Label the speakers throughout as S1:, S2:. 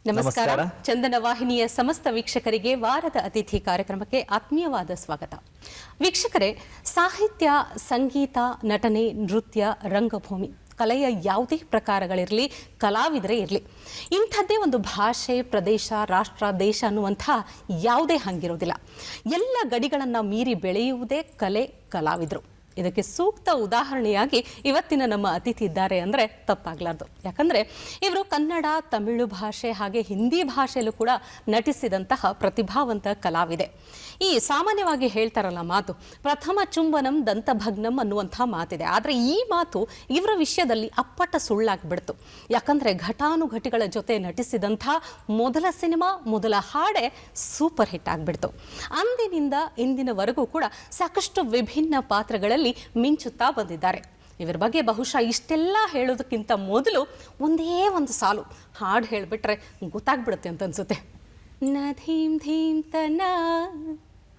S1: ನಮಸ್ಕಾರ. ಚಂದನ ವಾಹಿನಿಯ ಸಮಸ್ತ ವೀಕ್ಷಕರಿಗೆ ವಾರದ ಅತಿಥಿ ಕಾರ್ಯಕ್ರಮಕ್ಕೆ ಆತ್ಮೀಯವಾದ ಸ್ವಾಗತ. ವೀಕ್ಷಕರೇ, ಸಾಹಿತ್ಯ, ಸಂಗೀತ, ನಟನೆ, ನೃತ್ಯ, ರಂಗಭೂಮಿ, ಕಲೆಯ ಯಾವುದೇ ಪ್ರಕಾರಗಳಿರಲಿ, ಕಲಾವಿದರೇ ಇರಲಿ, ಇಂಥದ್ದೇ ಒಂದು ಭಾಷೆ, ಪ್ರದೇಶ, ರಾಷ್ಟ್ರ, ದೇಶ ಅನ್ನುವಂಥ ಯಾವುದೇ ಹಂಗಿರೋದಿಲ್ಲ. ಎಲ್ಲ ಗಡಿಗಳನ್ನು ಮೀರಿ ಬೆಳೆಯುವುದೇ ಕಲೆ, ಕಲಾವಿದರು. ಇದಕ್ಕೆ ಸೂಕ್ತ ಉದಾಹರಣೆಯಾಗಿ ಇವತ್ತಿನ ನಮ್ಮ ಅತಿಥಿ ಇದ್ದಾರೆ ಅಂದರೆ ತಪ್ಪಾಗಲಾರ್ದು. ಯಾಕಂದರೆ ಇವರು ಕನ್ನಡ, ತಮಿಳು ಭಾಷೆ ಹಾಗೆ ಹಿಂದಿ ಭಾಷೆಯಲ್ಲೂ ಕೂಡ ನಟಿಸಿದಂತಹ ಪ್ರತಿಭಾವಂತ ಕಲಾವಿದೆ. ಈ ಸಾಮಾನ್ಯವಾಗಿ ಹೇಳ್ತಾರಲ್ಲ ಮಾತು, ಪ್ರಥಮ ಚುಂಬನಂ ದಂತಭಗ್ನಂ ಅನ್ನುವಂಥ ಮಾತಿದೆ. ಆದರೆ ಈ ಮಾತು ಇವರ ವಿಷಯದಲ್ಲಿ ಅಪ್ಪಟ ಸುಳ್ಳಾಗ್ಬಿಡ್ತು. ಯಾಕಂದರೆ ಘಟಾನುಘಟಿಗಳ ಜೊತೆ ನಟಿಸಿದಂಥ ಮೊದಲ ಸಿನಿಮಾ, ಮೊದಲ ಹಾಡೇ ಸೂಪರ್ ಹಿಟ್ ಆಗಿಬಿಡ್ತು. ಅಂದಿನಿಂದ ಇಂದಿನವರೆಗೂ ಕೂಡ ಸಾಕಷ್ಟು ವಿಭಿನ್ನ ಪಾತ್ರಗಳಲ್ಲಿ ಮಿಂಚುತ್ತಾ ಬಂದಿದ್ದಾರೆ. ಇವರ ಬಗ್ಗೆ ಬಹುಶಃ ಇಷ್ಟೆಲ್ಲ ಹೇಳೋದಕ್ಕಿಂತ ಮೊದಲು ಒಂದೇ ಒಂದು ಸಾಲು ಹಾಡು ಹೇಳಿಬಿಟ್ರೆ ಗೊತ್ತಾಗ್ಬಿಡುತ್ತೆ ಅಂತ ಅನ್ಸುತ್ತೆ. ನಧೀಂ ಧೀಂ ತನ.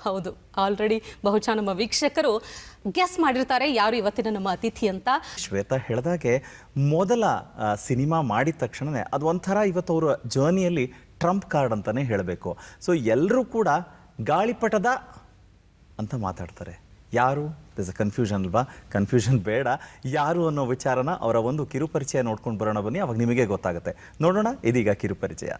S1: ಹೌದು, ಆಲ್ರೆಡಿ ಬಹುಶಃ ನಮ್ಮ ವೀಕ್ಷಕರು ಗೆಸ್ ಮಾಡಿರ್ತಾರೆ ಯಾರು ಇವತ್ತಿನ ನಮ್ಮ ಅತಿಥಿ ಅಂತ.
S2: ಶ್ವೇತಾ ಹೇಳಿದಾಗೆ ಮೊದಲ ಸಿನಿಮಾ ಮಾಡಿದ ತಕ್ಷಣವೇ ಅದು ಒಂಥರ ಇವತ್ತು ಅವರ ಜರ್ನಿಯಲ್ಲಿ ಟ್ರಂಪ್ ಕಾರ್ಡ್ ಅಂತಲೇ ಹೇಳಬೇಕು. ಸೊ ಎಲ್ಲರೂ ಕೂಡ ಗಾಳಿಪಟದ ಅಂತ ಮಾತಾಡ್ತಾರೆ. ಯಾರು? ದಿಸ್ ಅ ಕನ್ಫ್ಯೂಷನ್ ಅಲ್ವಾ? ಕನ್ಫ್ಯೂಷನ್ ಬೇಡ. ಯಾರು ಅನ್ನೋ ವಿಚಾರನ ಅವರ ಒಂದು ಕಿರುಪರಿಚಯ ನೋಡ್ಕೊಂಡು ಬರೋಣ ಬನ್ನಿ, ಅವಾಗ ನಿಮಗೆ ಗೊತ್ತಾಗುತ್ತೆ. ನೋಡೋಣ ಇದೀಗ ಕಿರುಪರಿಚಯ.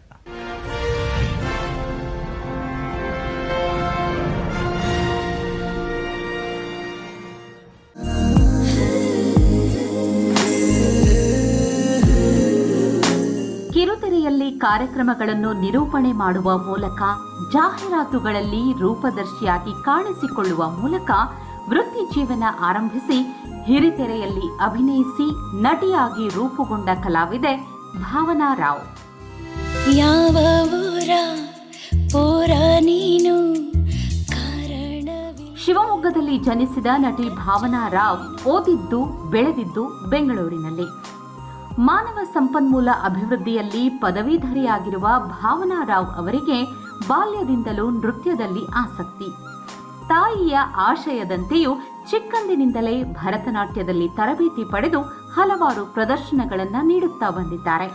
S3: ಕಿರುತೆರೆಯಲ್ಲಿ ಕಾರ್ಯಕ್ರಮಗಳನ್ನು ನಿರೂಪಣೆ ಮಾಡುವ ಮೂಲಕ, ಜಾಹೀರಾತುಗಳಲ್ಲಿ ರೂಪದರ್ಶಿಯಾಗಿ ಕಾಣಿಸಿಕೊಳ್ಳುವ ಮೂಲಕ ವೃತ್ತಿ ಜೀವನ ಆರಂಭಿಸಿ ಹಿರಿತೆರೆಯಲ್ಲಿ ಅಭಿನಯಿಸಿ ನಟಿಯಾಗಿ ರೂಪುಗೊಂಡ ಕಲಾವಿದೆ ಭಾವನಾ ರಾವ್.
S4: ಯಾವ ಊರ ಪೋರ ನೀನು,
S3: ಶಿವಮೊಗ್ಗದಲ್ಲಿ ಜನಿಸಿದ ನಟಿ ಭಾವನಾ ರಾವ್ ಓದಿದ್ದು, ಬೆಳೆದಿದ್ದು ಬೆಂಗಳೂರಿನಲ್ಲಿ. ಮಾನವ ಸಂಪನ್ಮೂಲ ಅಭಿವೃದ್ಧಿಯಲ್ಲಿ ಪದವೀಧರೆಯಾಗಿರುವ ಭಾವನಾ ರಾವ್ ಅವರಿಗೆ ಬಾಲ್ಯದಿಂದಲೂ ನೃತ್ಯದಲ್ಲಿ ಆಸಕ್ತಿ. ತಾಯಿಯ ಆಶಯದಂತೆಯೂ ಚಿಕ್ಕಂದಿನಿಂದಲೇ ಭರತನಾಟ್ಯದಲ್ಲಿ ತರಬೇತಿ ಪಡೆದು ಹಲವಾರು ಪ್ರದರ್ಶನಗಳನ್ನು ನೀಡುತ್ತಾ ಬಂದಿದ್ದಾರೆ.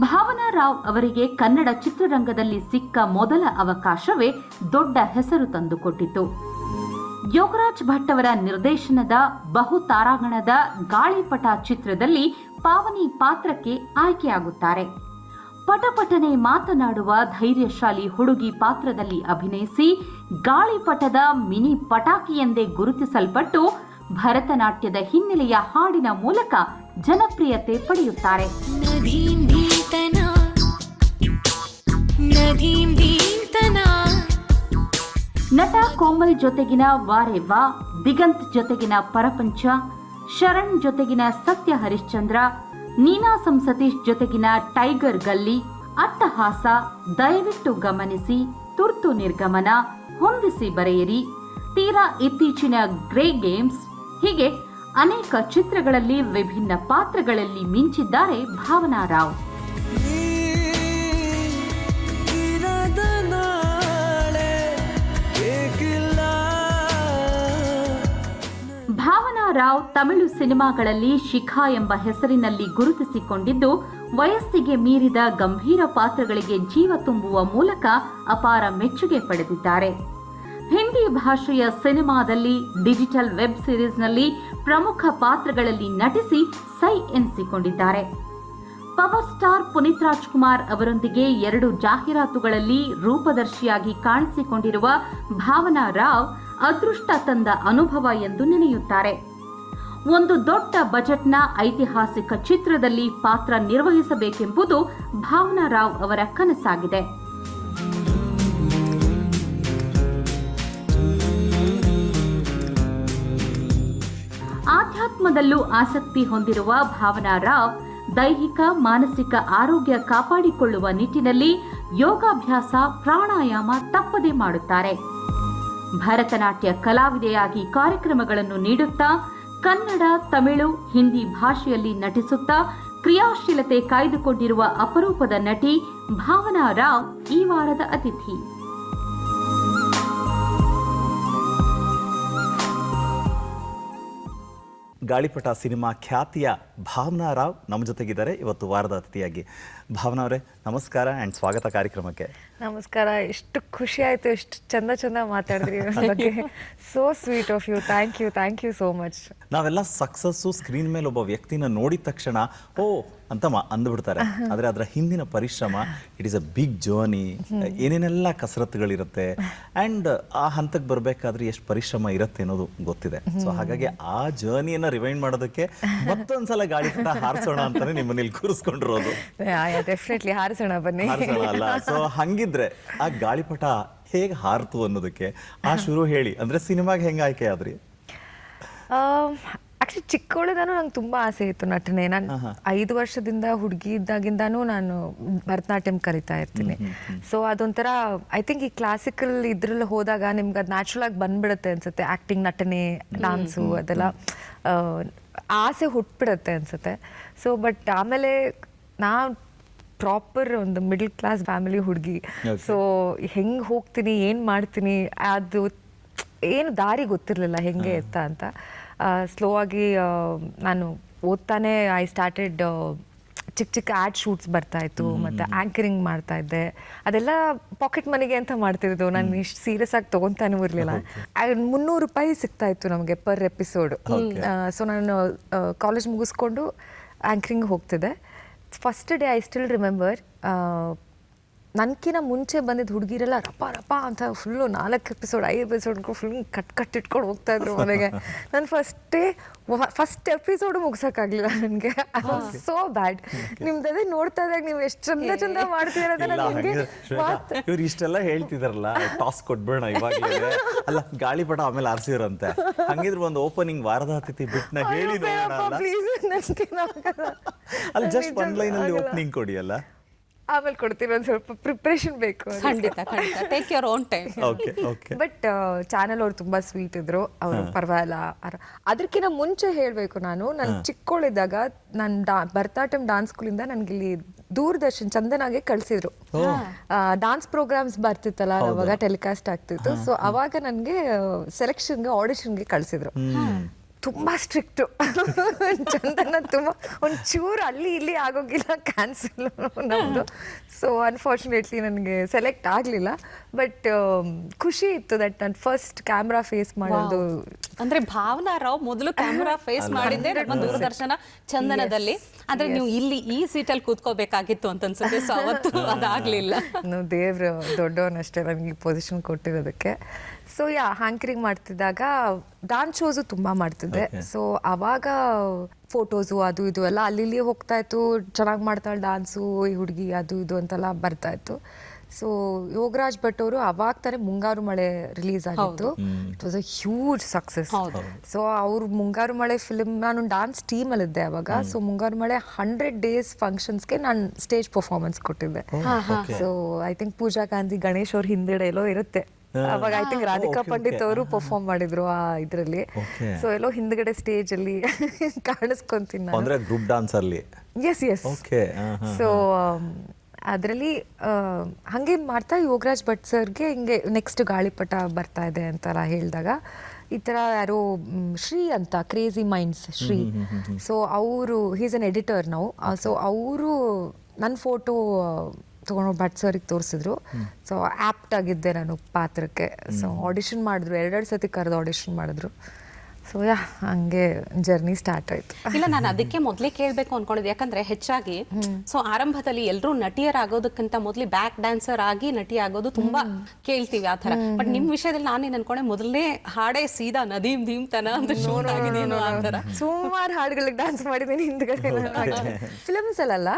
S3: ಭಾವನಾ ರಾವ್ ಅವರಿಗೆ ಕನ್ನಡ ಚಿತ್ರರಂಗದಲ್ಲಿ ಸಿಕ್ಕ ಮೊದಲ ಅವಕಾಶವೇ ದೊಡ್ಡ ಹೆಸರು ತಂದುಕೊಟ್ಟಿತು. ಯೋಗರಾಜ್ ಭಟ್ ಅವರ ನಿರ್ದೇಶನದ ಬಹುತಾರಾಗಣದ ಗಾಳಿಪಟ ಚಿತ್ರದಲ್ಲಿ ಪಾವನಿ ಪಾತ್ರಕ್ಕೆ ಆಯ್ಕೆಯಾಗುತ್ತಾರೆ. ಪಟಪಟನೆ ಮಾತನಾಡುವ ಧೈರ್ಯಶಾಲಿ ಹುಡುಗಿ ಪಾತ್ರದಲ್ಲಿ ಅಭಿನಯಿಸಿ ಗಾಳಿಪಟದ ಮಿನಿ ಪಟಾಕಿ ಎಂದೇ ಗುರುತಿಸಲ್ಪಟ್ಟು ಭರತನಾಟ್ಯದ ಹಿನ್ನೆಲೆಯ ಹಾಡಿನ ಮೂಲಕ ಜನಪ್ರಿಯತೆ ಪಡೆಯುತ್ತಾರೆ. ನಟ ಕೋಮಲ್ ಜೊತೆಗಿನ ವಾರೆ ವಾ, ದಿಗಂತ್ ಜೊತೆಗಿನ ಪರಪಂಚ, ಶರಣ್ ಜೊತೆಗಿನ ಸತ್ಯ ಹರಿಶ್ಚಂದ್ರ, ನೀನಾಸಂ ಸತೀಶ್ ಜೊತೆಗಿನ ಟೈಗರ್ ಗಲ್ಲಿ, ಅಟ್ಟಹಾಸ, ದಯವಿಟ್ಟು ಗಮನಿಸಿ, ತುರ್ತು ನಿರ್ಗಮನ, ಹೊಂದಿಸಿ ಬರೆಯಿರಿ, ತೀರಾ ಇತ್ತೀಚಿನ ಗ್ರೇ ಗೇಮ್ಸ್, ಹೀಗೆ ಅನೇಕ ಚಿತ್ರಗಳಲ್ಲಿ ವಿಭಿನ್ನ ಪಾತ್ರಗಳಲ್ಲಿ ಮಿಂಚಿದ್ದಾರೆ ಭಾವನಾ ರಾವ್. ಭಾವನಾ ರಾವ್ ತಮಿಳು ಸಿನಿಮಾಗಳಲ್ಲಿ ಶಿಖಾ ಎಂಬ ಹೆಸರಿನಲ್ಲಿ ಗುರುತಿಸಿಕೊಂಡಿದ್ದು, ವಯಸ್ಸಿಗೆ ಮೀರಿದ ಗಂಭೀರ ಪಾತ್ರಗಳಿಗೆ ಜೀವ ತುಂಬುವ ಮೂಲಕ ಅಪಾರ ಮೆಚ್ಚುಗೆ ಪಡೆದಿದ್ದಾರೆ. ಹಿಂದಿ ಭಾಷೆಯ ಸಿನಿಮಾದಲ್ಲಿ, ಡಿಜಿಟಲ್ ವೆಬ್ ಸಿರೀಸ್ನಲ್ಲಿ ಪ್ರಮುಖ ಪಾತ್ರಗಳಲ್ಲಿ ನಟಿಸಿ ಸೈ ಎನಿಸಿಕೊಂಡಿದ್ದಾರೆ. ಪವರ್ ಸ್ಟಾರ್ ಪುನೀತ್ ರಾಜ್ಕುಮಾರ್ ಅವರೊಂದಿಗೆ 2 ಜಾಹೀರಾತುಗಳಲ್ಲಿ ರೂಪದರ್ಶಿಯಾಗಿ ಕಾಣಿಸಿಕೊಂಡಿರುವ ಭಾವನಾ ರಾವ್ ಅದೃಷ್ಟ ತಂದ ಅನುಭವ ಎಂದು ನೆನೆಯುತ್ತಾರೆ. ಒಂದು ದೊಡ್ಡ ಬಜೆಟ್ನ ಐತಿಹಾಸಿಕ ಚಿತ್ರದಲ್ಲಿ ಪಾತ್ರ ನಿರ್ವಹಿಸಬೇಕೆಂಬುದು ಭಾವನಾ ರಾವ್ ಅವರ ಕನಸಾಗಿದೆ. ಆಧ್ಯಾತ್ಮದಲ್ಲೂ ಆಸಕ್ತಿ ಹೊಂದಿರುವ ಭಾವನಾ ರಾವ್ ದೈಹಿಕ, ಮಾನಸಿಕ ಆರೋಗ್ಯ ಕಾಪಾಡಿಕೊಳ್ಳುವ ನಿಟ್ಟಿನಲ್ಲಿ ಯೋಗಾಭ್ಯಾಸ, ಪ್ರಾಣಾಯಾಮ ತಪ್ಪದೇ ಮಾಡುತ್ತಾರೆ. ಭರತನಾಟ್ಯ ಕಲಾವಿದೆಯಾಗಿ ಕಾರ್ಯಕ್ರಮಗಳನ್ನು ನೀಡುತ್ತಾ, ಕನ್ನಡ, ತಮಿಳು, ಹಿಂದಿ ಭಾಷೆಯಲ್ಲಿ ನಟಿಸುತ್ತಾ ಕ್ರಿಯಾಶೀಲತೆ ಕಾಯ್ದುಕೊಂಡಿರುವ ಅಪರೂಪದ ನಟಿ ಭಾವನಾ ರಾವ್ ಈ ವಾರದ ಅತಿಥಿ.
S2: ಗಾಳಿಪಟ ಸಿನಿಮಾ ಖ್ಯಾತಿಯ ಭಾವನಾ ರಾವ್ ನಮ್ಮ ಜೊತೆಗಿದ್ದಾರೆ ಇವತ್ತು ವಾರದ ಅತಿಥಿಯಾಗಿ. ಭಾವನಾ ಅವರೇ ನಮಸ್ಕಾರ ಆ್ಯಂಡ್ ಸ್ವಾಗತ ಕಾರ್ಯಕ್ರಮಕ್ಕೆ.
S5: ನಮಸ್ಕಾರ. ಎಷ್ಟು ಖುಷಿ ಆಯ್ತು, ಎಷ್ಟು ಚಂದ ಮಾತಾಡಿದ್ರಿ ಬಗ್ಗೆ. So sweet of you. Thank you so much.
S2: ನಾವೆಲ್ಲ ಸಕ್ಸಸ್ಸು ಸ್ಕ್ರೀನ್ ಮೇಲೆ ಒಬ್ಬ ವ್ಯಕ್ತಿನ ನೋಡಿದ ತಕ್ಷಣ ಓ ಅಂತ ಅಂದುಬಿಡ್ತಾರೆ. ಆದರೆ ಅದರ ಹಿಂದಿನ ಪರಿಶ್ರಮ, it is a big journey. ಏನೇನೆಲ್ಲ ಕಸರತ್ತುಗಳಿರುತ್ತೆ ಆ್ಯಂಡ್ ಆ ಹಂತಕ್ಕೆ ಬರಬೇಕಾದ್ರೆ ಎಷ್ಟು ಪರಿಶ್ರಮ ಇರುತ್ತೆ ಅನ್ನೋದು ಗೊತ್ತಿದೆ. ಸೊ ಹಾಗಾಗಿ ಆ ಜರ್ನಿಯನ್ನು ರಿವೈಂಡ್ ಮಾಡೋದಕ್ಕೆ ಮತ್ತೊಂದ್ಸಲ ಗಾಳಿಪಟ ಹಾರಿಸೋಣ ಅಂತಾನೆ ನಿಮ್ಮನ್ನ ಇಲ್ಲಿ ಕೂರಿಸ್ಕೊಂಡಿರೋದು.
S5: ಡೆಫಿನೆಟ್ಲಿ ಹಾರಿಸೋಣ ಬನ್ನಿ.
S2: ಹಾರಿಸೋಣ ಅಲ್ಲ. ಸೊ ಹಂಗಿದ್ರೆ ಆ ಗಾಳಿಪಟ ಹೇಗೆ ಹಾರ್ತು ಅನ್ನೋದಕ್ಕೆ ಆ ಶುರು ಹೇಳಿ. ಅಂದ್ರೆ ಸಿನಿಮಾಗೆ ಹೆಂಗೆ ಆಯ್ಕೆ ಆದ್ರಿ?
S5: ಆಕ್ಚುಲಿ ಚಿಕ್ಕವಳಿದಾನು ನಂಗೆ ತುಂಬಾ ಆಸೆ ಇತ್ತು ನಟನೆ. ನಾನು 5 ವರ್ಷದಿಂದ ಹುಡುಗಿ ಇದ್ದಾಗಿಂದಾನು ನಾನು ಭರತನಾಟ್ಯಂ ಕಲಿತಾ ಇರ್ತೀನಿ. ಸೊ ಅದೊಂಥರ ಐ ಥಿಂಕ್ ಈ ಕ್ಲಾಸಿಕಲ್ ಇದ್ರಲ್ಲಿ ಹೋದಾಗ ನಿಮ್ಗೆ ಅದು ನ್ಯಾಚುರಲ್ ಆಗಿ ಬಂದ್ಬಿಡುತ್ತೆ ಅನ್ಸುತ್ತೆ. ಆಕ್ಟಿಂಗ್, ನಟನೆ, ಡಾನ್ಸು ಅದೆಲ್ಲ ಆಸೆ ಹುಟ್ಬಿಡುತ್ತೆ ಅನ್ಸುತ್ತೆ. ಸೊ ಬಟ್ ಆಮೇಲೆ ನಾ ಪ್ರಾಪರ್ ಒಂದು ಮಿಡಲ್ ಕ್ಲಾಸ್ ಫ್ಯಾಮಿಲಿ ಹುಡುಗಿ. ಸೊ ಹೆಂಗೆ ಹೋಗ್ತೀನಿ, ಏನು ಮಾಡ್ತೀನಿ, ಅದು ಏನು ದಾರಿ ಗೊತ್ತಿರಲಿಲ್ಲ ಹೆಂಗೆ ಎತ್ತ ಅಂತ. ಸ್ಲೋ ಆಗಿ ನಾನು ಓದ್ತಾನೆ ಐ ಸ್ಟಾರ್ಟೆಡ್ ಚಿಕ್ಕ ಆ್ಯಡ್ ಶೂಟ್ಸ್ ಬರ್ತಾಯಿತ್ತು, ಮತ್ತು ಆ್ಯಂಕರಿಂಗ್ ಮಾಡ್ತಾಯಿದ್ದೆ. ಅದೆಲ್ಲ ಪಾಕೆಟ್ ಮನಿಗೆ ಅಂತ ಮಾಡ್ತಿದ್ದು. ನಾನು ಇಷ್ಟು ಸೀರಿಯಸ್ ಆಗಿ ತೊಗೊತಾನೂ ಇರಲಿಲ್ಲ. ₹300 ಸಿಗ್ತಾಯಿತ್ತು ನಮಗೆ ಪರ್ ಎಪಿಸೋಡ್. ಸೊ ನಾನು ಕಾಲೇಜ್ ಮುಗಿಸ್ಕೊಂಡು ಆ್ಯಂಕರಿಂಗ್ ಹೋಗ್ತಿದ್ದೆ. First day I still remember, ನನಗಿನ ಮುಂಚೆ ಬಂದಿದ್ದು ಹುಡುಗಿರೆಲ್ಲ ರಪ್ಪ ಅಂತ full 4 episode 5 episode full cut ಇಟ್ಕೊಂಡು ಹೋಗ್ತಾಯಿದ್ರು ಮನೆಗೆ. ನಾನು ಫಸ್ಟ್ ಎಪಿಸೋಡು ಮುಗ್ಸೋಕ್ಕಾಗಲಿಲ್ಲ ನನಗೆ. So bad. ನಿಮ್ದು ಅದೇ ನೋಡ್ತಾ ಇದ್ದಾಗ ನೀವು ಎಷ್ಟು ಚಂದ ಮಾಡ್ತೀರ.
S2: ಇವ್ರು ಇಷ್ಟೆಲ್ಲ ಹೇಳ್ತಿದಾರಲ್ಲ, ಟಾಸ್ ಕೊಟ್ಬೇಡ ಇವಾಗಲೇ. ಅಲ್ಲ, ಗಾಳಿಪಟ ಆಮೇಲೆ ಆರಿಸಿರಂತೆ. ಹಂಗಿದ್ರೆ ಒಂದು ಓಪನಿಂಗ್ ವಾರದ ಅತಿಥಿ ಬಿಟ್ನ ಹೇಳಿ ಅಲ್ಲ, ಜಸ್ಟ್ 1 ಲೈನಲ್ಲಿ ಓಪನಿಂಗ್ ಕೊಡಿ ಅಲ್ಲ.
S5: ಆಮೇಲೆ ಕೊಡ್ತೀನಿ, ಒಂದು ಸ್ವಲ್ಪ ಪ್ರಿಪ್ರೇಷನ್ ಬೇಕು.
S1: ಖಂಡಿತ take your own time.
S5: But channel ಅವ್ರು ತುಂಬಾ ಸ್ವೀಟ್ ಇದ್ರು, ಅವರು ಪರವಾಗಿಲ್ಲ. ಅದಕ್ಕಿಂತ ಮುಂಚೆ ಹೇಳಬೇಕು, ನಾನು ಚಿಕ್ಕವಳಿದ್ದಾಗ ನಾನು ಭರತನಾಟ್ಯಂ ಡಾನ್ಸ್ ಸ್ಕೂಲಿಂದ ನನಗೆ ಇಲ್ಲಿ ದೂರದರ್ಶನ್ ಚಂದನಾಗೆ ಕಳಿಸಿದ್ರು. ಡಾನ್ಸ್ ಪ್ರೋಗ್ರಾಮ್ಸ್ ಬರ್ತಿತ್ತಲ್ಲ ಅವಾಗ, ಟೆಲಿಕಾಸ್ಟ್ ಆಗ್ತಿತ್ತು. ಸೊ ಅವಾಗ ನನಗೆ ಸೆಲೆಕ್ಷನ್ಗೆ, ಆಡಿಷನ್ಗೆ ಕಳಿಸಿದ್ರು. ತುಂಬ ಸ್ಟ್ರಿಕ್ಟು. ಚಂದನ ತುಂಬ ಒಂಚೂರು ಅಲ್ಲಿ ಇಲ್ಲಿ ಆಗೋಗಿಲ್ಲ, ಕ್ಯಾನ್ಸಲ್ ನಮ್ಮದು. ಸೊ ಅನ್ಫಾರ್ಚುನೇಟ್ಲಿ ನನಗೆ ಸೆಲೆಕ್ಟ್ ಆಗಲಿಲ್ಲ. ಬಟ್ ಖುಷಿ ಇತ್ತು ದಟ್ ನಾನು ಫಸ್ಟ್ ಕ್ಯಾಮ್ರಾ ಫೇಸ್ ಮಾಡೋದು.
S1: ಅಂದ್ರೆ ಭಾವನಾ ರಾವ್ ಮೊದಲು ಕ್ಯಾಮ್ರಾ ಫೇಸ್ ಮಾಡಿದ್ದೆ ನಮ್ಮ ದೂರದರ್ಶನ ಚಂದನದಲ್ಲಿ. ಆದ್ರೆ ನೀವು ಇಲ್ಲಿ ಈ ಸೀಟಲ್ಲಿ ಕೂತ್ಕೋಬೇಕಾಗಿತ್ತು ಅಂತ ಅನ್ಸುತ್ತೆ. ಸೊ ಅವತ್ತು ಅದಾಗ್ಲಿಲ್ಲ.
S5: ದೇವ್ರು ದೊಡ್ಡವನಷ್ಟೇ ನನಗೆ ಈ position ಕೊಟ್ಟಿರೋದಕ್ಕೆ. So hankering ಮಾಡ್ತಿದ್ದಾಗ dance shows ತುಂಬ ಮಾಡ್ತಿದ್ದೆ. ಸೊ ಅವಾಗ ಫೋಟೋಸು ಅದು ಇದು ಎಲ್ಲ ಅಲ್ಲಿ ಹೋಗ್ತಾ ಇತ್ತು. ಚೆನ್ನಾಗಿ ಮಾಡ್ತಾಳೆ ಡಾನ್ಸು ಈ ಹುಡುಗಿ, ಅದು ಇದು ಅಂತೆಲ್ಲ ಬರ್ತಾ ಇತ್ತು. ಸೊ ಯೋಗರಾಜ್ ಭಟ್ ಅವರು ಅವಾಗ ತಾನೇ ಮುಂಗಾರು ಮಳೆ ರಿಲೀಸ್ ಆಗಿತ್ತು. It was a huge success. So ಅವ್ರು ಮುಂಗಾರು ಮಳೆ ಫಿಲ್ಮ್, ನಾನು ಡಾನ್ಸ್ ಟೀಮಲ್ಲಿದ್ದೆ ಅವಾಗ. ಸೊ ಮುಂಗಾರು ಮಳೆ 100 days ಫಂಕ್ಷನ್ಸ್ಗೆ ನಾನು ಸ್ಟೇಜ್ ಪರ್ಫಾರ್ಮೆನ್ಸ್ ಕೊಟ್ಟಿದ್ದೆ. So I think Pooja Gandhi, Ganesh ಅವ್ರ ಹಿಂದೆಡೆ ಎಲ್ಲೋ ಇರುತ್ತೆ ಅವಾಗ. ಐ ಥಿಂಕ್ ರಾಧಿಕಾ ಪಂಡಿತ್ ಅವರು ಪರ್ಫಾರ್ಮ್ ಮಾಡಿದ್ರು ಆ ಇದರಲ್ಲಿ. ಸೊ ಎಲ್ಲೋ ಹಿಂದ್ಗಡೆ ಸ್ಟೇಜ್ ಅಲ್ಲಿ ಕಾಣಿಸ್ಕೊಂತೀನಿ ನಾನು,
S2: ಗ್ರೂಪ್ ಡಾನ್ಸ್ ಅಲ್ಲಿ.
S5: ಎಸ್. ಸೊ ಅದರಲ್ಲಿ ಹಾಗೆ ಮಾಡ್ತಾ ಯೋಗರಾಜ್ ಭಟ್ ಸರ್ಗೆ ಹಿಂಗೆ ನೆಕ್ಸ್ಟ್ ಗಾಳಿಪಟ ಬರ್ತಾ ಇದೆ ಅಂತೆಲ್ಲ ಹೇಳಿದಾಗ, ಈ ಥರ ಯಾರೋ ಶ್ರೀ ಅಂತ, ಕ್ರೇಜಿ ಮೈಂಡ್ಸ್ ಶ್ರೀ. ಸೊ ಅವರು ಹೀಸ್ ಅನ್ ಎಡಿಟರ್ ನಾವು. ಸೊ ಅವರು ನನ್ನ ಫೋಟೋ ತೊಗೊಂಡು ಭಟ್ ಸರ್ಗೆ ತೋರಿಸಿದ್ರು. ಸೊ ಆ್ಯಪ್ಟ್ ಆಗಿದ್ದೆ ನಾನು ಪಾತ್ರಕ್ಕೆ. ಸೊ ಆಡಿಷನ್ ಮಾಡಿದ್ರು, 2 ಸತಿ ಕರೆದು ಆಡಿಷನ್ ಮಾಡಿದ್ರು. ಸೊ ಹಂಗೆ ಜರ್ನಿ ಸ್ಟಾರ್ಟ್ ಆಯ್ತು.
S1: ಇಲ್ಲ, ನಾನು ಅದಕ್ಕೆ ಮೊದಲೇ ಕೇಳಬೇಕು ಅನ್ಕೊಂಡಿದ್ದೆ. ಯಾಕಂದ್ರೆ ಹೆಚ್ಚಾಗಿ ಸೊ ಆರಂಭದಲ್ಲಿ ಎಲ್ಲರೂ ನಟಿಯರಾಗೋದಕ್ಕಿಂತ ಮೊದಲೇ ಬ್ಯಾಕ್ ಡ್ಯಾನ್ಸರ್ ಆಗಿ ನಟಿ ಆಗೋದು ತುಂಬಾ ಕೇಳ್ತೀವಿ ಆ ಥರ. ಬಟ್ ನಿಮ್ಮ ವಿಷಯದಲ್ಲಿ ನಾನೇನು ಅನ್ಕೊಂಡೆ, ಮೊದಲನೇ ಹಾಡೇ ಸೀದಾ ನದೀಮ್ ದೀಮ್ ತನ ಅಂತ ಶೋರ್ ಆಗಿದೆಯೇನೋ ಆ ಥರ.
S5: ಸುಮಾರು ಹಾಡುಗಳಿಗೆ ಡ್ಯಾನ್ಸ್ ಮಾಡಿದ್ದೀನಿ ಹಿಂದ್ಗಡೆ. ಫಿಲ್ಮ್ಸ್ ಅಲ್ಲ,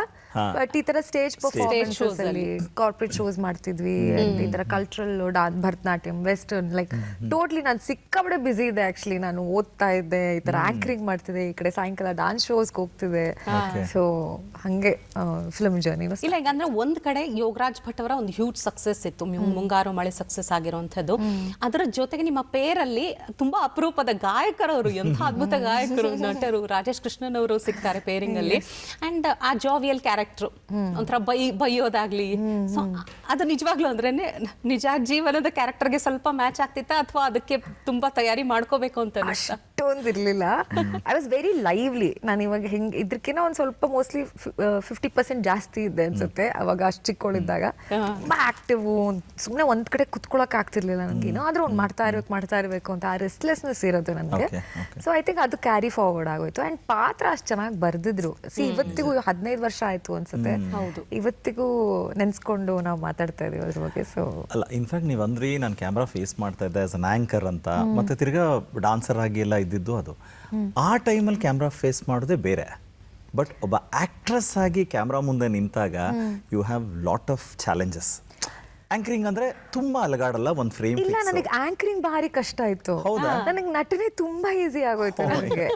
S5: ಬಟ್ ಈ ತರ ಸ್ಟೇಜ್ ಪರ್ಫಾರ್ಮೆನ್ಸಸ್ ಅಲ್ಲಿ ಕಾರ್ಪೊರೇಟ್ ಶೋಸ್ ಮಾಡ್ತಿದ್ವಿ. ಈ ತರ cultural dance, Bharatanatyam, western, like totally ನಾನು ಸಿಕ್ಕಾಪಟ್ಟೆ ಬಿಸಿ ಇದ್ದೆ. ಆಕ್ಚುಲಿ ನಾನು ಓದ್ತಾ ಇದ್ದೆ, ಈ ತರ ಆಂಕರಿಂಗ್ ಮಾಡ್ತಿದ್ದೆ, ಈ ಕಡೆ ಸಾಯಂಕಾಲ ಡಾನ್ಸ್ ಶೋಸ್ಗೆ ಹೋಗ್ತಿದ್ದೆ. ಸೊ ಹಂಗೆ ಫಿಲ್ಮ್ ಜರ್ನಿ.
S1: ಇಲ್ಲ, ಈಗಂದ್ರೆ ಒಂದ್ ಕಡೆ ಯೋಗರಾಜ್ ಭಟ್ ಅವರ ಒಂದು ಹ್ಯೂಜ್ ಸಕ್ಸಸ್ ಇತ್ತು, ಮುಂಗಾರು ಮಳೆ ಸಕ್ಸಸ್ ಆಗಿರುವಂತದ್ದು. ಅದರ ಜೊತೆಗೆ ನಿಮ್ಮ ಪೇರಲ್ಲಿ ತುಂಬಾ ಅಪರೂಪದ ಗಾಯಕರವರು, ಎಂಥ ಅದ್ಭುತ ಗಾಯಕರು, ನಟರು, ರಾಜೇಶ್ ಕೃಷ್ಣನ್ ಅವರು ಸಿಗ್ತಾರೆ ಪೇರಿಂಗ್ ಅಲ್ಲಿ. ಅಂಡ್ ಆ ಜಾವಿಯಲ್ ಕ್ಯಾರೆಕ್ಟರ್, ಒಂಥರ ಬೈಯೋದಾಗ್ಲಿ, ಸೊ ಅದು ನಿಜವಾಗ್ಲೂ ಅಂದ್ರೇನೆ ನಿಜ ಜೀವನದ ಕ್ಯಾರೆಕ್ಟರ್ಗೆ ಸ್ವಲ್ಪ ಮ್ಯಾಚ್ ಆಗ್ತಿತ್ತ, ಅಥವಾ ಅದಕ್ಕೆ ತುಂಬಾ ತಯಾರಿ ಮಾಡ್ಕೋಬೇಕು ಅಂತ?
S5: ಅಷ್ಟೊಂದು ಇರಲಿಲ್ಲ. I was very lively. ನಾನು ಇವಾಗ ಹೆಂಗೆ ಇದಕ್ಕಿಂತ ಒಂದು ಸ್ವಲ್ಪ ಮೋಸ್ಟ್ಲಿ 50% ಜಾಸ್ತಿ ಇದೆ ಅನ್ಸುತ್ತೆ ಅವಾಗ ಅಷ್ಟು ಚಿಕ್ಕವಳಿದ್ದಾಗ. ತುಂಬ ಆಕ್ಟಿವ್, ಸುಮ್ಮನೆ ಒಂದ್ ಕಡೆ ಕುತ್ಕೊಳಕ್ ಆಗ್ತಿರ್ಲಿಲ್ಲ ನನಗೆ. ಏನಾದ್ರೂ ಒಂದು ಮಾಡ್ತಾ ಇರಬೇಕು ಅಂತ ಆ ರೆಸ್ಟ್ಲೆಸ್ನೆಸ್ ಇರೋದು ನನಗೆ. ಸೊ ಐ ಥಿಂಕ್ ಅದು ಕ್ಯಾರಿ ಫಾರ್ವರ್ಡ್ ಆಗೋಯ್ತು. ಆ್ಯಂಡ್ ಪಾತ್ರ ಅಷ್ಟು ಚೆನ್ನಾಗಿ ಬರ್ದಿದ್ರು. ಇವತ್ತಿಗೂ 15 ವರ್ಷ ಆಯ್ತು ಅನ್ಸುತ್ತೆ. ಇವತ್ತಿಗೂ ನೆನ್ಸ್ಕೊಂಡು ನಾವು ಮಾತಾಡ್ತಾ ಇದೀವಿ ಅದ್ರ ಬಗ್ಗೆ. ಸೊ
S2: ಅಲ್ಲ, ಇನ್ಫ್ಯಾಕ್ಟ್ ನೀವು ಅಂದ್ರಿ ನಾನು ಕ್ಯಾಮ್ರಾ ಫೇಸ್ ಮಾಡ್ತಾ ಇದ್ದೆ ಆಸ್ ಅನ್ ಆಂಕರ್ ಅಂತ, ಮತ್ತೆ ತಿರ್ಗಾ ಡಾನ್ಸರ್ ಆಗಿ ಎಲ್ಲ ಇದ್ದಿದ್ದು ಅದು. ಆ ಟೈಮಲ್ಲಿ ಕ್ಯಾಮ್ರಾ ಫೇಸ್ ಮಾಡೋದೇ ಬೇರೆ. ಬಟ್ ಒಬ್ಬ ಆಕ್ಟ್ರೆಸ್ ಆಗಿ ಕ್ಯಾಮ್ರಾ ಮುಂದೆ ನಿಂತಾಗ you have lot of challenges. Anchoring ಅಂದ್ರೆ ತುಂಬಾ ಅಲಗಾಡಲ್ಲ, ಒಂದು ಫ್ರೇಮ್.
S5: ಇಲ್ಲ, ನನಗೆ ಆಂಕರಿಂಗ್ ಭಾರಿ ಕಷ್ಟ ಆಯ್ತು. ನನಗೆ ನಟನೆ ತುಂಬಾ ಈಸಿ ಆಗೋಯ್ತು ನನಗೆ.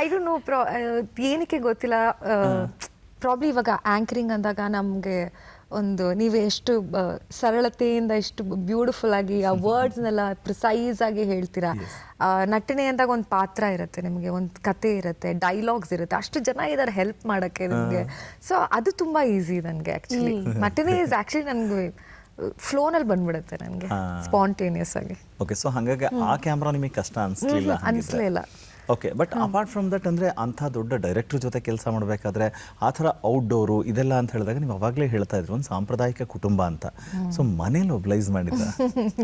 S5: ಐ ಡೋಂಟ್ ನೋ ಏನಕ್ಕೆ ಗೊತ್ತಿಲ್ಲ. ಪ್ರಾಬ್ಲಿ ಇವಾಗ ಆಂಕರಿಂಗ್ ಅಂದಾಗ ನಮಗೆ ಒಂದು ನೀವೇ ಎಷ್ಟು ಸರಳತೆಯಿಂದ ಎಷ್ಟು ಬ್ಯೂಟಿಫುಲ್ ಆಗಿ ಆ ವರ್ಡ್ಸ್ನೆಲ್ಲ ಪ್ರಿಸೈಸ್ ಆಗಿ ಹೇಳ್ತೀರಾ. ನಟನೆ ಅಂದಾಗ ಒಂದು ಪಾತ್ರ ಇರುತ್ತೆ, ನಿಮಗೆ ಒಂದು ಕತೆ ಇರುತ್ತೆ, ಡೈಲಾಗ್ಸ್ ಇರುತ್ತೆ, ಅಷ್ಟು ಜನ ಇದ್ದಾರೆ ಹೆಲ್ಪ್ ಮಾಡೋಕ್ಕೆ ನಿಮಗೆ. ಸೊ ಅದು ತುಂಬ ಈಸಿ ನನಗೆ ಆ್ಯಕ್ಚುಲಿ. ನಟನೆ ಇಸ್ ಆ್ಯಕ್ಚುಲಿ ನನಗೆ ಫ್ಲೋನಲ್ಲಿ ಬಂದ್ಬಿಡುತ್ತೆ ನನಗೆ ಸ್ಪಾಂಟೇನಿಯಸ್ ಆಗಿ.
S2: ಓಕೆ, ಸೊ ಹಾಗಾಗಿ ಆ ಕ್ಯಾಮ್ರಾ ನಿಮಗೆ ಕಷ್ಟ
S5: ಅನಿಸ್ಲಿಲ್ಲ.
S2: Okay, but apart from that ಅಂದರೆ ಅಂಥ ದೊಡ್ಡ ಡೈರೆಕ್ಟರ್ ಜೊತೆ ಕೆಲಸ ಮಾಡಬೇಕಾದ್ರೆ ಆ ಥರ ಔಟ್ಡೋರು ಇದೆಲ್ಲ ಅಂತ ಹೇಳಿದಾಗ ನೀವು ಅವಾಗಲೇ ಹೇಳ್ತಾ ಇದ್ರು ಒಂದು ಸಾಂಪ್ರದಾಯಿಕ ಕುಟುಂಬ ಅಂತ. ಸೊ ಮನೇಲಿ ಒಬ್ಲೈಸ್ ಮಾಡಿದ್ದ?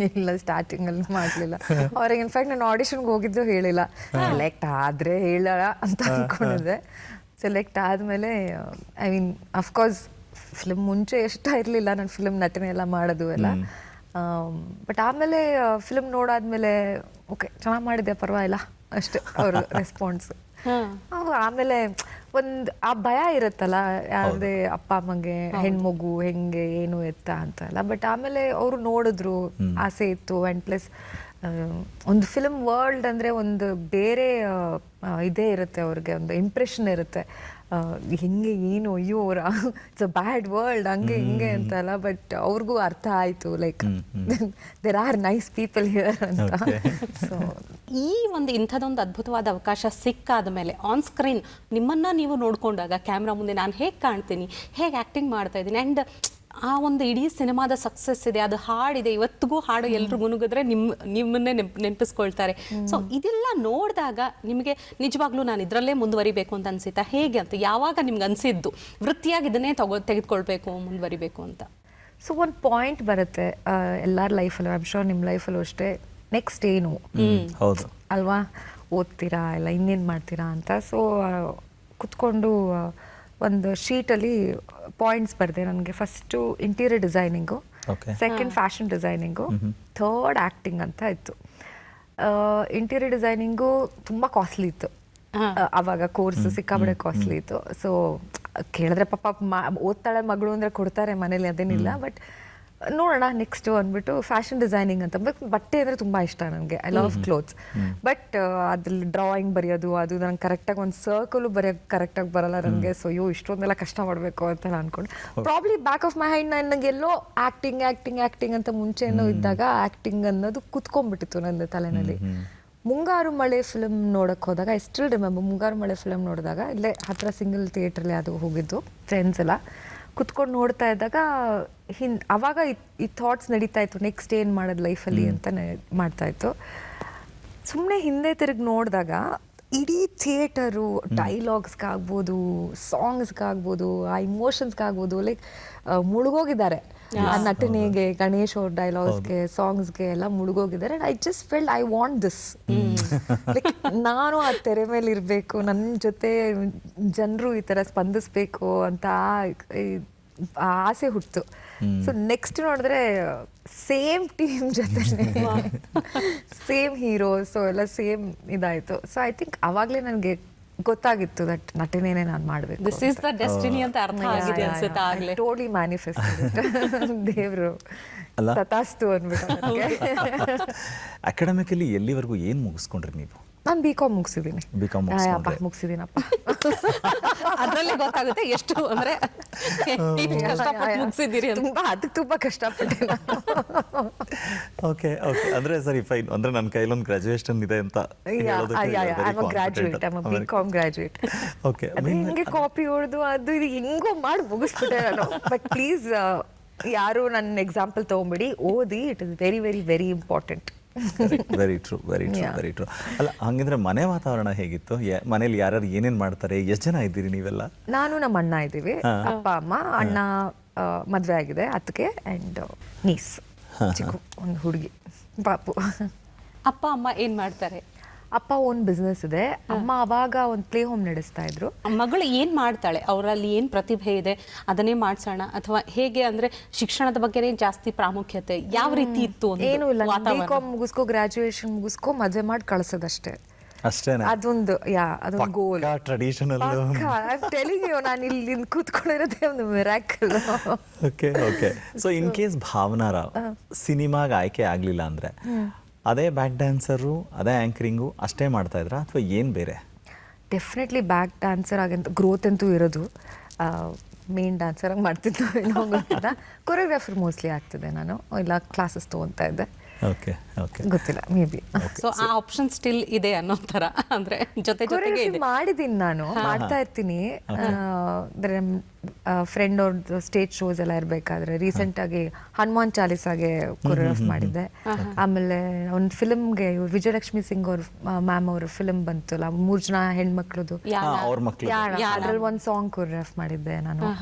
S5: ಇಲ್ಲ, ಸ್ಟಾರ್ಟಿಂಗಲ್ಲಿ ಮಾಡಲಿಲ್ಲ. ಅವ್ರಿಗೆ ಇನ್ಫ್ಯಾಕ್ಟ್ ನಾನು ಆಡಿಷನ್ಗೆ ಹೋಗಿದ್ದು ಹೇಳಿಲ್ಲ. ಸೆಲೆಕ್ಟ್ ಆದರೆ ಹೇಳೋಣ ಅಂತ ಅಂದ್ಕೊಂಡಿದ್ದೆ. ಸೆಲೆಕ್ಟ್ ಆದಮೇಲೆ ಐ ಮೀನ್ ಅಫ್ಕೋರ್ಸ್ ಫಿಲ್ಮ್ ಮುಂಚೆ ಇಷ್ಟ ಇರಲಿಲ್ಲ ನಾನು ಫಿಲ್ಮ್ ನಟನೆ ಎಲ್ಲ ಮಾಡೋದು ಎಲ್ಲ. ಬಟ್ ಆಮೇಲೆ ಫಿಲ್ಮ್ ನೋಡಾದ್ಮೇಲೆ ಓಕೆ ಚೆನ್ನಾಗಿ ಮಾಡಿದ್ದೆ, ಪರವಾಗಿಲ್ಲ ಅಷ್ಟೇ ಅವ್ರ ರೆಸ್ಪಾನ್ಸ್. ಆಮೇಲೆ ಒಂದು ಆ ಭಯ ಇರುತ್ತಲ್ಲ ಯಾವುದೇ ಅಪ್ಪ ಅಮ್ಮಗೆ, ಹೆಣ್ಮಗು ಹೆಂಗೆ ಏನು ಎತ್ತ ಅಂತ ಎಲ್ಲ. ಬಟ್ ಆಮೇಲೆ ಅವರು ನೋಡಿದ್ರು, ಆಸೆ ಇತ್ತು. ಆ್ಯಂಡ್ ಪ್ಲಸ್ ಒಂದು ಫಿಲ್ಮ್ ವರ್ಲ್ಡ್ ಅಂದರೆ ಒಂದು ಬೇರೆ ಇದೇ ಇರುತ್ತೆ, ಅವ್ರಿಗೆ ಒಂದು ಇಂಪ್ರೆಷನ್ ಇರುತ್ತೆ. ಹೆಂಗೆ ಏನು ಅಯ್ಯೋ ಇಟ್ಸ್ ಅ ಬ್ಯಾಡ್ ವರ್ಲ್ಡ್ ಹಂಗೆ ಹಿಂಗೆ ಅಂತಲ್ಲ. ಬಟ್ ಅವ್ರಿಗೂ ಅರ್ಥ ಆಯಿತು, like there are nice people here ಅಂತ. ಸೊ
S1: ಈ ಒಂದು ಇಂಥದ್ದೊಂದು ಅದ್ಭುತವಾದ ಅವಕಾಶ ಸಿಕ್ಕಾದ ಮೇಲೆ ಆನ್ ಸ್ಕ್ರೀನ್ ನಿಮ್ಮನ್ನು ನೀವು ನೋಡಿಕೊಂಡಾಗ ಕ್ಯಾಮ್ರಾ ಮುಂದೆ ನಾನು ಹೇಗೆ ಕಾಣ್ತೀನಿ, ಹೇಗೆ ಆ್ಯಕ್ಟಿಂಗ್ ಮಾಡ್ತಾ ಇದ್ದೀನಿ, ಆ್ಯಂಡ್ ಆ ಒಂದು ಇಡೀ ಸಿನಿಮಾದ ಸಕ್ಸಸ್ ಇದೆ, ಅದು ಹಾಡಿದೆ, ಇವತ್ತಿಗೂ ಹಾಡು ಎಲ್ಲರೂ ಗುನುಗಿದ್ರೆ ನಿಮ್ಮನ್ನೇ ನೆನಪಿಸ್ಕೊಳ್ತಾರೆ. ಸೊ ಇದೆಲ್ಲ ನೋಡಿದಾಗ ನಿಮಗೆ ನಿಜವಾಗ್ಲೂ ನಾನು ಇದರಲ್ಲೇ ಮುಂದುವರಿಬೇಕು ಅಂತ ಅನಿಸುತ್ತಾ, ಹೇಗೆ ಅಂತ ಯಾವಾಗ ನಿಮ್ಗೆ ಅನಿಸಿದ್ದು ವೃತ್ತಿಯಾಗಿ ಇದನ್ನೇ ತೆಗೆದುಕೊಳ್ಬೇಕು, ಮುಂದುವರಿಬೇಕು ಅಂತ?
S5: ಸೊ ಒಂದು ಪಾಯಿಂಟ್ ಬರುತ್ತೆ ಎಲ್ಲರ ಲೈಫಲ್ಲೂ, ಐ ಆಮ್ ಶೋರ್ ನಿಮ್ಮ ಲೈಫಲ್ಲೂ ಅಷ್ಟೇ, ನೆಕ್ಸ್ಟ್ ಏನು
S2: ಹೌದು
S5: ಅಲ್ವಾ, ಓದ್ತೀರಾ ಇಲ್ಲ ಇನ್ನೇನು ಮಾಡ್ತೀರಾ ಅಂತ. ಸೊ ಕುತ್ಕೊಂಡು ಒಂದು ಶೀಟಲ್ಲಿ ಪಾಯಿಂಟ್ಸ್ ಬರೆದೆ. ನನಗೆ first interior designing, second fashion designing, third acting ಅಂತ ಇತ್ತು. ಇಂಟೀರಿಯರ್ ಡಿಸೈನಿಂಗು ತುಂಬ ಕಾಸ್ಟ್ಲಿ ಇತ್ತು ಆವಾಗ, ಕೋರ್ಸ್ ಸಿಕ್ಕಾಬಡೆ ಕಾಸ್ಟ್ಲಿ ಇತ್ತು. ಸೊ ಕೇಳಿದ್ರೆ ಪಾಪ ಓದ್ತಾಳೆ ಮಗಳು ಅಂದರೆ ಕೊಡ್ತಾರೆ ಮನೇಲಿ, ಅದೇನಿಲ್ಲ. ಬಟ್ ನೋಡೋಣ ನೆಕ್ಸ್ಟು ಅಂದ್ಬಿಟ್ಟು ಫ್ಯಾಷನ್ ಡಿಸೈನಿಂಗ್ ಅಂತ. ಬಟ್ಟೆ ಅಂದರೆ ತುಂಬ ಇಷ್ಟ ನನಗೆ, ಐ ಲವ್ ಕ್ಲೋತ್ಸ್. ಬಟ್ ಅದ್ರಲ್ಲಿ ಡ್ರಾಯಿಂಗ್ ಬರೆಯೋದು ಅದು ನಂಗೆ ಕರೆಕ್ಟಾಗಿ ಒಂದು ಸರ್ಕಲು ಬರೆಯೋಕ್ಕೆ ಕರೆಕ್ಟಾಗಿ ಬರಲ್ಲ ನನಗೆ. ಸೊ ಅಯ್ಯೋ ಇಷ್ಟೊಂದೆಲ್ಲ ಕಷ್ಟ ಮಾಡಬೇಕು ಅಂತ ಅಂದ್ಕೊಂಡು probably back of my mind ನನಗೆಲ್ಲೋ ಆ್ಯಕ್ಟಿಂಗ್ ಅಂತ ಮುಂಚೆನೋ ಇದ್ದಾಗ ಆ್ಯಕ್ಟಿಂಗ್ ಅನ್ನೋದು ಕುತ್ಕೊಂಡ್ಬಿಟ್ಟಿತ್ತು ನನ್ನ ತಲೆನಲ್ಲಿ. ಮುಂಗಾರು ಮಳೆ ಫಿಲ್ಮ್ ನೋಡೋಕ್ಕೆ ಹೋದಾಗ, ಐ ಸ್ಟಿಲ್ ರಿಮೆಂಬರ್, ಮುಂಗಾರು ಮಳೆ ಫಿಲ್ಮ್ ನೋಡಿದಾಗ ಇಲ್ಲೇ ಹತ್ತಿರ ಸಿಂಗಲ್ ಥಿಯೇಟ್ರಲ್ಲಿ ಅದು ಹೋಗಿದ್ದು ಫ್ರೆಂಡ್ಸ್ ಎಲ್ಲ ಕುತ್ಕೊಂಡು ನೋಡ್ತಾ ಇದ್ದಾಗ ಅವಾಗ ಈ ಥಾಟ್ಸ್ ನಡೀತಾ ಇತ್ತು, ನೆಕ್ಸ್ಟ್ ಏನು ಮಾಡೋದು ಲೈಫಲ್ಲಿ ಅಂತ ಮಾಡ್ತಾಯಿತ್ತು. ಸುಮ್ಮನೆ ಹಿಂದೆ ತಿರುಗಿ ನೋಡಿದಾಗ ಇಡೀ ಥಿಯೇಟರು ಡೈಲಾಗ್ಸ್ಗಾಗ್ಬೋದು, ಸಾಂಗ್ಸ್ಗಾಗ್ಬೋದು, ಆ ಇಮೋಷನ್ಸ್ಗಾಗ್ಬೋದು, ಲೈಕ್ ಮುಳುಗೋಗಿದ್ದಾರೆ. ಆ ನಟನೆಗೆ, ಗಣೇಶ್ ಅವ್ರ ಡೈಲಾಗ್ಸ್ಗೆ, ಸಾಂಗ್ಸ್ಗೆ ಎಲ್ಲ ಮುಳುಗೋಗಿದ್ದಾರೆ. I just felt I want this. Like ನಾನು ಆ ತೆರೆ ಮೇಲೆ ಇರಬೇಕು, ನನ್ನ ಜೊತೆ ಜನರು ಈ ಥರ ಸ್ಪಂದಿಸ್ಬೇಕು ಅಂತ ಆಸೆ ಹುಟ್ಟಿತು. ಸೊ ನೆಕ್ಸ್ಟ್ ನೋಡಿದ್ರೆ ಸೇಮ್ ಟೀಮ್ ಜೊತೆ ಸೇಮ್ ಹೀರೋ, ಸೊ ಎಲ್ಲ ಸೇಮ್ ಇದಾಯಿತು. ಸೊ ಐ ಥಿಂಕ್ ಆವಾಗಲೇ ನನಗೆ ಗೊತ್ತಾಗಿತ್ತು ದಟ್ ನಟನೆನೇ ನಾನು ಮಾಡಬೇಕು,
S1: ದಿಸ್ ಈಸ್ ದ ಡೆಸ್ಟಿನಿ ಅಂತ ಅರ್ಥ ಆಗಿದೆ ಅನ್ಸುತ್ತೆ ಆಗಲೇ.
S5: ಟೋಟಲಿ ಮ್ಯಾನಿಫೆಸ್ಟ್ ದೇವರು ತಥಾಸ್ತು ಅಂದ್ಬಿಟ್ಟು.
S2: ಅಕಾಡೆಮಿಕಲಿ ಎಲ್ಲಿವರೆಗೂ ಏನು ಮುಗಿಸ್ಕೊಂಡ್ರಿ ನೀವು?
S5: ನಾನು BCom ಮುಗಿಸಿದ್ದೀನಿ.
S2: BCom
S5: ಮುಗಿಸಿದ್ದೀನಪ್ಪ.
S1: ಅದರಲ್ಲೇ ಗೊತ್ತಾಗುತ್ತೆ ಎಷ್ಟು ಅಂದರೆ ಮುಗಿಸಿದ್ದೀರಿ ಅಂತ.
S5: ಅದಕ್ಕೆ ತುಂಬ ಕಷ್ಟಪಟ್ಟೆ.
S2: ಓಕೆ ಓಕೆ, ಅಂದರೆ ಸರಿ ಫೈನ್, ಅಂದರೆ ನನ್ನ ಕೈಲೊಂದು ಗ್ರಾಜುಯೇಷನ್ ಇದೆ ಅಂತ
S5: ಗ್ರಾಜುಯೇಟ್, BCom ಗ್ರಾಜುಯೇಟ್.
S2: ಓಕೆ,
S5: ಹಿಂಗೆ ಕಾಪಿ ಹೊಡೆದು ಅದು ಇದು ಹೆಂಗೋ ಮಾಡಿ ಮುಗಿಸ್ಬಿಟ್ಟೆ ನಾನು. ಬಟ್ ಪ್ಲೀಸ್ ಯಾರು ನನ್ನ ಎಕ್ಸಾಂಪಲ್ ತೊಗೊಂಬಿಡಿ, ಓದಿ, it is very very very important.
S2: Very true ಅಲ್ಲ, ಹಂಗಿದ್ರೆ ಮನೆ ವಾತಾವರಣ ಹೇಗಿತ್ತು? ಮನೇಲಿ ಯಾರ್ಯಾರು ಏನೇನ್ ಮಾಡ್ತಾರೆ? ಎಷ್ಟು ಜನ ಇದ್ದೀರಿ ನೀವೆಲ್ಲ?
S5: ನಾನು ನಮ್ಮ ಅಣ್ಣ ಇದ್ದೀವಿ, ಅಪ್ಪ ಅಮ್ಮ. ಅಣ್ಣ ಮದುವೆ ಆಗಿದೆ, ಅದಕ್ಕೆ ಆ್ಯಂಡ್ ನೀಸ್ ಚಿಕ್ಕ ಒಂದು ಹುಡುಗಿ ಪಾಪು.
S1: ಅಪ್ಪ ಅಮ್ಮ ಏನ್ ಮಾಡ್ತಾರೆ?
S5: ಅಪ್ಪ ಓನ್ ಬಿಸ್ನೆಸ್ ಇದೆ, ಅಮ್ಮ ಅವಾಗ ಒಂದು ಪ್ಲೇ ಹೋಮ್ ನಡೆಸ್ತಾ ಇದ್ರು.
S1: ಮಗಳು ಏನ್ ಮಾಡ್ತಾಳೆ? ಅವರಲ್ಲಿ ಏನ್ ಪ್ರತಿಭೆ ಇದೆ ಅದನ್ನೇ ಮಾಡ್ಸೋಣ ಅಥವಾ ಹೇಗೆ? ಅಂದ್ರೆ ಶಿಕ್ಷಣದ ಬಗ್ಗೆನೇ ಜಾಸ್ತಿ ಪ್ರಾಮುಖ್ಯತೆ ಯಾವ ರೀತಿ ಇತ್ತು?
S5: ಏನು ಇಲ್ಲ, BCom ಮುಗಿಸ್ಕೊ, ಗ್ರಾಜುಯೇಷನ್ ಮುಗಿಸ್ಕೊ, ಮದುವೆ ಮಾಡಿ ಕಳ್ಸೋದಷ್ಟೇ.
S2: ಅಷ್ಟೇನಾ?
S5: ಅದೊಂದು ಗೋಲ್.
S2: ಟ್ರೆಡಿಷನಲ್.
S5: ಟೆಲಿಂಗ್ ಯು, ನಾನು ಇಲ್ಲಿ ಕೂತ್ಕೊಂಡಿರೋದೇ ಒಂದು miracle.
S2: Okay. So in case Bhavana Rao ಸಿನಿಮಾಗೆ ಆಯ್ಕೆ ಆಗ್ಲಿಲ್ಲ ಅಂದ್ರೆ ಅದೇ ಬ್ಯಾಕ್ ಡ್ಯಾನ್ಸರು, ಅದೇ ಆ್ಯಂಕರಿಂಗು ಅಷ್ಟೇ ಮಾಡ್ತಾ ಇದ್ರಾ ಅಥವಾ ಏನು ಬೇರೆ?
S5: ಡೆಫಿನೆಟ್ಲಿ ಬ್ಯಾಕ್ ಡ್ಯಾನ್ಸರ್ ಆಗಂತ ಗ್ರೋತ್ ಅಂತೂ ಇರೋದು. ಮೇನ್ ಡ್ಯಾನ್ಸರ್ ಆಗಿ ಮಾಡ್ತಿದ್ದು ಏನೋ ಗೊತ್ತಿಲ್ಲ. ಕೊರಿಯೋಗ್ರಾಫರ್ ಮೋಸ್ಟ್ಲಿ ಆಗ್ತಿದೆ ನಾನು, ಇಲ್ಲ ಕ್ಲಾಸಸ್ ತೊಗೊತಾ ಇದ್ದೆ.
S2: ಓಕೆ
S5: ಗೊತ್ತಿಲ್ಲ, ಮೇ ಬಿ.
S1: ಸೊ ಆ ಆಪ್ಷನ್ ಸ್ಟಿಲ್ ಇದೆ ಅನ್ನೋ ಥರ, ಅಂದ್ರೆ ಜೊತೆಗೆ ಇದೆ.
S5: ಮಾಡಿದ್ದೀನಿ, ನಾನು ಮಾಡ್ತಾ ಇರ್ತೀನಿ. ಫ್ರೆಂಡ್ ಅವ್ರದ್ದು ಸ್ಟೇಜ್ ಶೋಸ್ ಎಲ್ಲ ಇರಬೇಕಾದ್ರೆ ರೀಸೆಂಟಾಗಿ ಹನುಮಾನ್ ಚಾಲೀಸಾಗೆ ಕೊರಿಯೋಗ್ರಾಫ್ ಮಾಡಿದ್ದೆ. ಆಮೇಲೆ ಒಂದು ಫಿಲ್ಮ್ಗೆ ವಿಜಯಲಕ್ಷ್ಮಿ ಸಿಂಗ್ ಅವ್ರ ಮ್ಯಾಮ್ ಅವ್ರ ಫಿಲ್ಮ್ ಬಂತಲ್ಲ, 3 ಜನ ಹೆಣ್ಮಕ್ಳದು, ಅದ್ರಲ್ಲಿ ಒಂದು ಸಾಂಗ್ ಕೊರಿಯೋಗ್ರಾಫ್ ಮಾಡಿದ್ದೆ ನಾನು.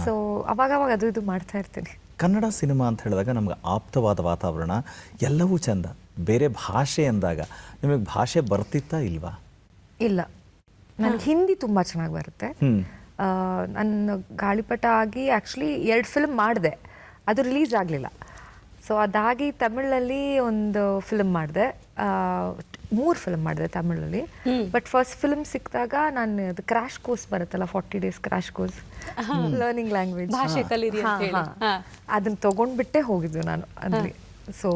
S5: ಸೊ ಅವಾಗ ಅದು ಇದು ಮಾಡ್ತಾ ಇರ್ತೀನಿ.
S2: ಕನ್ನಡ ಸಿನಿಮಾ ಅಂತ ಹೇಳಿದಾಗ ನಮ್ಗೆ ಆಪ್ತವಾದ ವಾತಾವರಣ, ಎಲ್ಲವೂ ಚಂದ. ಬೇರೆ ಭಾಷೆ ಅಂದಾಗ ನಿಮಗೆ ಭಾಷೆ ಬರ್ತಿತ್ತಾ ಇಲ್ವಾ?
S5: ಇಲ್ಲ, ನನಗೆ ಹಿಂದಿ ತುಂಬ ಚೆನ್ನಾಗಿ ಬರುತ್ತೆ. ನಾನು ಗಾಳಿಪಟ ಆಗಿ ಆ್ಯಕ್ಚುಲಿ 2 ಫಿಲ್ಮ್ ಮಾಡಿದೆ, ಅದು ರಿಲೀಸ್ ಆಗಲಿಲ್ಲ. ಸೊ ಅದಾಗಿ ತಮಿಳಲ್ಲಿ ಒಂದು ಫಿಲ್ಮ್ ಮಾಡಿದೆ, 3 ಫಿಲ್ಮ್ ಮಾಡಿದೆ ತಮಿಳಲ್ಲಿ. ಬಟ್ ಫಸ್ಟ್ ಫಿಲ್ಮ್ ಸಿಕ್ಕಿದಾಗ ನಾನು ಅದು ಕ್ರ್ಯಾಶ್ ಕೋರ್ಸ್ ಬರುತ್ತಲ್ಲ, 40 days crash course, learning language,
S1: ಭಾಷೆ ಕಲೀರಿ ಅಂತ ಹೇಳಿ,
S5: ಅದನ್ನ ತೊಗೊಂಡ್ಬಿಟ್ಟೆ ಹೋಗಿದ್ದು ನಾನು ಅಲ್ಲಿ. ಸೊ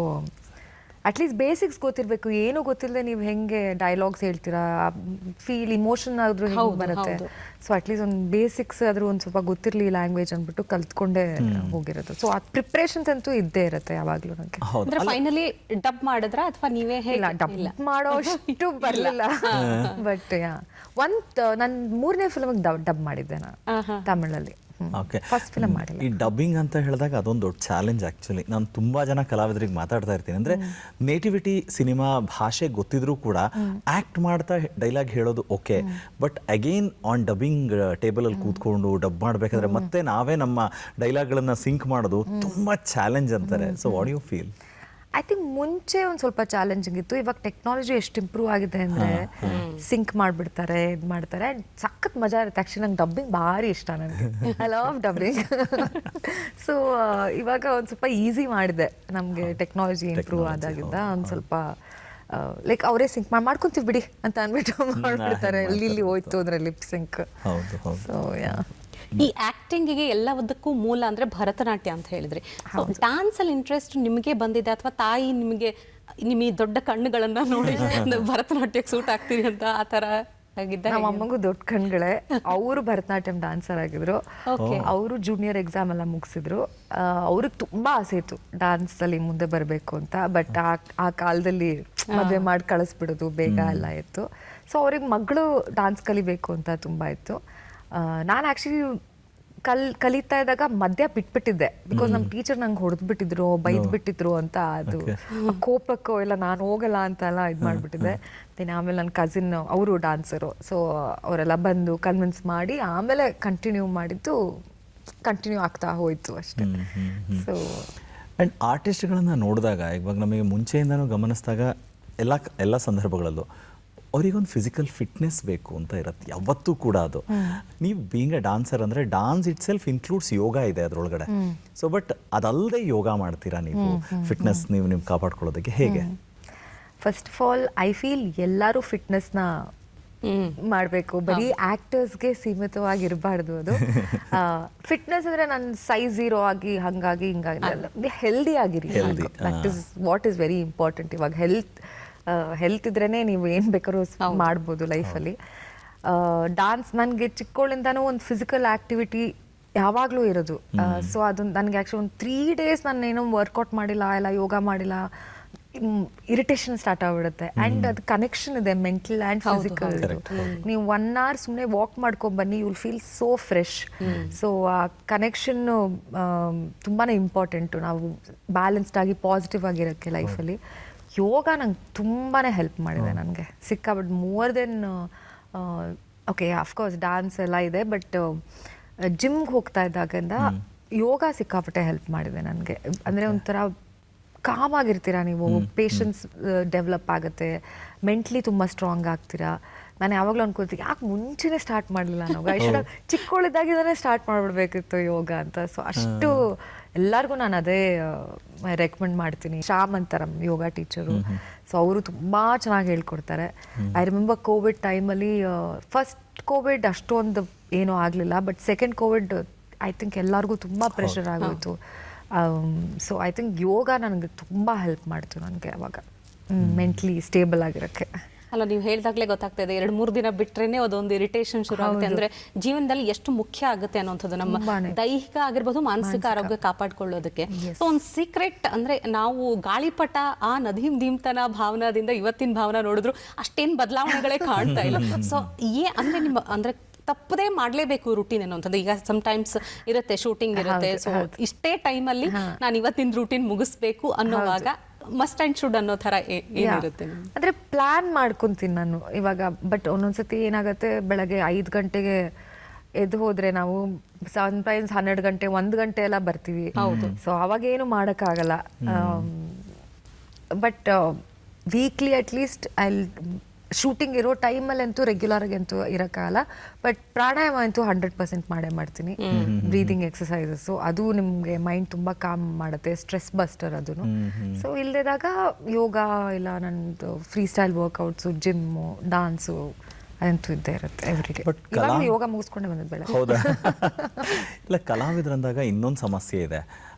S5: ಅಟ್ಲೀಸ್ಟ್ ಬೇಸಿಕ್ಸ್ ಗೊತ್ತಿರಬೇಕು. ಏನು ಗೊತ್ತಿಲ್ಲದೆ ನೀವು ಹೆಂಗೆ ಡೈಲಾಗ್ಸ್ ಹೇಳ್ತೀರಾ, ಫೀಲ್ ಇಮೋಷನ್ ಆದ್ರೂ ಹೆಂಗೆ ಬರುತ್ತೆ. ಸೊ ಅಟ್ಲೀಸ್ಟ್ ಒಂದು ಬೇಸಿಕ್ಸ್ ಆದ್ರೂ ಒಂದು ಸ್ವಲ್ಪ ಗೊತ್ತಿರಲಿ ಲ್ಯಾಂಗ್ವೇಜ್ ಅಂದ್ಬಿಟ್ಟು ಕಲ್ತ್ಕೊಂಡೇ ಹೋಗಿರೋದು. ಸೊ ಆ ಪ್ರಿಪ್ರೇಷನ್ಸ್ ಅಂತೂ ಇದ್ದೇ ಇರುತ್ತೆ ಯಾವಾಗಲೂ ನನಗೆ.
S1: ಅಂದ್ರೆ ಫೈನಲಿ ಡಬ್ ಮಾಡಿದ್ರ ಅಥವಾ ನೀವೇ?
S5: ಡಬ್ ಮಾಡೋ ಅಷ್ಟು ಬರಲಿಲ್ಲ. ಬಟ್ ನನ್ನ 3ನೇ ಫಿಲ್ಮಿಗೆ ಡಬ್ ಮಾಡಿದ್ದೆ ನಾನು ತಮಿಳಲ್ಲಿ.
S2: ಓಕೆ.
S5: ಫಸ್ಟ್ ಫಿಲ್ಮ್ ಮಾಡಿಲ್ಲ.
S2: ಈ ಡಬ್ಬಿಂಗ್ ಅಂತ ಹೇಳಿದಾಗ ಅದೊಂದು ದೊಡ್ಡ ಚಾಲೆಂಜ್ ಆ್ಯಕ್ಚುಲಿ. ನಾನು ತುಂಬ ಜನ ಕಲಾವಿದರಿಗೆ ಮಾತಾಡ್ತಾ ಇರ್ತೀನಿ, ಅಂದರೆ ನೇಟಿವಿಟಿ ಸಿನಿಮಾ ಭಾಷೆ ಗೊತ್ತಿದ್ರೂ ಕೂಡ ಆ್ಯಕ್ಟ್ ಮಾಡ್ತಾ ಡೈಲಾಗ್ ಹೇಳೋದು okay, but again on dubbing ಟೇಬಲಲ್ಲಿ ಕೂತ್ಕೊಂಡು ಡಬ್ ಮಾಡಬೇಕಾದ್ರೆ ಮತ್ತೆ ನಾವೇ ನಮ್ಮ ಡೈಲಾಗ್ಗಳನ್ನು ಸಿಂಕ್ ಮಾಡೋದು ತುಂಬ ಚಾಲೆಂಜ್ ಅಂತಾರೆ. So what you feel?
S5: I think ಮುಂಚೆ ಒಂದು ಸ್ವಲ್ಪ ಚಾಲೆಂಜಿಂಗ್ ಇತ್ತು. ಇವಾಗ ಟೆಕ್ನಾಲಜಿ ಎಷ್ಟು ಇಂಪ್ರೂವ್ ಆಗಿದೆ ಅಂದರೆ ಸಿಂಕ್ ಮಾಡಿಬಿಡ್ತಾರೆ, ಇದು ಮಾಡ್ತಾರೆ, ಸಖತ್ ಮಜಾ ಇರುತ್ತೆ. ಆ್ಯಕ್ಚುಲಿ ನಂಗೆ ಡಬ್ಬಿಂಗ್ ಭಾರಿ ಇಷ್ಟ, ನನಗೆ ಐ ಲವ್ ಡಬ್ಬಿಂಗ್. ಸೊ ಇವಾಗ ಒಂದು ಸ್ವಲ್ಪ ಈಸಿ ಮಾಡಿದೆ ನಮಗೆ, ಟೆಕ್ನಾಲಜಿ ಇಂಪ್ರೂವ್ ಆದಾಗಿಂದ ಒಂದು ಸ್ವಲ್ಪ ಲೈಕ್ ಅವರೇ ಸಿಂಕ್ ಮಾಡ್ಕೊತೀವಿ ಬಿಡಿ ಅಂತ ಅಂದ್ಬಿಟ್ಟು ಮಾಡಿಬಿಡ್ತಾರೆ. ಇಲ್ಲಿ ಹೋಯ್ತು ಅಂದರೆ ಲಿಪ್ ಸಿಂಕ್. ಸೊ ಯಾ,
S1: ಈ ಆಕ್ಟಿಂಗಿಗೆ ಎಲ್ಲದಕ್ಕೂ ಮೂಲ ಅಂದ್ರೆ ಭರತನಾಟ್ಯ ಅಂತ ಹೇಳಿದ್ರಿ. ಡಾನ್ಸ್ ಅಲ್ಲಿ ಇಂಟ್ರೆಸ್ಟ್ ನಿಮಗೆ ಬಂದಿದೆ ಅಥವಾ ತಾಯಿ ನಿಮಗೆ ನಿಮ್ಮ ಈ ದೊಡ್ಡ ಕಣ್ಣುಗಳನ್ನ ನೋಡಿ ಭರತನಾಟ್ಯಕ್ಕೆ ಸೂಟ್ ಆಗ್ತೀರಿ ಅಂತ ಆ ತರ ಆಗಿದ್ದ?
S5: ನಮ್ಮ ಅಮ್ಮಗೂ ದೊಡ್ಡ ಕಣ್ಗಳೇ. ಅವರು ಭರತನಾಟ್ಯಂ ಡಾನ್ಸರ್ ಆಗಿದ್ರು. ಅವರು ಜೂನಿಯರ್ ಎಕ್ಸಾಮ್ ಎಲ್ಲ ಮುಗಿಸಿದ್ರು. ಅವ್ರಿಗೆ ತುಂಬಾ ಆಸೆ ಇತ್ತು ಡಾನ್ಸ್ ಅಲ್ಲಿ ಮುಂದೆ ಬರಬೇಕು ಅಂತ. ಬಟ್ ಆ ಕಾಲದಲ್ಲಿ ಮದುವೆ ಮಾಡಿ ಕಳಿಸ್ಬಿಡೋದು ಬೇಗ ಎಲ್ಲ ಇತ್ತು. ಸೊ ಅವ್ರಿಗೆ ಮಗಳು ಡಾನ್ಸ್ ಕಲಿಬೇಕು ಅಂತ ತುಂಬಾ ಇತ್ತು. ನಾನು ಆ್ಯಕ್ಚುಲಿ ಕಲಿತಾ ಇದ್ದಾಗ ಮಧ್ಯ ಬಿಟ್ಬಿಟ್ಟಿದ್ದೆ, ಬಿಕಾಸ್ ನಮ್ಮ ಟೀಚರ್ ನಂಗೆ ಹೊಡೆದ್ಬಿಟ್ಟಿದ್ರು, ಬೈದ್ಬಿಟ್ಟಿದ್ರು ಅಂತ. ಅದು ಕೋಪಕ್ಕೋ ಇಲ್ಲ ನಾನು ಹೋಗಲ್ಲ ಅಂತ ಎಲ್ಲ ಇದು ಮಾಡಿಬಿಟ್ಟಿದ್ದೆ. ದೆನ್ ಆಮೇಲೆ ನನ್ನ ಕಸಿನ್ ಅವರು ಡಾನ್ಸರು, ಸೊ ಅವರೆಲ್ಲ ಬಂದು ಕನ್ವಿನ್ಸ್ ಮಾಡಿ ಆಮೇಲೆ ಕಂಟಿನ್ಯೂ ಆಗ್ತಾ ಹೋಯಿತು ಅಷ್ಟೇ. ಸೊ
S2: ಆ್ಯಂಡ್ ಆರ್ಟಿಸ್ಟ್ಗಳನ್ನು ನೋಡಿದಾಗ ಇವಾಗ ನಮಗೆ ಮುಂಚೆಯಿಂದನೂ ಗಮನಿಸಿದಾಗ ಎಲ್ಲ ಸಂದರ್ಭಗಳಲ್ಲೂ ಅವರಿಗೊಂದು ಫಿಸಿಕಲ್ ಫಿಟ್ನೆಸ್ ಬೇಕು ಅಂತ ಇರುತ್ತೆ ಯಾವತ್ತೂ ಕೂಡ. ಅದು ನೀವು ಬೀಯಿಂಗ್ ಎ ಡಾನ್ಸರ್ ಅಂದರೆ ಡಾನ್ಸ್ ಇಟ್ ಸೆಲ್ಫ್ ಇನ್ಕ್ಲೂಡ್ಸ್ ಯೋಗ ಇದೆ ಅದರೊಳಗಡೆ. ಸೊ ಬಟ್ ಅದಲ್ಲದೆ ಯೋಗ ಮಾಡ್ತೀರಾ ನೀವು, ಫಿಟ್ನೆಸ್ ನೀವು ಕಾಪಾಡ್ಕೊಳ್ಳೋದಕ್ಕೆ ಹೇಗೆ?
S5: First of all I feel ಎಲ್ಲರೂ ಫಿಟ್ನೆಸ್ನ ಮಾಡಬೇಕು, ಬರೀ ಆ್ಯಕ್ಟರ್ಸ್ಗೆ ಸೀಮಿತವಾಗಿರಬಾರ್ದು ಅದು. ಫಿಟ್ನೆಸ್ ಅಂದರೆ ನನ್ನ ಸೈಜ್ 0 ಆಗಿ ಹಂಗಾಗಿ ಹಿಂಗಾಗಿ ಹೆಲ್ದಿ ಆಗಿರಿ, that is what is very important. ಇವಾಗ ಹೆಲ್ತ್ ಇದ್ರೇ ನೀವು ಏನು ಬೇಕಾದ್ರೂ ಮಾಡ್ಬೋದು ಲೈಫಲ್ಲಿ. ಡಾನ್ಸ್ ನನಗೆ ಚಿಕ್ಕವಳಿಂದನೂ ಒಂದು ಫಿಸಿಕಲ್ ಆ್ಯಕ್ಟಿವಿಟಿ ಯಾವಾಗಲೂ ಇರೋದು. ಸೊ ಅದು ನನಗೆ ಆ್ಯಕ್ಚುಲಿ ಒಂದು 3 days ನಾನು ಏನೋ ವರ್ಕೌಟ್ ಮಾಡಿಲ್ಲ, ಇಲ್ಲ ಯೋಗ ಮಾಡಿಲ್ಲ, ಇರಿಟೇಷನ್ ಸ್ಟಾರ್ಟ್ ಆಗ್ಬಿಡುತ್ತೆ. ಆ್ಯಂಡ್ ಅದು ಕನೆಕ್ಷನ್ ಇದೆ ಮೆಂಟಲ್ ಆ್ಯಂಡ್ ಫಿಸಿಕಲ್. ನೀವು 1 hour ಸುಮ್ಮನೆ ವಾಕ್ ಮಾಡ್ಕೊಂಡ್ಬನ್ನಿ, you will feel so fresh. So ಆ ಕನೆಕ್ಷನ್ನು ತುಂಬಾ ಇಂಪಾರ್ಟೆಂಟು. ನಾವು ಬ್ಯಾಲೆನ್ಸ್ಡ್ ಆಗಿ ಪಾಸಿಟಿವ್ ಆಗಿರೋಕ್ಕೆ ಲೈಫಲ್ಲಿ ಯೋಗ ನಂಗೆ ತುಂಬಾ ಹೆಲ್ಪ್ ಮಾಡಿದೆ ನನಗೆ ಸಿಕ್ಕಾಬಿಟ್ಟು more than okay of course dance ಎಲ್ಲ ಇದೆ ಬಟ್ ಜಿಮ್ಗೆ ಹೋಗ್ತಾ ಇದ್ದಾಗಿಂದ ಯೋಗ ಸಿಕ್ಕಾಪಟ್ಟೆ ಹೆಲ್ಪ್ ಮಾಡಿದೆ ನನಗೆ. ಅಂದರೆ ಒಂಥರ ಕಾಮ್ ಆಗಿರ್ತೀರಾ ನೀವು, ಪೇಷನ್ಸ್ ಡೆವಲಪ್ ಆಗುತ್ತೆ, ಮೆಂಟ್ಲಿ ತುಂಬ ಸ್ಟ್ರಾಂಗ್ ಆಗ್ತೀರಾ. ನಾನು ಯಾವಾಗಲೂ ಅನ್ಕೊಳ್ತೀನಿ ಯಾಕೆ ಮುಂಚೆನೇ ಸ್ಟಾರ್ಟ್ ಮಾಡಲಿಲ್ಲ ನಾವು, ಐಶ್ವರ್ಯ ಚಿಕ್ಕವಳಿದ್ದಾಗಿದ್ದಾನೆ ಸ್ಟಾರ್ಟ್ ಮಾಡಿಬಿಡ್ಬೇಕಿತ್ತು ಯೋಗ ಅಂತ. ಸೊ ಅಷ್ಟು ಎಲ್ಲರಿಗೂ ನಾನು ಅದೇ ರೆಕಮೆಂಡ್ ಮಾಡ್ತೀನಿ. ಶ್ಯಾಮ್ ಅಂತಾರೆ ಯೋಗ ಟೀಚರು, ಸೊ ಅವರು ತುಂಬ ಚೆನ್ನಾಗಿ ಹೇಳ್ಕೊಡ್ತಾರೆ. ಐ ರಿಮೆಂಬರ್ ಕೋವಿಡ್ ಟೈಮಲ್ಲಿ ಫಸ್ಟ್ ಕೋವಿಡ್ ಅಷ್ಟೊಂದು ಏನೂ ಆಗಲಿಲ್ಲ, but second Covid I think ಎಲ್ಲರಿಗೂ ತುಂಬ ಪ್ರೆಷರ್ ಆಗೋಯಿತು. ಸೊ ಐ ಥಿಂಕ್ ಯೋಗ ನನಗೆ ತುಂಬ ಹೆಲ್ಪ್ ಮಾಡ್ತು ನನಗೆ ಅವಾಗ ಮೆಂಟ್ಲಿ ಸ್ಟೇಬಲ್ ಆಗಿರೋಕ್ಕೆ.
S1: ಅಲ್ಲ, ನೀವು ಹೇಳ್ದಾಗ್ಲೇ ಗೊತ್ತಾಗ್ತಾ ಇದೆ, 2-3 ದಿನ ಬಿಟ್ರೇನೆ ಅದೊಂದು ಇರಿಟೇಷನ್ ಶುರು ಆಗುತ್ತೆ. ಅಂದ್ರೆ ಜೀವನದಲ್ಲಿ ಎಷ್ಟು ಮುಖ್ಯ ಆಗುತ್ತೆ ಅನ್ನೋಂಥದ್ದು ನಮ್ಮ ದೈಹಿಕ ಆಗಿರ್ಬೋದು, ಮಾನಸಿಕ ಆರೋಗ್ಯ ಕಾಪಾಡ್ಕೊಳ್ಳೋದಕ್ಕೆ. ಸೊ ಒಂದು ಸೀಕ್ರೆಟ್ ಅಂದ್ರೆ ನಾವು ಗಾಳಿಪಟ ಆ ನದೀಮ್ ದೀಮ್ತನ ಭಾವನಾದಿಂದ ಇವತ್ತಿನ ಭಾವನಾ ನೋಡಿದ್ರು ಅಷ್ಟೇನು ಬದಲಾವಣೆಗಳೇ ಕಾಣ್ತಾ ಇಲ್ಲ. ಸೊ ಅಂದ್ರೆ ನಿಮ್ಮ ಅಂದ್ರೆ ತಪ್ಪದೇ ಮಾಡಲೇಬೇಕು ರೂಟೀನ್ ಅನ್ನೋಂಥದ್ದು. ಈಗ ಸಮ್ಟೈಮ್ಸ್ ಇರುತ್ತೆ, ಶೂಟಿಂಗ್ ಇರುತ್ತೆ, ಸೊ ಇಷ್ಟೇ ಟೈಮಲ್ಲಿ ನಾನು ಇವತ್ತಿನ ರೂಟೀನ್ ಮುಗಿಸ್ಬೇಕು ಅನ್ನೋವಾಗ ಮಸ್ಟ್ ಆ್ಯಂಡ್ ಶುಡ್ ಅನ್ನೋ ಥರ ಏನಿರುತ್ತೆ?
S5: ಅಂದರೆ ಪ್ಲ್ಯಾನ್ ಮಾಡ್ಕೊತೀನಿ ನಾನು ಇವಾಗ. ಬಟ್ ಒಂದೊಂದ್ಸತಿ ಏನಾಗುತ್ತೆ, ಬೆಳಗ್ಗೆ 5 ಗಂಟೆಗೆ ಎದ್ದು ಹೋದರೆ ನಾವು ಸಮ್ಟೈಮ್ಸ್ 12 ಗಂಟೆ 1 ಗಂಟೆ ಎಲ್ಲ ಬರ್ತೀವಿ. ಸೊ ಅವಾಗೇನು ಮಾಡೋಕ್ಕಾಗಲ್ಲ. ಬಟ್ ವೀಕ್ಲಿ ಅಟ್ಲೀಸ್ಟ್ ಶೂಟಿಂಗ್ ಇರೋ ಟೈಮಲ್ಲಂತೂ ರೆಗ್ಯುಲರ್ ಅಂತೂ ಇರೋಕ್ಕಾಗಲ್ಲ, ಬಟ್ ಪ್ರಾಣಾಯಾಮ ಅಂತೂ 100% ಮಾಡೇ ಮಾಡ್ತೀನಿ. ಬ್ರೀದಿಂಗ್ ಎಕ್ಸಸೈಸಸ್ಸು ಅದು ನಿಮಗೆ ಮೈಂಡ್ ತುಂಬ ಕಾಮ್ ಮಾಡುತ್ತೆ, ಸ್ಟ್ರೆಸ್ ಬಸ್ಟರ್ ಅದೂ. ಸೊ ಇಲ್ಲದಾಗ ಯೋಗ ಇಲ್ಲ ನನ್ನದು free style workouts, gym, dance ಅದಂತೂ ಇದ್ದೇ ಇರುತ್ತೆ ಎವ್ರಿ ಡೇ. ಇವಾಗ ಯೋಗ ಮುಗಿಸ್ಕೊಂಡೆ ಬಂದದ್ದು ಬೆಳಗ್ಗೆ.
S2: ಹೌದಾ? ಇಲ್ಲ, ಕಲಾವಿದರಂದಾಗ ಇನ್ನೊಂದು ಸಮಸ್ಯೆ ಇದೆ,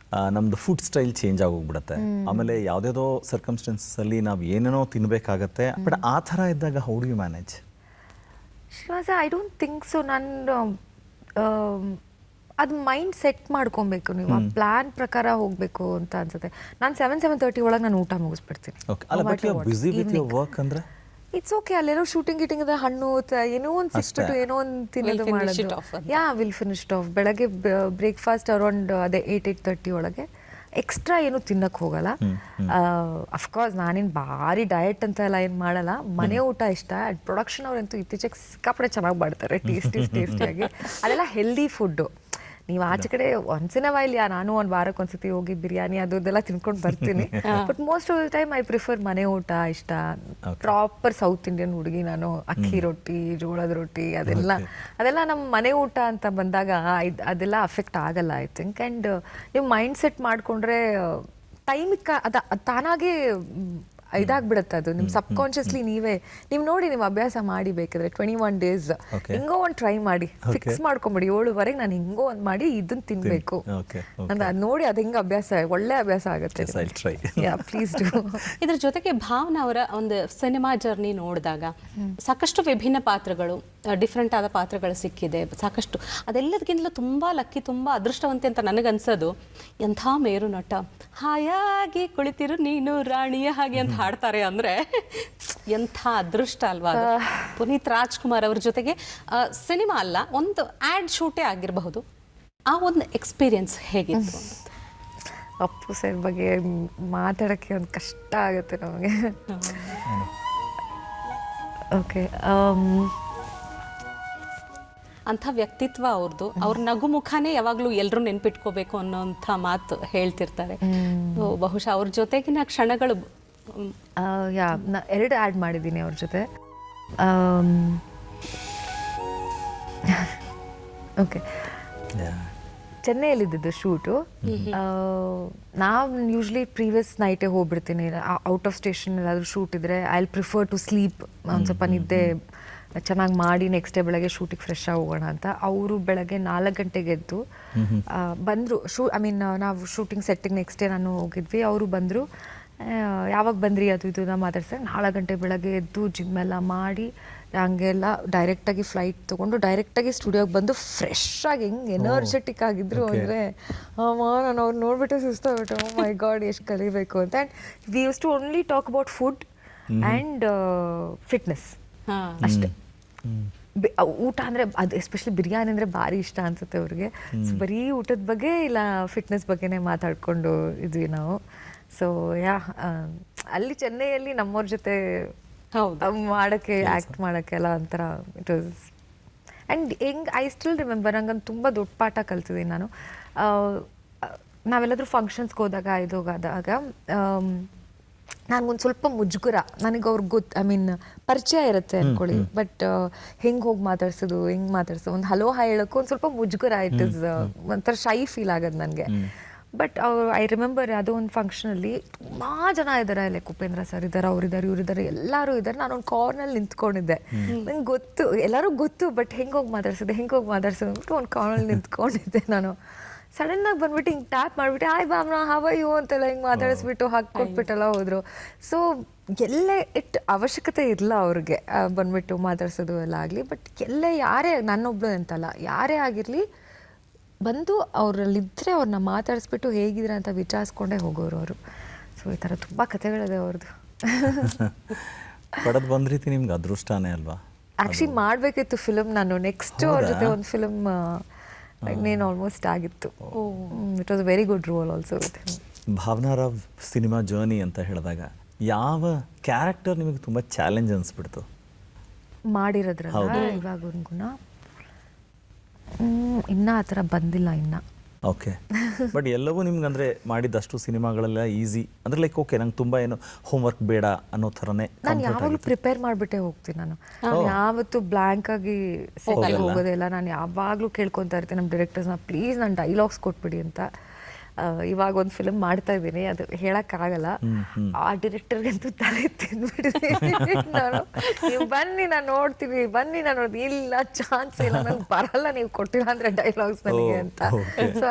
S2: ನಮ್ದು ಫುಡ್ ಸ್ಟೈಲ್ ಚೇಂಜ್ ಆಗೋಗ್ಬಿಡುತ್ತೆ. ಆಮೇಲೆ ಯಾವುದೇದೋ ಸರ್ಕಮ್ಸ್ಟೆನ್ಸಲ್ಲಿ ನಾವು ಏನೇನೋ ತಿನ್ಬೇಕಾಗತ್ತೆ. ಬಟ್ ಆ ಥರ ಇದ್ದಾಗ how do you manage?
S5: Srinivasa, I don't think so. ನಾನು ಅದು ಮೈಂಡ್ ಸೆಟ್ ಮಾಡ್ಕೊಬೇಕು, ನೀವು ಆ ಪ್ಲಾನ್ ಪ್ರಕಾರ ಹೋಗಬೇಕು ಅಂತ ಅನ್ಸುತ್ತೆ. ನಾನು 7-7:30 ಒಳಗೆ ನಾನು ಊಟ ಮುಗಿಸ್ಬಿಡ್ತೀನಿ. It's okay. ಅಲ್ಲೇನೋ ಶೂಟಿಂಗ್ ಗೀಟಿಂಗ್ ಇದೆ, ಹಣ್ಣು ಏನೋ ಒಂದು ಸಿಕ್ಬಿಟ್ಟು ಏನೋ ಒಂದು ತಿನ್ನೋದು ಮಾಡೋದು. Will finish off. ಬೆಳಗ್ಗೆ ಬ್ರೇಕ್ಫಾಸ್ಟ್ ಅರೌಂಡ್ ಅದೇ 8-8:30 ಒಳಗೆ. ಎಕ್ಸ್ಟ್ರಾ ಏನು ತಿನ್ನಕ್ಕೆ ಹೋಗಲ್ಲ. ಅಫ್ಕೋರ್ಸ್ ನಾನೇನು ಭಾರಿ ಡಯಟ್ ಅಂತ ಎಲ್ಲ ಏನು ಮಾಡಲ್ಲ, ಮನೆ ಊಟ ಇಷ್ಟ. ಪ್ರೊಡಕ್ಷನ್ ಅವರಂತೂ ಇತ್ತೀಚೆಗೆ ಸಿಕ್ಕಾಪಡೆ ಚೆನ್ನಾಗಿ ಮಾಡ್ತಾರೆ, ಟೇಸ್ಟಿಯಾಗಿ. ಅದೆಲ್ಲ ಹೆಲ್ದಿ ಫುಡ್ಡು. ನೀವು ಆಚೆ ಕಡೆ ಒನ್ಸಿನ ವೈಲ್ ನಾನು ಒಂದು ವಾರಕ್ಕೆ ಒಂದ್ಸತಿ ಹೋಗಿ ಬಿರಿಯಾನಿ ಅದೆಲ್ಲ ತಿನ್ಕೊಂಡು ಬರ್ತೀನಿ. But most of the time I prefer ಮನೆ ಊಟ ಇಷ್ಟ. ಪ್ರಾಪರ್ ಸೌತ್ ಇಂಡಿಯನ್ ಹುಡುಗಿ ನಾನು. ಅಕ್ಕಿ ರೊಟ್ಟಿ, ಜೋಳದ ರೊಟ್ಟಿ ಅದೆಲ್ಲ ನಮ್ಮ ಮನೆ ಊಟ ಅಂತ ಬಂದಾಗ ಅದೆಲ್ಲ ಅಫೆಕ್ಟ್ ಆಗಲ್ಲ ಐ ಥಿಂಕ್. ಆ್ಯಂಡ್ ನೀವು ಮೈಂಡ್ ಸೆಟ್ ಮಾಡಿಕೊಂಡ್ರೆ ಟೈಮಿಗೆ ತಾನಾಗೇ ಇದಾಗ್ಬಿಡುತ್ತೆ. ಅದು ನಿಮ್ಮ ಸಬ್ಕಾನ್ಷಿಯಸ್ಲಿ ನೀವು ನೋಡಿ, ನೀವು ಅಭ್ಯಾಸ ಮಾಡಿ ಬೇಕಾದ್ರೆ 21 ಡೇಸ್ ಹಿಂಗೋ ಒಂದು ಟ್ರೈ ಮಾಡಿ, ಫಿಕ್ಸ್ ಮಾಡ್ಕೊಂಬಿಡಿ 7ವರೆಗೆ ನಾನು ಹಿಂಗೋ ಒಂದು ಮಾಡಿ ಇದನ್ನ ತಿನ್ಬೇಕು ಅಂತ. ಅದು ನೋಡಿ ಅದು ಹೆಂಗೆ ಒಳ್ಳೆ ಅಭ್ಯಾಸ ಆಗುತ್ತೆ. Please do.
S1: ಇದ್ರ ಜೊತೆಗೆ ಭಾವನಾ ಅವರ ಒಂದು ಸಿನಿಮಾ ಜರ್ನಿ ನೋಡಿದಾಗ ಸಾಕಷ್ಟು ವಿಭಿನ್ನ ಪಾತ್ರಗಳು, ಡಿಫ್ರೆಂಟ್ ಆದ ಪಾತ್ರಗಳು ಸಿಕ್ಕಿದೆ ಸಾಕಷ್ಟು. ಅದೆಲ್ಲದಕ್ಕಿಂತಲೂ ತುಂಬ ಲಕ್ಕಿ, ತುಂಬ ಅದೃಷ್ಟವಂತೆ ಅಂತ ನನಗನ್ಸೋದು, ಎಂಥ ಮೇರು ನಟ, ಹಾಯಾಗಿ ಕುಳಿತಿರು ನೀನು ರಾಣಿಯ ಹಾಗೆ ಅಂತ ಹಾಡ್ತಾರೆ ಅಂದ್ರೆ ಎಂಥ ಅದೃಷ್ಟ ಅಲ್ವಾ? ಪುನೀತ್ ರಾಜ್ಕುಮಾರ್ ಅವ್ರ ಜೊತೆಗೆ ಸಿನಿಮಾ ಅಲ್ಲ, ಒಂದು ಆ್ಯಡ್ ಶೂಟೇ ಆಗಿರಬಹುದು. ಆ ಒಂದು ಎಕ್ಸ್ಪೀರಿಯನ್ಸ್ ಹೇಗಿತ್ತು?
S5: ಅಪ್ಪು ಸರ್ ಬಗ್ಗೆ ಮಾತಾಡೋಕ್ಕೆ ಒಂದು ಕಷ್ಟ ಆಗುತ್ತೆ ನಮಗೆ. ಓಕೆ,
S1: ಅಂಥ ವ್ಯಕ್ತಿತ್ವ ಅವ್ರದ್ದು. ಅವ್ರ ನಗು ಮುಖಾನೇ ಯಾವಾಗಲೂ ಎಲ್ಲರೂ ನೆನ್ಪಿಟ್ಕೋಬೇಕು ಅನ್ನೋಂಥ ಮಾತು ಹೇಳ್ತಿರ್ತಾರೆ. ಬಹುಶಃ ಅವ್ರ ಜೊತೆಗಿನ ಕ್ಷಣಗಳು.
S5: ನಾ 2 ಆ್ಯಡ್ ಮಾಡಿದ್ದೀನಿ ಅವ್ರ ಜೊತೆ. ಓಕೆ, ಚೆನ್ನೈಯಲ್ಲಿದ್ದು ಶೂಟು. ನಾವು ಯೂಶ್ವಲಿ ಪ್ರೀವಿಯಸ್ ನೈಟೇ ಹೋಗ್ಬಿಡ್ತೀನಿ. ಔಟ್ ಆಫ್ ಸ್ಟೇಷನ್ ಎಲ್ಲಾದರೂ ಶೂಟ್ ಇದ್ದರೆ ಐ ಪ್ರಿಫರ್ ಟು ಸ್ಲೀಪ್. ಒಂದು ಸ್ವಲ್ಪ ನಿದ್ದೆ ಚೆನ್ನಾಗಿ ಮಾಡಿ ನೆಕ್ಸ್ಟ್ ಡೇ ಬೆಳಗ್ಗೆ ಶೂಟಿಗೆ ಫ್ರೆಶ್ ಆಗಿ ಹೋಗೋಣ ಅಂತ. ಅವರು ಬೆಳಗ್ಗೆ 4 ಗಂಟೆಗೆ ಎದ್ದು ಬಂದರು. ನಾವು ಶೂಟಿಂಗ್ ಸೆಟ್ಟಿಗೆ ನೆಕ್ಸ್ಟ್ ಡೇ ನಾನು ಹೋಗಿದ್ವಿ. ಅವರು ಬಂದರು. ಯಾವಾಗ ಬಂದ್ರಿ ಅದು ಇದು ನಾವು ಮಾತಾಡ್ತಾರೆ. 4 ಗಂಟೆ ಬೆಳಗ್ಗೆ ಎದ್ದು ಜಿಮ್ ಎಲ್ಲ ಮಾಡಿ ಹಂಗೆಲ್ಲ ಡೈರೆಕ್ಟಾಗಿ ಫ್ಲೈಟ್ ತೊಗೊಂಡು ಡೈರೆಕ್ಟಾಗಿ ಸ್ಟುಡಿಯೋಗೆ ಬಂದು ಫ್ರೆಶ್ ಆಗಿ ಹೆಂಗೆ ಎನರ್ಜೆಟಿಕ್ ಆಗಿದ್ರು ಅಂದರೆ ನಾನು ಅವ್ರು ನೋಡ್ಬಿಟ್ಟು ಸುಸ್ತಾಗ್ಬಿಟ್ಟು, ಓ ಮೈ ಗಾಡ್ ಎಷ್ಟು ಕಲಿಬೇಕು ಅಂತ. And we use to only talk about food and fitness ಅಷ್ಟೇ. ಊಟ ಅಂದರೆ ಅದು ಎಸ್ಪೆಷಲಿ ಬಿರಿಯಾನಿ ಅಂದರೆ ಭಾರಿ ಇಷ್ಟ ಅನಿಸುತ್ತೆ ಅವ್ರಿಗೆ. ಸೊ ಬರೀ ಊಟದ ಬಗ್ಗೆ ಇಲ್ಲ ಫಿಟ್ನೆಸ್ ಬಗ್ಗೆನೇ ಮಾತಾಡಿಕೊಂಡು ಇದ್ವಿ ನಾವು. ಸೊ ಅಲ್ಲಿ ಚೆನ್ನೈಯಲ್ಲಿ ನಮ್ಮವ್ರ ಜೊತೆ
S1: ಹೌದು.
S5: ಮಾಡೋಕ್ಕೆ ಆ್ಯಕ್ಟ್ ಮಾಡೋಕ್ಕೆಲ್ಲ ಒಂಥರ it was and I still remember ನಂಗೊಂದು ತುಂಬ ದೊಡ್ಡ ಪಾಠ ಕಲ್ತಿದ್ದೀನಿ ನಾನು. ನಾವೆಲ್ಲಾದರೂ ಫಂಕ್ಷನ್ಸ್ಗೆ ಹೋದಾಗ ಹೋದಾಗ ನನಗೊಂದು ಸ್ವಲ್ಪ ಮುಜುಗರ, ನನಗೆ ಅವ್ರಿಗೆ ಪರಿಚಯ ಇರುತ್ತೆ ಅಂದ್ಕೊಳ್ಳಿ, ಬಟ್ ಹೆಂಗೆ ಹೋಗಿ ಮಾತಾಡ್ಸೋದು ಒಂದು ಹಲೋ ಹಾಯ್ ಹೇಳೋಕ್ಕೂ ಒಂದು ಸ್ವಲ್ಪ ಮುಜುಗರ, ಇಟ್ ಇಸ್ ಒಂಥರ ಶೈ ಫೀಲ್ ಆಗೋದು ನನಗೆ. ಬಟ್ ಐ ರಿಮೆಂಬರ್ ಯಾವುದೋ ಒಂದು ಫಂಕ್ಷನಲ್ಲಿ ತುಂಬ ಜನ ಇದ್ದಾರೆ, ಅಲ್ಲಿ ಉಪೇಂದ್ರ ಸರ್ ಇದ್ದಾರೆ, ಅವರಿದ್ದಾರೆ, ಇವರಿದ್ದಾರೆ, ಎಲ್ಲರೂ ಇದ್ದಾರೆ. ನಾನು ಒಂದು ಕಾರ್ನಲ್ಲಿ ನಿಂತ್ಕೊಂಡಿದ್ದೆ, ನಂಗೆ ಗೊತ್ತು ಎಲ್ಲರೂ ಗೊತ್ತು, ಬಟ್ ಹೆಂಗೆ ಹೋಗಿ ಮಾತಾಡ್ಸೋದು ಅಂದ್ಬಿಟ್ಟು ಒಂದು ಕಾರ್ನಲ್ಲಿ ನಿಂತ್ಕೊಂಡಿದ್ದೆ ನಾನು. ಸಡನ್ನಾಗಿ ಬಂದ್ಬಿಟ್ಟು ಹಿಂಗೆ ಟ್ಯಾಪ್ ಮಾಡಿಬಿಟ್ಟು ಹಾಯ್ ಭಾವನಾ ಹವ ಯು ಅಂತೆಲ್ಲ ಹಿಂಗೆ ಮಾತಾಡಿಸ್ಬಿಟ್ಟು ಕೊಟ್ಬಿಟ್ಟೆಲ್ಲ ಹೋದರು. ಸೊ ಎಲ್ಲೇ ಅವಶ್ಯಕತೆ ಇರಲ್ಲ ಅವ್ರಿಗೆ ಬಂದ್ಬಿಟ್ಟು ಮಾತಾಡ್ಸೋದು ಎಲ್ಲ ಆಗಲಿ, ಬಟ್ ಎಲ್ಲೇ ಯಾರೇ ನನ್ನೊಬ್ಳು ಅಂತಲ್ಲ ಯಾರೇ ಆಗಿರಲಿ ಬಂದು ಅವರಲ್ಲಿದ್ದರೆ ಅವ್ರನ್ನ ಮಾತಾಡಿಸ್ಬಿಟ್ಟು ಹೇಗಿದ್ರೆ ಅಂತ ವಿಚಾರಿಸ್ಕೊಂಡೇ ಹೋಗೋರು ಅವರು. ಸೊ ಈ ಥರ ತುಂಬ ಕಥೆಗಳಿದೆ ಅವ್ರದ್ದು.
S2: ಪಡೆದು ಬಂದ ರೀತಿ ನಿಮ್ಗೆ ಅದೃಷ್ಟನೇ ಅಲ್ವಾ?
S5: ಆ್ಯಕ್ಚುಲಿ ಮಾಡಬೇಕಿತ್ತು ಫಿಲಮ್, ನಾನು ನೆಕ್ಸ್ಟ್ ಅವ್ರ ಜೊತೆ ಒಂದು ಫಿಲಮ್ ಇನ್ನೇನು ಆಲ್ಮೋಸ್ಟ್ ಆಗಿತ್ತು. It was very good role also with him.
S2: Bhavana Rao cinema journey ಅಂತ ಹೇಳಿದಾಗ ಯಾವ ಕ್ಯಾರೆಕ್ಟರ್ ನಿಮಗೆ ತುಂಬ ಚಾಲೆಂಜ್ ಅನಿಸ್ಬಿಡ್ತು
S5: ಮಾಡಿರೋದ್ರಲ್ಲ ಇವಾಗೂರ್ಗುನ? ಇನ್ನೂ ಆ ಥರ ಬಂದಿಲ್ಲ ಇನ್ನು.
S2: ಓಕೆ, ಬಟ್ ಎಲ್ಲವೂ ನಿಮ್ಗೆ ಅಂದರೆ ಮಾಡಿದಷ್ಟು ಸಿನಿಮಾಗಳೆಲ್ಲ ಈಸಿ ಅಂದರೆ ಲೈಕ್ ಓಕೆ ನಂಗೆ ತುಂಬ ಏನು ಹೋಮ್ವರ್ಕ್ ಬೇಡ ಅನ್ನೋ ಥರನೇ
S5: ನಾನು ಯಾವಾಗಲೂ ಪ್ರಿಪೇರ್ ಮಾಡಿಬಿಟ್ಟೆ ಹೋಗ್ತೀನಿ. ನಾನು ಯಾವತ್ತು ಬ್ಲ್ಯಾಂಕ್ ಆಗಿ ಹೋಗೋದಿಲ್ಲ. ನಾನು ಯಾವಾಗಲೂ ಕೇಳ್ಕೊತಾ ಇರ್ತೀನಿ ನಮ್ಮ ಡೈರೆಕ್ಟರ್ಸ್ನ, ಪ್ಲೀಸ್ ನಾನು ಡೈಲಾಗ್ಸ್ ಕೊಟ್ಬಿಡಿ ಅಂತ. ಇವಾಗ ಒಂದು ಫಿಲ್ಮ್ ಮಾಡ್ತಾ ಇದ್ದೀನಿ, ಅದು ಹೇಳೋಕ್ಕಾಗಲ್ಲ. ಆ ಡೈರೆಕ್ಟರ್ಗಂತೂ ತಲೆ ತಿಂದ್ಬಿಟ್ಟಿದ್ದೀನಿ ನಾನು. ನೀವು ಬನ್ನಿ ನಾನು ನೋಡ್ತೀನಿ, ಇಲ್ಲ ಚಾನ್ಸ್ ಇಲ್ಲ, ನಂಗೆ ಬರಲ್ಲ ನೀವು ಕೊಟ್ಟಿಲ್ಲ ಅಂದರೆ ಡೈಲಾಗ್ಸ್ ನನಗೆ ಅಂತ. ಸೊ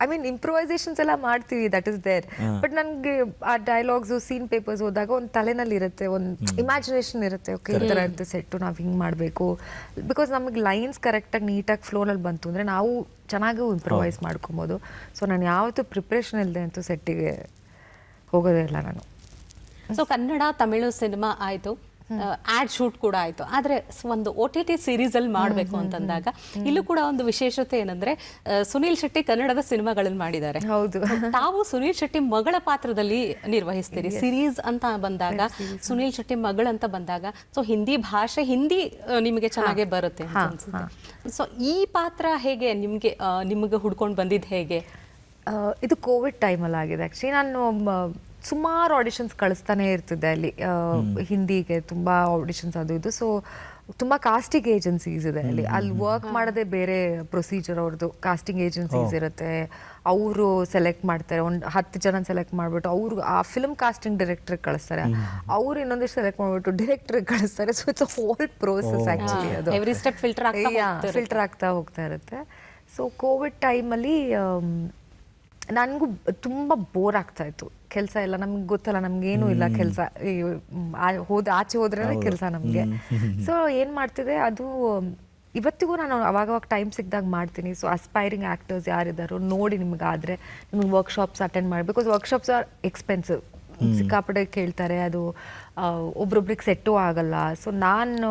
S5: ಐ ಮೀನ್ ಇಂಪ್ರೂವೈಸೇಷನ್ಸ್ ಎಲ್ಲ ಮಾಡ್ತೀವಿ, ದಟ್ ಇಸ್ ದೇರ್. ಬಟ್ ನನಗೆ ಆ ಡೈಲಾಗ್ಸು ಸೀನ್ ಪೇಪರ್ಸ್ ಹೋದಾಗ ಒಂದು ತಲೆನಲ್ಲಿ ಇರುತ್ತೆ, ಒಂದು ಇಮ್ಯಾಜಿನೇಷನ್ ಇರುತ್ತೆ. ಓಕೆ ಈ ಥರ ಇರುತ್ತೆ ಸೆಟ್ಟು, ನಾವು ಹಿಂಗೆ ಮಾಡಬೇಕು. ಬಿಕಾಸ್ ನಮಗೆ ಲೈನ್ಸ್ ಕರೆಕ್ಟಾಗಿ ನೀಟಾಗಿ ಫ್ಲೋನಲ್ಲಿ ಬಂತು ಅಂದರೆ ನಾವು ಚೆನ್ನಾಗೂ ಇಂಪ್ರೂವೈಸ್ ಮಾಡ್ಕೊಬೋದು. ಸೊ ನಾನು ಯಾವತ್ತೂ ಪ್ರಿಪ್ರೇಷನ್ ಇಲ್ಲದೆ ಅಂತೂ ಸೆಟ್ಟಿಗೆ ಹೋಗೋದೇ ಇಲ್ಲ ನಾನು.
S1: ಸೊ ಕನ್ನಡ ತಮಿಳು ಸಿನಿಮಾ ಆಯಿತು, ಆ್ಯಡ್ ಶೂಟ್ ಕೂಡ ಆಯಿತು, ಆದರೆ ಒಂದು OTT ಸೀರೀಸಲ್ಲಿ ಮಾಡಬೇಕು ಅಂತಂದಾಗ ಇಲ್ಲೂ ಕೂಡ ಒಂದು ವಿಶೇಷತೆ ಏನಂದರೆ ಸುನೀಲ್ ಶೆಟ್ಟಿ ಕನ್ನಡದ ಸಿನಿಮಾಗಳನ್ನು ಮಾಡಿದ್ದಾರೆ.
S5: ಹೌದು,
S1: ತಾವು ಸುನೀಲ್ ಶೆಟ್ಟಿ ಮಗಳ ಪಾತ್ರದಲ್ಲಿ ನಿರ್ವಹಿಸ್ತೀರಿ. ಸಿರೀಸ್ ಅಂತ ಬಂದಾಗ ಸುನೀಲ್ ಶೆಟ್ಟಿ ಮಗಳಂತ ಬಂದಾಗ ಸೊ ಹಿಂದಿ ಭಾಷೆ ನಿಮಗೆ ಚೆನ್ನಾಗೇ ಬರುತ್ತೆ ಅಂತ ಅನ್ಸುತ್ತೆ. ಸೊ ಈ ಪಾತ್ರ ಹೇಗೆ ನಿಮಗೆ ಹುಡ್ಕೊಂಡು ಬಂದಿದ್ದು ಹೇಗೆ?
S5: ಇದು ಕೋವಿಡ್ ಟೈಮಲ್ಲಿ ಆಗಿದೆ. ಆ್ಯಕ್ಚುಲಿ ನಾನು ಸುಮಾರು ಆಡಿಷನ್ಸ್ ಕಳಿಸ್ತಾನೆ ಇರ್ತಿದ್ದೆ ಅಲ್ಲಿ ಹಿಂದಿಗೆ, ತುಂಬ ಆಡಿಷನ್ಸ್ ಅದು ಇದು. ಸೊ ತುಂಬ ಕಾಸ್ಟಿಂಗ್ ಏಜೆನ್ಸೀಸ್ ಇದೆ ಅಲ್ಲಿ ವರ್ಕ್ ಮಾಡೋದೇ ಬೇರೆ ಪ್ರೊಸೀಜರ್. ಅವ್ರದ್ದು ಕಾಸ್ಟಿಂಗ್ ಏಜೆನ್ಸೀಸ್ ಇರುತ್ತೆ, ಅವರು ಸೆಲೆಕ್ಟ್ ಮಾಡ್ತಾರೆ, ಒಂದು 10 ಜನ ಸೆಲೆಕ್ಟ್ ಮಾಡಿಬಿಟ್ಟು ಅವ್ರು ಆ ಫಿಲ್ಮ್ ಕಾಸ್ಟಿಂಗ್ ಡೈರೆಕ್ಟ್ರಿಗೆ ಕಳಿಸ್ತಾರೆ, ಅವ್ರು ಇನ್ನೊಂದಿಷ್ಟು ಸೆಲೆಕ್ಟ್ ಮಾಡಿಬಿಟ್ಟು ಡೈರೆಕ್ಟ್ರಿಗೆ ಕಳಿಸ್ತಾರೆ. So it's a hole process actually. ಅದು
S1: ಎವ್ರಿ ಸ್ಟೆಪ್
S5: ಫಿಲ್ಟರ್ ಆಗ್ತಾ ಹೋಗ್ತಾ ಇರುತ್ತೆ. ಸೊ ಕೋವಿಡ್ ಟೈಮಲ್ಲಿ ನನಗೂ ತುಂಬ ಬೋರ್ ಆಗ್ತಾಯಿತ್ತು. ಕೆಲಸ ಇಲ್ಲ, ನಮ್ಗೆ ಗೊತ್ತಲ್ಲ, ನಮಗೇನೂ ಇಲ್ಲ ಕೆಲಸ, ಆಚೆ ಹೋದ್ರೆ ಕೆಲಸ ನಮಗೆ. ಸೊ ಏನು ಮಾಡ್ತಿದ್ದೆ, ಅದು ಇವತ್ತಿಗೂ ನಾನು ಅವಾಗವಾಗ ಟೈಮ್ ಸಿಕ್ಕಿದಾಗ ಮಾಡ್ತೀನಿ. ಸೊ ಅಸ್ಪೈರಿಂಗ್ ಆ್ಯಕ್ಟರ್ಸ್ ಯಾರಿದ್ದಾರೋ ನೋಡಿ ನಿಮಗಾದರೆ ನಿಮ್ಗೆ ವರ್ಕ್ಶಾಪ್ಸ್ ಅಟೆಂಡ್ ಮಾಡಿ. ಬಿಕಾಸ್ ವರ್ಕ್ಶಾಪ್ಸ್ ಆರ್ ಎಕ್ಸ್ಪೆನ್ಸಿವ್, ಸಿಕ್ಕಾಪಟ್ಟೆ ಕೇಳ್ತಾರೆ, ಅದು ಒಬ್ರೊಬ್ರಿಗೆ ಸೆಟ್ಟೂ ಆಗಲ್ಲ. ಸೊ ನಾನು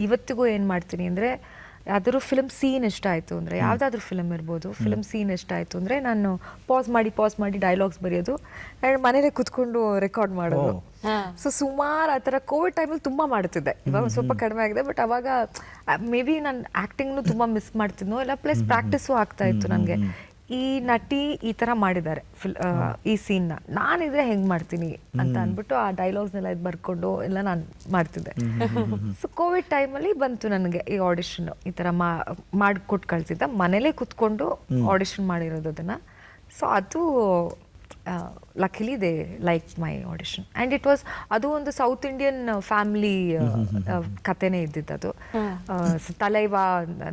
S5: ಇವತ್ತಿಗೂ ಏನು ಮಾಡ್ತೀನಿ ಅಂದರೆ, ಯಾವ್ದಾದ್ರು ಫಿಲ್ಮ್ ಸೀನ್ ಇಷ್ಟ ಆಯಿತು ಅಂದರೆ, ಯಾವುದಾದ್ರೂ ಫಿಲ್ಮ್ ಇರ್ಬೋದು, ಫಿಲ್ಮ್ ಸೀನ್ ಇಷ್ಟ ಆಯಿತು ಅಂದರೆ ನಾನು ಪಾಸ್ ಮಾಡಿ ಡೈಲಾಗ್ಸ್ ಬರೆಯೋದು, ಮನೇಲೆ ಕೂತ್ಕೊಂಡು ರೆಕಾರ್ಡ್ ಮಾಡೋದು. ಸೊ ಸುಮಾರು ಆ ಥರ ಕೋವಿಡ್ ಟೈಮಲ್ಲಿ ತುಂಬ ಮಾಡ್ತಿದ್ದೆ. ಇವಾಗ ಸ್ವಲ್ಪ ಕಡಿಮೆ ಆಗಿದೆ, ಬಟ್ ಅವಾಗ ಮೇ ಬಿ ನಾನು ಆ್ಯಕ್ಟಿಂಗ್ನು ತುಂಬ ಮಿಸ್ ಮಾಡ್ತಿದ್ನೋ, ಇಲ್ಲ ಪ್ಲಸ್ ಪ್ರಾಕ್ಟೀಸು ಆಗ್ತಾ ಇತ್ತು ನನಗೆ. ಈ ನಟಿ ಈ ಥರ ಮಾಡಿದ್ದಾರೆ ಈ ಸೀನ್ನ, ನಾನಿದ್ರೆ ಹೆಂಗೆ ಮಾಡ್ತೀನಿ ಅಂತ ಅಂದ್ಬಿಟ್ಟು ಆ ಡೈಲಾಗ್ಸ್ನೆಲ್ಲ ಇದು ಬರ್ಕೊಂಡು ಎಲ್ಲ ನಾನು ಮಾಡ್ತಿದ್ದೆ. ಸೊ ಕೋವಿಡ್ ಟೈಮಲ್ಲಿ ಬಂತು ನನಗೆ ಈ ಆಡಿಷನ್, ಈ ಥರ ಮಾಡಿಕೊಟ್ಟು ಕಳ್ಸಿದ್ದ, ಮನೇಲೇ ಕೂತ್ಕೊಂಡು ಆಡಿಷನ್ ಮಾಡಿರೋದು ಅದನ್ನು. ಸೊ ಅದು luckily they like my audition. And it was, ಅದು ಒಂದು ಸೌತ್ ಇಂಡಿಯನ್ ಫ್ಯಾಮಿಲಿ ಕಥೆನೇ ಇದ್ದಿದ್ದು. ತಲೈವಾ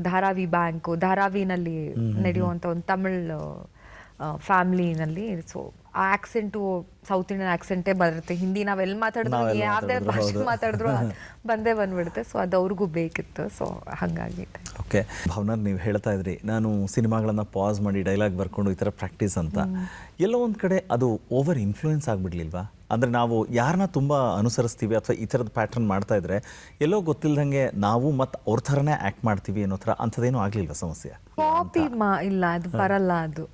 S5: ಧಾರಾವಿ ಬ್ಯಾಂಕು, ಧಾರಾವಿನಲ್ಲಿ ನಡೆಯುವಂಥ ಒಂದು ತಮಿಳ್ ಫ್ಯಾಮಿಲಿನಲ್ಲಿ. ಸೊ ಆ ಆಕ್ಸೆಂಟು ಸೌತ್ ಇಂಡಿಯನ್ ಆಕ್ಸೆಂಟೇ ಬರುತ್ತೆ. ಹಿಂದಿ ನಾವೆಲ್ಲಿ ಮಾತಾಡಿದ್ರು, ಯಾವುದೇ ಭಾಷೆ ಮಾತಾಡಿದ್ರು ಬಂದ್ಬಿಡುತ್ತೆ. ಸೊ ಅದು ಅವ್ರಿಗೂ ಬೇಕಿತ್ತು. ಸೊ ಹಾಗಾಗಿ
S2: ಓಕೆ. ಭಾವನಾ, ನೀವು ಹೇಳ್ತಾ ಇದ್ರಿ ನಾನು ಸಿನಿಮಾಗಳನ್ನು ಪಾಸ್ ಮಾಡಿ ಡೈಲಾಗ್ ಬರ್ಕೊಂಡು ಈ ಥರ ಪ್ರಾಕ್ಟೀಸ್ ಅಂತ. ಎಲ್ಲೋ ಒಂದು ಕಡೆ ಅದು ಓವರ್ ಇನ್ಫ್ಲೂಯೆನ್ಸ್ ಆಗಿಬಿಡ್ಲಿಲ್ವಾ? ಅಂದರೆ ನಾವು ಯಾರನ್ನ ತುಂಬ ಅನುಸರಿಸ್ತೀವಿ ಅಥವಾ ಈ ಥರದ ಪ್ಯಾಟರ್ನ್ ಮಾಡ್ತಾ ಇದ್ರೆ ಎಲ್ಲೋ ಗೊತ್ತಿಲ್ಲದಂಗೆ ನಾವು ಮತ್ತು ಅವ್ರ ಥರನೇ ಆ್ಯಕ್ಟ್ ಮಾಡ್ತೀವಿ ಅನ್ನೋ ಥರ ಅಂಥದ್ದೇನೂ ಆಗಲಿಲ್ವ ಸಮಸ್ಯೆ?
S5: ಕಾಪಿ ಇಲ್ಲ, ಅದು ಬರಲ್ಲ. ಅದು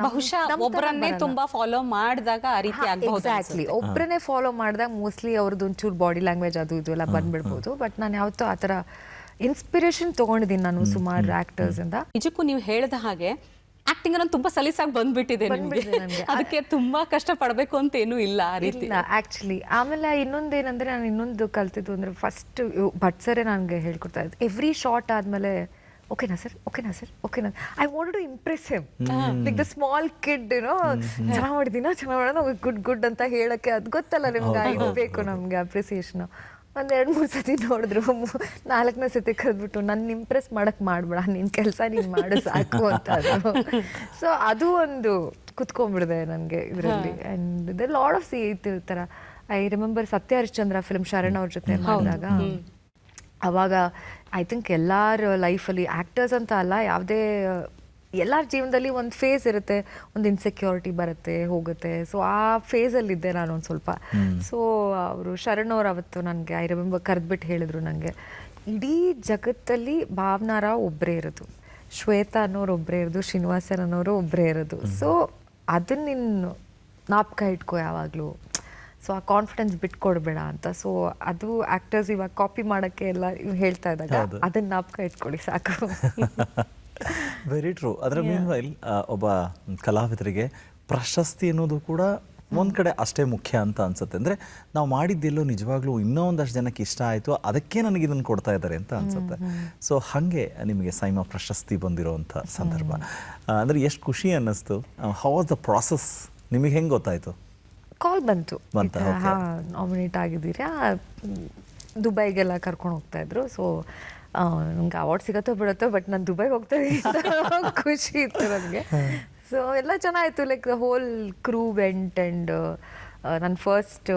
S1: ಬಹುಶಃ ಒಬ್ಬರನ್ನೇ ತುಂಬಾ ಫಾಲೋ ಮಾಡಿದಾಗ ಆ ರೀತಿ ಆಗಬಹುದು.
S5: ಎಕ್ಸಾಕ್ಟ್ಲಿ, ಒಬ್ಬರನ್ನೇ ಫಾಲೋ ಮಾಡಿದಾಗ ಮೋಸ್ಟ್ಲಿ ಅವ್ರದ್ದು ಒಂಚೂರು ಬಾಡಿ ಲ್ಯಾಂಗ್ವೇಜ್ ಅದು ಇದು ಎಲ್ಲ ಬಂದ್ಬಿಡ್ಬೋದು. ಬಟ್ ನಾನು ಯಾವತ್ತೂ ಆ ಥರ ಇನ್ಸ್ಪಿರೇಷನ್ ತೊಗೊಂಡಿದ್ದೀನಿ ನಾನು ಸುಮಾರು ಆಕ್ಟರ್ಸ್ ಇಂದ.
S1: ನಿಜಕ್ಕೂ ನೀವು ಹೇಳಿದ ಹಾಗೆ ಆಕ್ಟಿಂಗ್ ಅನ್ನೋದು ತುಂಬಾ ಸಲೀಸಾಗಿ ಬಂದ್ಬಿಟ್ಟಿದೆ ನಿಮ್ಗೆ. ಅದಕ್ಕೆ ತುಂಬಾ ಕಷ್ಟ ಪಡಬೇಕು ಅಂತ ಏನೂ ಇಲ್ಲ ಆ ರೀತಿ.
S5: ಆಕ್ಚುಲಿ ಆಮೇಲೆ ಇನ್ನೊಂದೇನಂದ್ರೆ ನಾನು ಇನ್ನೊಂದು ಕಲ್ತಿದ್ದು ಅಂದ್ರೆ ಫಸ್ಟ್ ಭಟ್ ಸರೇ ನನಗೆ ಹೇಳ್ಕೊಡ್ತಾ ಇದ್ದು ಎವ್ರಿ ಶಾರ್ಟ್ ಆದ್ಮೇಲೆ ಓಕೆನಾ ಸರ್, ಓಕೆನಾ ಸರ್, ಓಕೆನಾ, I want to impress him like the small kid ಏನೋ, ಚೆನ್ನಾಗಿ ಮಾಡಿದಿನ, ಚೆನ್ನಾಗಿ ಮಾಡೋದು, ಗುಡ್ ಗುಡ್ ಅಂತ ಹೇಳಕ್ಕೆ. ಅದು ಗೊತ್ತಲ್ಲ ನಿಮ್ಗೆ, ಇದು ಬೇಕು ನಮ್ಗೆ ಅಪ್ರಿಸಿಯೇಷನ್. ಒಂದು 2-3 ಸತಿ ನೋಡಿದ್ರು, 4ನೇ ಸತಿ ಕರೆದ್ಬಿಟ್ಟು ನನ್ನ ಇಂಪ್ರೆಸ್ ಮಾಡಕ್ ಮಾಡ್ಬೇಡ, ನಿನ್ನ ಕೆಲಸ ನೀನು ಮಾಡು ಸಾಕು ಅಂತ. ಸೊ ಅದು ಒಂದು ಕುತ್ಕೊಂಡ್ಬಿಡಿದೆ ನನಗೆ ಇದರಲ್ಲಿ. ಆ್ಯಂಡ್ ದ ಲಾಡ್ ಆಫ್ ಈ ಥರ I remember Satya Harishchandra film Sharan ಅವ್ರ ಜೊತೆ ಮಾಡಿದಾಗ, ಅವಾಗ ಐ ಥಿಂಕ್ ಎಲ್ಲರ ಲೈಫಲ್ಲಿ ಆ್ಯಕ್ಟರ್ಸ್ ಅಂತ ಅಲ್ಲ, ಯಾವುದೇ ಎಲ್ಲರ ಜೀವನದಲ್ಲಿ ಒಂದು ಫೇಸ್ ಇರುತ್ತೆ, ಒಂದು ಇನ್ಸೆಕ್ಯೂರಿಟಿ ಬರುತ್ತೆ ಹೋಗುತ್ತೆ. ಸೊ ಆ ಫೇಸಲ್ಲಿದ್ದೆ ನಾನು ಒಂದು ಸ್ವಲ್ಪ. ಸೊ ಅವರು ಶರಣ್ ಅವ್ರು ಅವತ್ತು ನನಗೆ ಐ ರಿಮೆಂಬರ್ ಕರೆದ್ಬಿಟ್ಟು ಹೇಳಿದ್ರು ನನಗೆ, ಇಡೀ ಜಗತ್ತಲ್ಲಿ ಭಾವನಾ ರಾವ್ ಒಬ್ಬರೇ ಇರೋದು, ಶ್ವೇತಾ ಅನ್ನೋರು ಒಬ್ಬರೇ ಇರೋದು, ಶ್ರೀನಿವಾಸನ್ ಅನ್ನೋರು ಒಬ್ಬರೇ ಇರೋದು. ಸೊ ಅದನ್ನ ನೀನು ಜ್ಞಾಪಕ ಇಟ್ಕೋ ಯಾವಾಗಲೂ. ಸೊ ಆ ಕಾನ್ಫಿಡೆನ್ಸ್ ಬಿಟ್ಕೊಡ್ಬೇಡ ಅಂತ. ಸೊ ಅದು ಆ್ಯಕ್ಟರ್ಸ್ ಇವಾಗ ಕಾಪಿ ಮಾಡೋಕ್ಕೆ ಎಲ್ಲ ಹೇಳ್ತಾ ಇದ್ದಾಗ ಅದನ್ನ ಜ್ಞಾಪಕ ಇಟ್ಕೊಳ್ಳಿ ಸಾಕು.
S2: Very true. ಅದರ ಮೀನ್ವೈಲ್ ಒಬ್ಬ ಕಲಾವಿದರಿಗೆ ಪ್ರಶಸ್ತಿ ಅನ್ನೋದು ಕೂಡ ಒಂದು ಕಡೆ ಅಷ್ಟೇ ಮುಖ್ಯ ಅಂತ ಅನ್ಸುತ್ತೆ. ಅಂದರೆ ನಾವು ಮಾಡಿದ್ದೆಲ್ಲೋ ನಿಜವಾಗ್ಲೂ ಇನ್ನೂ ಒಂದಷ್ಟು ಜನಕ್ಕೆ ಇಷ್ಟ ಆಯಿತು, ಅದಕ್ಕೆ ನನಗೆ ಇದನ್ನು ಕೊಡ್ತಾ ಇದ್ದಾರೆ ಅಂತ ಅನ್ಸುತ್ತೆ. ಸೊ ಹಾಗೆ ನಿಮಗೆ ಸೈಮಾ ಪ್ರಶಸ್ತಿ ಬಂದಿರೋವಂಥ ಸಂದರ್ಭ ಅಂದರೆ ಎಷ್ಟು ಖುಷಿ ಅನ್ನಿಸ್ತು? How was the process? ನಿಮಗೆ ಹೆಂಗೆ ಗೊತ್ತಾಯಿತು?
S5: ಕಾಲ್ ಬಂತು, ನಾಮಿನೇಟ್ ಆಗಿದ್ದೀರಾ, ದುಬೈಗೆಲ್ಲ ಕರ್ಕೊಂಡು ಹೋಗ್ತಾ ಇದ್ರು. ಸೊ ನಮ್ಗೆ ಅವಾರ್ಡ್ ಸಿಗತ್ತೋ ಬಿಡುತ್ತೋ, ಬಟ್ ನಾನು ದುಬೈಗೆ ಹೋಗ್ತಾ ಇದ್ದೀನಿ, ಖುಷಿ ಇತ್ತು ನನಗೆ. ಸೊ ಎಲ್ಲ ಚೆನ್ನಾಗಿತ್ತು, like the whole crew vent. And ನನ್ನ ಫಸ್ಟ್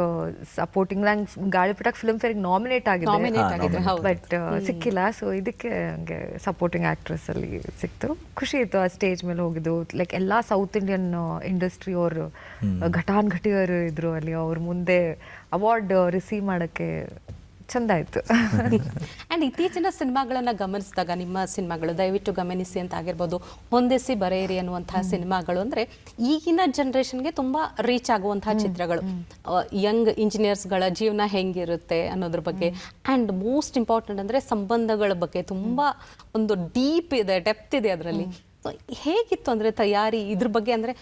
S5: ಸಪೋರ್ಟಿಂಗ್ ಲ್ಯಾಂಗ್ ಗಾಳಿಪಟ ಫಿಲ್ಮ್ ಫೇರಿಗೆ ನಾಮಿನೇಟ್ ಆಗಿದೆ, ಬಟ್ ಸಿಕ್ಕಿಲ್ಲ. ಸೊ ಇದಕ್ಕೆ ನನಗೆ ಸಪೋರ್ಟಿಂಗ್ ಆ್ಯಕ್ಟ್ರೆಸ್ಸಲ್ಲಿ ಸಿಕ್ತು. ಖುಷಿ ಇತ್ತು ಆ ಸ್ಟೇಜ್ ಮೇಲೆ ಹೋಗಿದ್ದು. ಲೈಕ್ ಎಲ್ಲ ಸೌತ್ ಇಂಡಿಯನ್ ಇಂಡಸ್ಟ್ರಿ ಅವರು ಘಟಾನ್ಘಟಿಯವರು ಇದ್ರು ಅಲ್ಲಿ, ಅವ್ರ ಮುಂದೆ ಅವಾರ್ಡ್ ರಿಸೀವ್ ಮಾಡೋಕ್ಕೆ ಚಂದ ಆಯಿತು.
S1: ಆ್ಯಂಡ್ ಇತ್ತೀಚಿನ ಸಿನಿಮಾಗಳನ್ನು ಗಮನಿಸಿದಾಗ, ನಿಮ್ಮ ಸಿನಿಮಾಗಳು ದಯವಿಟ್ಟು ಗಮನಿಸಿ ಅಂತ ಆಗಿರ್ಬೋದು, ಹೊಂದಿಸಿ ಬರೆಯಿರಿ ಅನ್ನುವಂತಹ ಸಿನಿಮಾಗಳು ಅಂದರೆ ಈಗಿನ ಜನ್ರೇಷನ್ಗೆ ತುಂಬ ರೀಚ್ ಆಗುವಂತಹ ಚಿತ್ರಗಳು. ಯಂಗ್ ಇಂಜಿನಿಯರ್ಸ್ಗಳ ಜೀವನ ಹೆಂಗಿರುತ್ತೆ ಅನ್ನೋದ್ರ ಬಗ್ಗೆ, ಆ್ಯಂಡ್ ಮೋಸ್ಟ್ ಇಂಪಾರ್ಟೆಂಟ್ ಅಂದರೆ ಸಂಬಂಧಗಳ ಬಗ್ಗೆ ತುಂಬ ಒಂದು ಡೀಪ್ ಇದೆ, ಡೆಪ್ತ್ ಇದೆ ಅದರಲ್ಲಿ. ಹೇಗಿತ್ತು ಅಂದರೆ ತಯಾರಿ ಇದ್ರ ಬಗ್ಗೆ? ಅಂದರೆ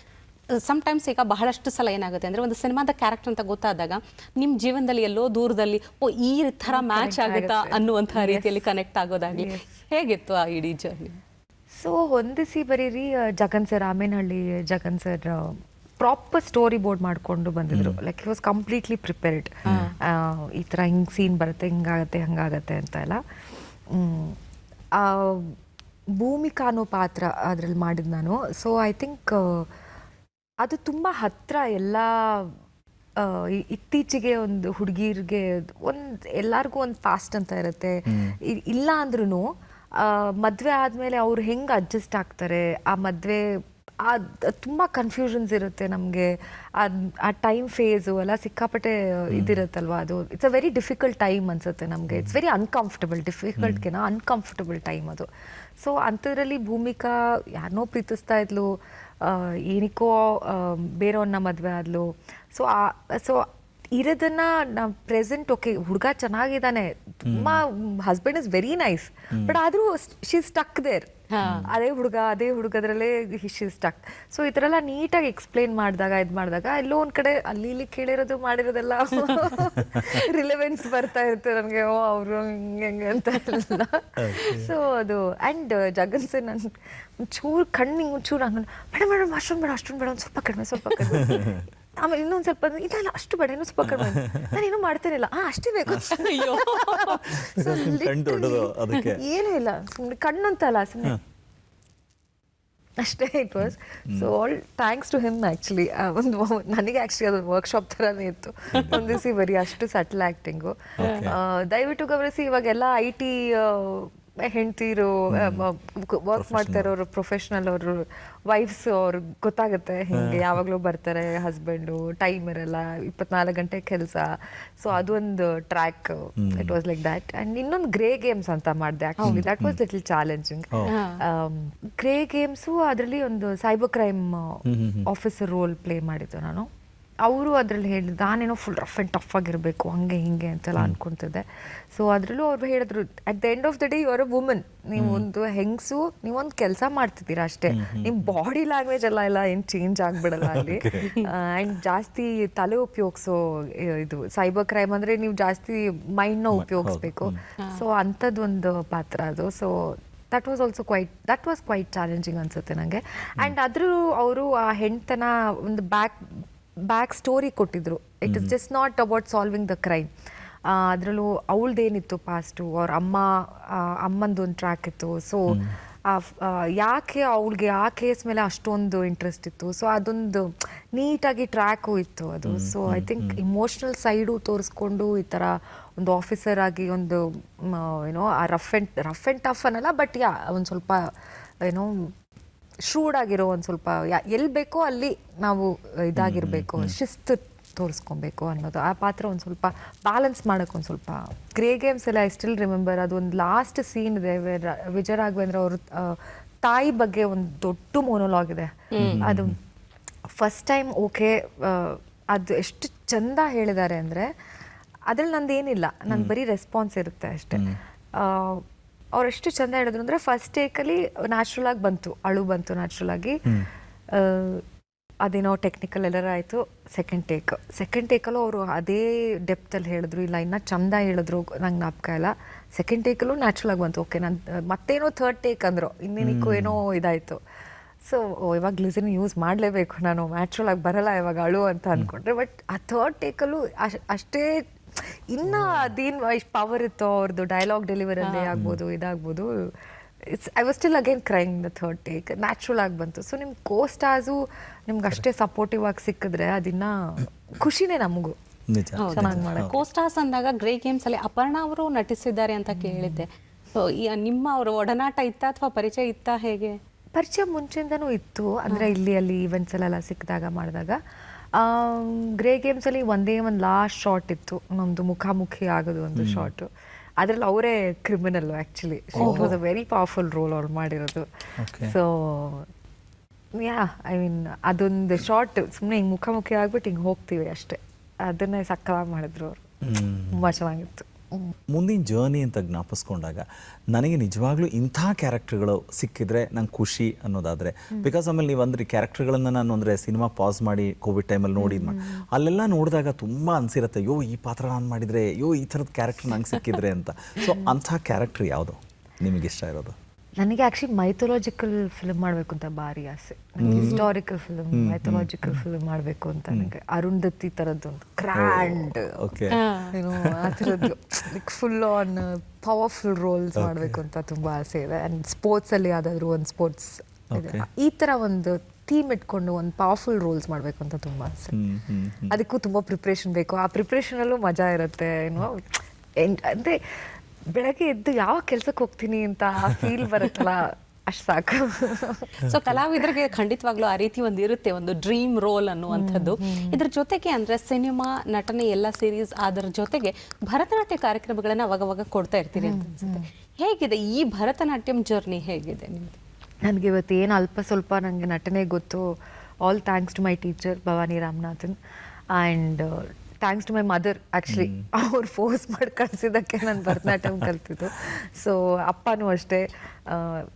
S1: ಸಮ್ಟೈಮ್ಸ್ ಈಗ ಬಹಳಷ್ಟು ಸಲ ಏನಾಗುತ್ತೆ ಅಂದರೆ, ಒಂದು ಸಿನಿಮಾದ ಕ್ಯಾರೆಕ್ಟರ್ ಅಂತ ಗೊತ್ತಾದಾಗ ನಿಮ್ಮ ಜೀವನದಲ್ಲಿ ಎಲ್ಲೋ ದೂರದಲ್ಲಿ ಓ ಈ ಥರ ಮ್ಯಾಚ್ ಆಗುತ್ತಾ ಅನ್ನುವಂಥ ರೀತಿಯಲ್ಲಿ ಕನೆಕ್ಟ್ ಆಗೋದಾಗಲಿ, ಹೇಗಿತ್ತು ಆ ಇಡೀ ಜರ್ನಿ?
S5: ಸೊ ಹೊಂದಿಸಿ ಬರೀರಿ Jagan sir, Amenahalli Jagan sir proper storyboard ಮಾಡಿಕೊಂಡು ಬಂದಿದ್ರು. Like he was completely prepared. ಈ ಥರ ಹಿಂಗೆ ಸೀನ್ ಬರುತ್ತೆ, ಹಿಂಗಾಗತ್ತೆ ಹಂಗಾಗತ್ತೆ ಅಂತ ಎಲ್ಲ. ಭೂಮಿಕಾ ಅನ್ನೋ ಪಾತ್ರ ಅದರಲ್ಲಿ ಮಾಡಿದ್ದು ನಾನು. ಸೊ ಐ ಥಿಂಕ್ ಅದು ತುಂಬ ಹತ್ತಿರ. ಎಲ್ಲ ಇತ್ತೀಚೆಗೆ ಒಂದು ಹುಡುಗಿರಿಗೆ ಎಲ್ಲರಿಗೂ ಒಂದು ಪಾಸ್ಟ್ ಅಂತ ಇರುತ್ತೆ. ಇಲ್ಲ ಅಂದ್ರೂ ಮದುವೆ ಆದಮೇಲೆ ಅವ್ರು ಹೆಂಗೆ ಅಡ್ಜಸ್ಟ್ ಆಗ್ತಾರೆ, ಆ ಮದುವೆ ತುಂಬ ಕನ್ಫ್ಯೂಷನ್ಸ್ ಇರುತ್ತೆ ನಮಗೆ. ಆ ಟೈಮ್ ಫೇಸು ಎಲ್ಲ ಸಿಕ್ಕಾಪಟ್ಟೆ ಇದಿರುತ್ತಲ್ವ, ಅದು it's a very difficult time ಅನ್ಸುತ್ತೆ ನಮಗೆ. ಇಟ್ಸ್ ವೆರಿ ಅನ್ಕಂಫರ್ಟಬಲ್, ಡಿಫಿಕಲ್ಟ್ಗೆನ ಅನ್ಕಂಫರ್ಟಬಲ್ ಟೈಮ್ ಅದು. ಸೊ ಅಂಥದ್ರಲ್ಲಿ ಭೂಮಿಕಾ ಯಾರನ್ನೋ ಪ್ರೀತಿಸ್ತಾ ಇದ್ಲು, ಏನಕ್ಕೋ ಬೇರೆಯವ್ರನ್ನ ಮದುವೆ ಆದ್ಲು. ಸೊ ಇರೋದನ್ನ ನಾವು ಪ್ರೆಸೆಂಟ್ ಓಕೆ ಹುಡುಗ ಚೆನ್ನಾಗಿದ್ದಾನೆ, ತುಂಬ husband is very nice, but ಆದರೂ ಶಿ ಸ್ಟಕ್ ದೇರ್. ಅದೇ ಹುಡುಗದ್ರಲ್ಲೇ ಶಿ ಸ್ಟಕ್. ಸೊ ಈ ಥರ ಎಲ್ಲ ನೀಟಾಗಿ ಎಕ್ಸ್ಪ್ಲೇನ್ ಮಾಡಿದಾಗ ಎಲ್ಲೋ ಒಂದು ಕಡೆ ಅಲ್ಲಿ ಇಲ್ಲಿ ಕೇಳಿರೋದು ಮಾಡಿರೋದೆಲ್ಲ ರಿಲೆವೆನ್ಸ್ ಬರ್ತಾ ಇರುತ್ತೆ ನನಗೆ. ಓ ಅವರು ಹಿಂಗೆ ಅಂತ ಎಲ್ಲ. ಸೊ ಅದು ಆ್ಯಂಡ್ ಜಗನ್ ಸರ್ ನನ್ನ ಒಂಚೂರು ಕಣ್ಣಿಗೆ ಒಂಚೂರು ಹಂಗೆ ಮೇಡಮ್ ಅಷ್ಟೊಂದು ಬೇಡ, ಒಂದು ಸ್ವಲ್ಪ ಕಡಿಮೆ. ಆಮೇಲೆ ಇನ್ನೊಂದು ಸ್ವಲ್ಪ ಇದೆಲ್ಲ ಅಷ್ಟು ಬೇಡ, ಇನ್ನೊಂದು ಸ್ವಲ್ಪ ಕಡಿಮೆ, ನಾನೇನು ಮಾಡ್ತೇನಿಲ್ಲ, ಅಷ್ಟೇ ಬೇಕು. ಏನೂ ಇಲ್ಲ, ಸುಮ್ಮನೆ ಕಣ್ಣು ಅಂತಲ್ಲ, ಸುಮ್ಮನೆ ಅಷ್ಟೇ. It was so all thanks to him actually. ನನಗೆ ಆ್ಯಕ್ಚುಲಿ ಅದೊಂದು ವರ್ಕ್ಶಾಪ್ ಥರನೇ ಇತ್ತು ಹೊಂದಿಸಿ ಬರೀ, ಅಷ್ಟು ಸಟಲ್ ಆ್ಯಕ್ಟಿಂಗು. ದಯವಿಟ್ಟು ಗಮನಿಸಿ, ಇವಾಗೆಲ್ಲ IT ಹೆಂಡ್ತೀರು ವರ್ಕ್ ಮಾಡ್ತಾ ಇರೋರು ಪ್ರೊಫೆಷನಲ್ ಅವರು ವೈಫ್ಸ್ ಅವ್ರು ಗೊತ್ತಾಗುತ್ತೆ ಹಿಂಗೆ ಯಾವಾಗಲೂ ಬರ್ತಾರೆ ಹಸ್ಬೆಂಡು ಟೈಮ್ ಇರಲ್ಲ 24 ಗಂಟೆ ಕೆಲಸ ಸೊ ಅದೊಂದು track it was like that and ಇನ್ನೊಂದು ಗ್ರೇ ಗೇಮ್ಸ್ ಅಂತ ಮಾಡಿದೆ actually that was little challenging grey games ಅದರಲ್ಲಿ ಒಂದು cyber crime officer role play ಮಾಡಿದ್ದು ನಾನು ಅವರು ಅದರಲ್ಲಿ ಹೇಳಿದ್ದು ನಾನೇನೋ ಫುಲ್ ರಫ್ ಆ್ಯಂಡ್ ಟಫ್ ಆಗಿರಬೇಕು ಹಂಗೆ ಹಿಂಗೆ ಅಂತೆಲ್ಲ ಅನ್ಕೊತಿದ್ದೆ ಸೊ ಅದರಲ್ಲೂ ಅವ್ರು ಹೇಳಿದ್ರು at the end of the day you are a woman ನೀವು ಒಂದು ಹೆಂಗಸು ನೀವೊಂದು ಕೆಲಸ ಮಾಡ್ತಿದ್ದೀರಾ ಅಷ್ಟೇ ನಿಮ್ಮ ಬಾಡಿ ಲ್ಯಾಂಗ್ವೇಜ್ ಎಲ್ಲ ಏನು ಚೇಂಜ್ ಆಗಿಬಿಡಲ್ಲ ಅಲ್ಲಿ ಆ್ಯಂಡ್ ಜಾಸ್ತಿ ತಲೆ ಉಪಯೋಗಿಸೋ ಇದು ಸೈಬರ್ ಕ್ರೈಮ್ ಅಂದರೆ ನೀವು ಜಾಸ್ತಿ ಮೈಂಡ್ನ ಉಪಯೋಗಿಸ್ಬೇಕು ಸೊ ಅಂಥದ್ದೊಂದು ಪಾತ್ರ ಅದು so that was quite challenging ಅನ್ಸುತ್ತೆ ನನಗೆ ಆ್ಯಂಡ್ ಅದ್ರೂ ಅವರು ಆ ಹೆಣ್ತನ ಒಂದು ಬ್ಯಾಕ್ ಸ್ಟೋರಿ ಕೊಟ್ಟಿದ್ರು it is just not about solving the crime ಅದರಲ್ಲೂ ಅವಳದೇನಿತ್ತು ಪಾಸ್ಟು ಅವ್ರ ಅಮ್ಮಂದು ಒಂದು ಟ್ರ್ಯಾಕ್ ಇತ್ತು ಸೊ ಯಾಕೆ ಅವಳಿಗೆ ಆ ಕೇಸ್ ಮೇಲೆ ಅಷ್ಟೊಂದು ಇಂಟ್ರೆಸ್ಟ್ ಇತ್ತು ಸೊ ಅದೊಂದು ನೀಟಾಗಿ ಟ್ರ್ಯಾಕು ಇತ್ತು ಅದು so I think emotional side ತೋರಿಸ್ಕೊಂಡು ಈ ಥರ ಒಂದು ಆಫೀಸರ್ ಆಗಿ ಒಂದು ಏನೋ ಆ ರಫ್ ಆ್ಯಂಡ್ ಟಫ್ ಅನ್ನಲ್ಲ ಬಟ್ ಒಂದು ಸ್ವಲ್ಪ ಏನೋ ಶ್ರೂಡ್ ಆಗಿರೋ ಒಂದು ಸ್ವಲ್ಪ ಎಲ್ಲಿ ಬೇಕೋ ಅಲ್ಲಿ ನಾವು ಇದಾಗಿರಬೇಕು ಶಿಸ್ತು ತೋರಿಸ್ಕೊಬೇಕು ಅನ್ನೋದು ಆ ಪಾತ್ರ ಒಂದು ಸ್ವಲ್ಪ ಬ್ಯಾಲೆನ್ಸ್ ಮಾಡೋಕೆ ಒಂದು ಸ್ವಲ್ಪ ಗ್ರೇ ಗೇಮ್ಸ್ ಎಲ್ಲ ಐ ಸ್ಟಿಲ್ ರಿಮೆಂಬರ್ ಅದು ಒಂದು ಲಾಸ್ಟ್ ಸೀನ್ ಇದೆ ವಿಜಯ ರಾಘವೇಂದ್ರ ಅವರು ತಾಯಿ ಬಗ್ಗೆ ಒಂದು ದೊಡ್ಡ ಮೊನೋಲಾಗ್ ಇದೆ ಅದು ಫಸ್ಟ್ ಟೈಮ್ ಓಕೆ ಅದು ಎಷ್ಟು ಚಂದ ಹೇಳಿದ್ದಾರೆ ಅಂದರೆ ಅದ್ರಲ್ಲಿ ನಂದೇನಿಲ್ಲ ನನ್ನ ಬರೀ ರೆಸ್ಪಾನ್ಸ್ ಇರುತ್ತೆ ಅಷ್ಟೇ ಅವ್ರು ಎಷ್ಟು ಚಂದ ಹೇಳಿದ್ರು ಅಂದರೆ ಫಸ್ಟ್ ಟೇಕಲ್ಲಿ ನ್ಯಾಚುರಲ್ ಆಗಿ ಬಂತು ಅಳು ಬಂತು ನ್ಯಾಚುರಲ್ ಆಗಿ ಅದೇನೋ ಟೆಕ್ನಿಕಲ್ ಎಲ್ಲರ ಆಯಿತು ಸೆಕೆಂಡ್ ಟೇಕಲ್ಲೂ ಅವರು ಅದೇ ಡೆಪ್ತಲ್ಲಿ ಹೇಳಿದ್ರು ಇಲ್ಲ ಇನ್ನೂ ಚಂದ ಹೇಳಿದ್ರು ನಂಗೆ ಜ್ಞಾಪಕ ಇಲ್ಲ ಸೆಕೆಂಡ್ ಟೇಕಲ್ಲೂ ನ್ಯಾಚುರಲ್ ಆಗಿ ಬಂತು ಓಕೆ ನಾನು ಮತ್ತೇನೋ ಥರ್ಡ್ ಟೇಕ್ ಅಂದರು ಇನ್ನೇನಿಕ್ಕೂ ಏನೋ ಇದಾಯಿತು ಸೊ ಇವಾಗ ಗ್ಲಿಸರಿನ್ ಯೂಸ್ ಮಾಡಲೇಬೇಕು ನಾನು ನ್ಯಾಚುರಲ್ ಆಗಿ ಬರಲ್ಲ ಇವಾಗ ಅಳು ಅಂತ ಅಂದ್ಕೊಂಡ್ರೆ ಬಟ್ ಆ ಥರ್ಡ್ ಟೇಕಲ್ಲೂ ಅಷ್ಟೇ ಇನ್ನು ಅದೇನು ಇಷ್ಟು ಪವರ್ ಇತ್ತು ಅವ್ರದ್ದು ಡೈಲಾಗ್ ಡೆಲಿವರಲ್ಲಿ ಆಗ್ಬೋದು ಇದಾಗ್ಬೋದು I was still again crying the third take natural ಆಗಿ ಬಂತು ಸೊ ನಿಮ್ಮ ಕೋ-ಸ್ಟಾರ್ಸು ನಿಮ್ಗೆ ಅಷ್ಟೇ ಸಪೋರ್ಟಿವ್ ಆಗಿ ಸಿಕ್ಕಿದ್ರೆ ಅದಿನ್ನ ಖುಷಿನೇ ನಮಗೂ ಚೆನ್ನಾಗಿ ಮಾಡೋದು
S1: ಕೋ-ಸ್ಟಾರ್ಸ್ ಅಂದಾಗ ಗ್ರೇ ಗೇಮ್ಸ್ ಅಲ್ಲಿ ಅಪರ್ಣಾ ಅವರು ನಟಿಸಿದ್ದಾರೆ ಅಂತ ಕೇಳಿದ್ದೆ ಸೊ ನಿಮ್ಮ ಅವರ ಒಡನಾಟ ಇತ್ತಾ ಅಥವಾ ಪರಿಚಯ ಇತ್ತಾ ಹೇಗೆ
S5: ಪರಿಚಯ ಮುಂಚೆಯಿಂದನೂ ಇತ್ತು ಅಂದರೆ ಇಲ್ಲಿ ಅಲ್ಲಿ ಈವೆಂಟ್ಸಲ್ಲೆಲ್ಲ ಸಿಕ್ಕಿದಾಗ ಮಾಡಿದಾಗ ಗ್ರೇ ಗೇಮ್ಸಲ್ಲಿ ಒಂದೇ ಒಂದು ಲಾಸ್ಟ್ ಶಾರ್ಟ್ ಇತ್ತು ನಮ್ಮದು ಮುಖಾಮುಖಿ ಆಗೋದು ಒಂದು ಶಾರ್ಟು ಅದರಲ್ಲಿ ಅವರೇ criminal actually it was a very powerful role ಅವ್ರು ಮಾಡಿರೋದು ಸೊ ಐ ಮೀನ್ ಅದೊಂದು ಶಾರ್ಟ್ ಸುಮ್ಮನೆ ಹಿಂಗೆ ಮುಖಾಮುಖಿ ಆಗ್ಬಿಟ್ಟು ಹಿಂಗೆ ಹೋಗ್ತೀವಿ ಅಷ್ಟೇ ಅದನ್ನೇ ಸಕ್ಕತ್ತಾಗಿ ಮಾಡಿದ್ರು ಅವರು ತುಂಬ ಚೆನ್ನಾಗಿತ್ತು
S2: ಮುಂದಿನ ಜರ್ನಿ ಅಂತ ಜ್ಞಾಪಿಸ್ಕೊಂಡಾಗ ನನಗೆ ನಿಜವಾಗ್ಲೂ ಇಂಥ ಕ್ಯಾರೆಕ್ಟರ್ಗಳು ಸಿಕ್ಕಿದ್ರೆ ನಂಗೆ ಖುಷಿ ಅನ್ನೋದಾದರೆ ಬಿಕಾಸ್ ಆಮೇಲೆ ನೀವು ಅಂದರೆ ಕ್ಯಾರೆಕ್ಟರ್ಗಳನ್ನು ನಾನು ಅಂದರೆ ಸಿನಿಮಾ ಪಾಸ್ ಮಾಡಿ ಕೋವಿಡ್ ಟೈಮಲ್ಲಿ ನೋಡಿ ಅಲ್ಲೆಲ್ಲ ನೋಡಿದಾಗ ತುಂಬ ಅನಿಸಿರುತ್ತೆ ಯೋ ಈ ಪಾತ್ರ ನಾನು ಮಾಡಿದರೆ ಯೋ ಈ ಥರದ ಕ್ಯಾರೆಕ್ಟರ್ ನಂಗೆ ಸಿಕ್ಕಿದ್ರೆ ಅಂತ ಸೊ ಅಂಥ ಕ್ಯಾರೆಕ್ಟರ್ ಯಾವುದು ನಿಮಗೆ ಇಷ್ಟ ಇರೋದು
S5: ನನಗೆ ಆ್ಯಕ್ಚುಲಿ ಮೈಥೊಲಾಜಿಕಲ್ ಫಿಲ್ಮ್ ಮಾಡಬೇಕು ಅಂತ ಭಾರಿ ಆಸೆ ನನಗೆ ಹಿಸ್ಟಾರಿಕಲ್ ಫಿಲ್ಮ್ ಮೈಥೊಲಾಜಿಕಲ್ ಫಿಲ್ಮ್ ಮಾಡಬೇಕು ಅಂತ ನನಗೆ ಅರುಂಧತಿ ಥರದ್ದು ಒಂದು ಗ್ರ್ಯಾಂಡ್ ಏನೋ ಆ ಥರದ್ದು like full on powerful roles ಮಾಡಬೇಕು ಅಂತ ತುಂಬ ಆಸೆ ಇದೆ ಆ್ಯಂಡ್ ಸ್ಪೋರ್ಟ್ಸಲ್ಲಿ ಯಾವುದಾದ್ರೂ ಒಂದು ಸ್ಪೋರ್ಟ್ಸ್ ಈ ಥರ ಒಂದು ಥೀಮ್ ಇಟ್ಕೊಂಡು ಒಂದು ಪವರ್ಫುಲ್ ರೋಲ್ಸ್ ಮಾಡಬೇಕು ಅಂತ ತುಂಬ ಆಸೆ ಅದಕ್ಕೂ ತುಂಬ ಪ್ರಿಪ್ರೇಷನ್ ಬೇಕು ಆ ಪ್ರಿಪ್ರೇಷನಲ್ಲೂ ಮಜಾ ಇರುತ್ತೆ ಏನೋ ಅಂದರೆ ಬೆಳಗ್ಗೆ ಎದ್ದು ಯಾವ ಕೆಲ್ಸಕ್ಕೆ ಹೋಗ್ತೀನಿ ಅಂತ ಫೀಲ್ ಬರುತ್ತಲ್ಲ ಅಷ್ಟು ಸಾಕು
S1: ಸೊ ಕಲಾವಿದರಿಗೆ ಖಂಡಿತವಾಗ್ಲೂ ಆ ರೀತಿ ಒಂದು ಇರುತ್ತೆ ಒಂದು ಡ್ರೀಮ್ ರೋಲ್ ಅನ್ನುವಂಥದ್ದು ಇದ್ರ ಜೊತೆಗೆ ಅಂದ್ರೆ ಸಿನಿಮಾ ನಟನೆ ಎಲ್ಲ ಸೀರೀಸ್ ಅದರ ಜೊತೆಗೆ ಭರತನಾಟ್ಯ ಕಾರ್ಯಕ್ರಮಗಳನ್ನ ಅವಾಗವಾಗ ಕೊಡ್ತಾ ಇರ್ತೀರಿ ಅಂತ ಅನ್ಸುತ್ತೆ ಹೇಗಿದೆ ಈ ಭರತನಾಟ್ಯಂ ಜರ್ನಿ ಹೇಗಿದೆ ನಿಮ್ದು
S5: ನನಗೆ ಇವತ್ತು ಏನು ಅಲ್ಪ ಸ್ವಲ್ಪ ನನಗೆ ನಟನೆ ಗೊತ್ತು all thanks to my teacher Bhavani Ramanathan and thanks to my mother actually ಅವ್ರು ಫೋರ್ಸ್ ಮಾಡಿ ಕಳಿಸಿದ್ದಕ್ಕೆ ನಾನು ಭರತನಾಟ್ಯಂ ಕಲ್ತಿದ್ದು ಸೊ ಅಪ್ಪನೂ ಅಷ್ಟೇ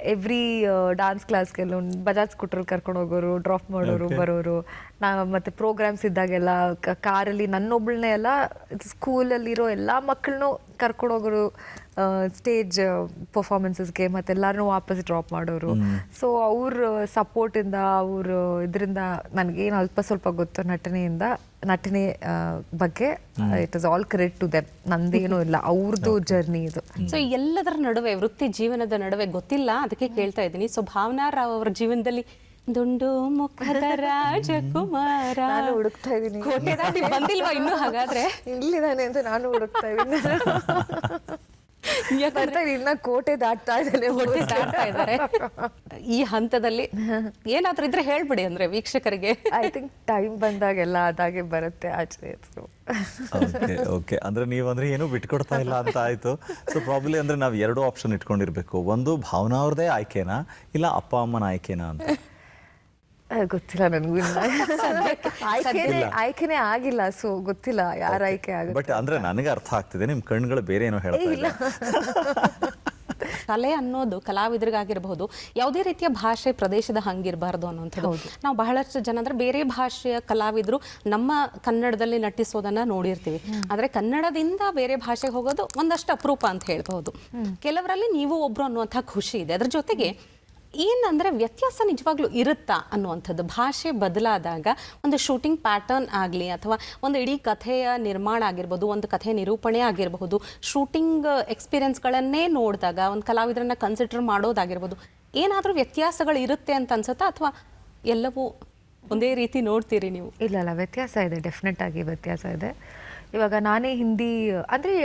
S5: ಎವ್ರಿ ಡಾನ್ಸ್ ಕ್ಲಾಸ್ಗೆಲ್ಲ ಒಂದು ಬಜಾಜ್ ಸ್ಕೂಟ್ರಲ್ಲಿ ಕರ್ಕೊಂಡು ಹೋಗೋರು ಡ್ರಾಪ್ ಮಾಡೋರು ಬರೋರು ಮತ್ತು ಪ್ರೋಗ್ರಾಮ್ಸ್ ಇದ್ದಾಗೆಲ್ಲ ಕಾರಲ್ಲಿ ನನ್ನೊಬ್ಬಳನ್ನೇ ಎಲ್ಲ ಸ್ಕೂಲಲ್ಲಿರೋ ಎಲ್ಲ ಮಕ್ಕಳನ್ನೂ ಕರ್ಕೊಂಡು ಹೋಗೋರು ಸ್ಟೇಜ್ ಪರ್ಫಾರ್ಮೆನ್ಸಸ್ಗೆ ಮತ್ತೆಲ್ಲರನ್ನೂ ವಾಪಸ್ ಡ್ರಾಪ್ ಮಾಡೋರು ಸೊ ಅವ್ರ ಸಪೋರ್ಟಿಂದ ಅವರು ಇದರಿಂದ ನನಗೇನು ಅಲ್ಪ ಸ್ವಲ್ಪ ಗೊತ್ತು ನಟನೆ ಬಗ್ಗೆ it is all credit to them ನಂದೇನೂ ಇಲ್ಲ ಅವ್ರದ್ದು ಜರ್ನಿ ಇದು
S1: ಸೊ ಎಲ್ಲದರ ನಡುವೆ ವೃತ್ತಿ ಜೀವನದ ನಡುವೆ ಗೊತ್ತಿಲ್ಲ ಅದಕ್ಕೆ ಕೇಳ್ತಾ ಇದ್ದೀನಿ ಸೊ ಭಾವನಾ ರಾವ್ ಅವರ ಜೀವನದಲ್ಲಿ ದುಂಡು ಮುಖದ ರಾಜಕುಮಾರ
S5: ನಾನು ಹುಡುಕ್ತಾ ಇದ್ದೀನಿ
S1: ಬಂದಿಲ್ವಾ ಇನ್ನು ಹಾಗಾದ್ರೆ
S5: ಇಲ್ಲಿದ್ದಾನೆ ಅಂತ ನಾನು ಹುಡುಕ್ತಾ ಇದ್ದೀನಿ ಬರ್ತಾ ಇನ್ನ ಕೋಟೆ ದಾಟ್ತಾ ಇದ್ದಾನೆ,
S1: ಹೊಟ್ಟೆ ದಾಟ್ತಾ ಇದ್ದಾರೆ. ಈ ಹಂತದಲ್ಲಿ ಏನಾದ್ರೂ ಇದ್ರೆ ಹೇಳ್ಬಿಡಿ ಅಂದ್ರೆ ವೀಕ್ಷಕರಿಗೆ.
S5: ಐ ಥಿಂಕ್ ಟೈಮ್ ಬಂದಾಗೆಲ್ಲ ಅದಾಗೆ ಬರುತ್ತೆ ಆಚೆ.
S2: ಓಕೆ ಓಕೆ, ಅಂದ್ರೆ ನೀವಂದ್ರೆ ಏನೂ ಬಿಟ್ಕೊಡ್ತಾ ಇಲ್ಲ ಅಂತ ಆಯ್ತು. ಸೊ ಪ್ರಾಬ್ಲಿ ಅಂದ್ರೆ ನಾವು ಎರಡು ಆಪ್ಷನ್ ಇಟ್ಕೊಂಡಿರ್ಬೇಕು, ಒಂದು ಭಾವನಾ ಅವ್ರದೇ ಆಯ್ಕೆನಾ ಇಲ್ಲ ಅಪ್ಪ ಅಮ್ಮನ ಆಯ್ಕೆನಾ ಅಂತ.
S5: ಗೊತ್ತಿಲ್ಲ ನನಗೂ, ಆಯ್ಕೆನೇ ಆಗಿಲ್ಲ, ಸೊ ಗೊತ್ತಿಲ್ಲ ಯಾರ ಆಯ್ಕೆ ಆಗುತ್ತೆ.
S2: ಬಟ್ ಅಂದ್ರೆ ನನಗೆ ಅರ್ಥ ಆಗ್ತಿದೆ, ನಿಮ್ ಕಣ್ಗಳು ಬೇರೆ ಏನೋ ಹೇಳ್ತಾ ಇಲ್ಲ.
S1: ಕಲೆ ಅನ್ನೋದು ಕಲಾವಿದರಿಗಾಗಿರಬಹುದು, ಯಾವುದೇ ರೀತಿಯ ಭಾಷೆ ಪ್ರದೇಶದ ಹಂಗಿರಬಾರ್ದು ಅನ್ನುವಂಥದ್ದು. ನಾವು ಬಹಳಷ್ಟು ಜನ ಅಂದ್ರೆ ಬೇರೆ ಭಾಷೆಯ ಕಲಾವಿದರು ನಮ್ಮ ಕನ್ನಡದಲ್ಲಿ ನಟಿಸೋದನ್ನ ನೋಡಿರ್ತೀವಿ, ಆದ್ರೆ ಕನ್ನಡದಿಂದ ಬೇರೆ ಭಾಷೆಗೆ ಹೋಗೋದು ಒಂದಷ್ಟು ಅಪರೂಪ ಅಂತ ಹೇಳ್ಬಹುದು. ಕೆಲವರಲ್ಲಿ ನೀವು ಒಬ್ರು ಅನ್ನುವಂಥ ಖುಷಿ ಇದೆ. ಅದ್ರ ಜೊತೆಗೆ ಏನಂದ್ರೆ ವ್ಯತ್ಯಾಸ ನಿಜವಾಗ್ಲೂ ಇರುತ್ತಾ ಅನ್ನುವಂಥದ್ದು. ಭಾಷೆ ಬದಲಾದಾಗ ಒಂದು ಶೂಟಿಂಗ್ ಪ್ಯಾಟರ್ನ್ ಆಗಲಿ ಅಥವಾ ಒಂದು ಇಡೀ ಕಥೆಯ ನಿರ್ಮಾಣ ಆಗಿರ್ಬೋದು, ಒಂದು ಕಥೆಯ ನಿರೂಪಣೆ ಆಗಿರಬಹುದು, ಶೂಟಿಂಗ್ ಎಕ್ಸ್ಪೀರಿಯನ್ಸ್ಗಳನ್ನೇ ನೋಡಿದಾಗ ಒಂದು ಕಲಾವಿದರನ್ನ ಕನ್ಸಿಡರ್ ಮಾಡೋದಾಗಿರ್ಬೋದು, ಏನಾದರೂ ವ್ಯತ್ಯಾಸಗಳು ಇರುತ್ತೆ ಅಂತ ಅನ್ಸುತ್ತಾ ಅಥವಾ ಎಲ್ಲವೂ ಒಂದೇ ರೀತಿ ನೋಡ್ತೀರಿ ನೀವು?
S5: ಇಲ್ಲ, ವ್ಯತ್ಯಾಸ ಇದೆ, ಡೆಫಿನೆಟ್ ಆಗಿ ವ್ಯತ್ಯಾಸ ಇದೆ. ಇವಾಗ ನಾನೇ ಹಿಂದಿ ಅಂದರೆ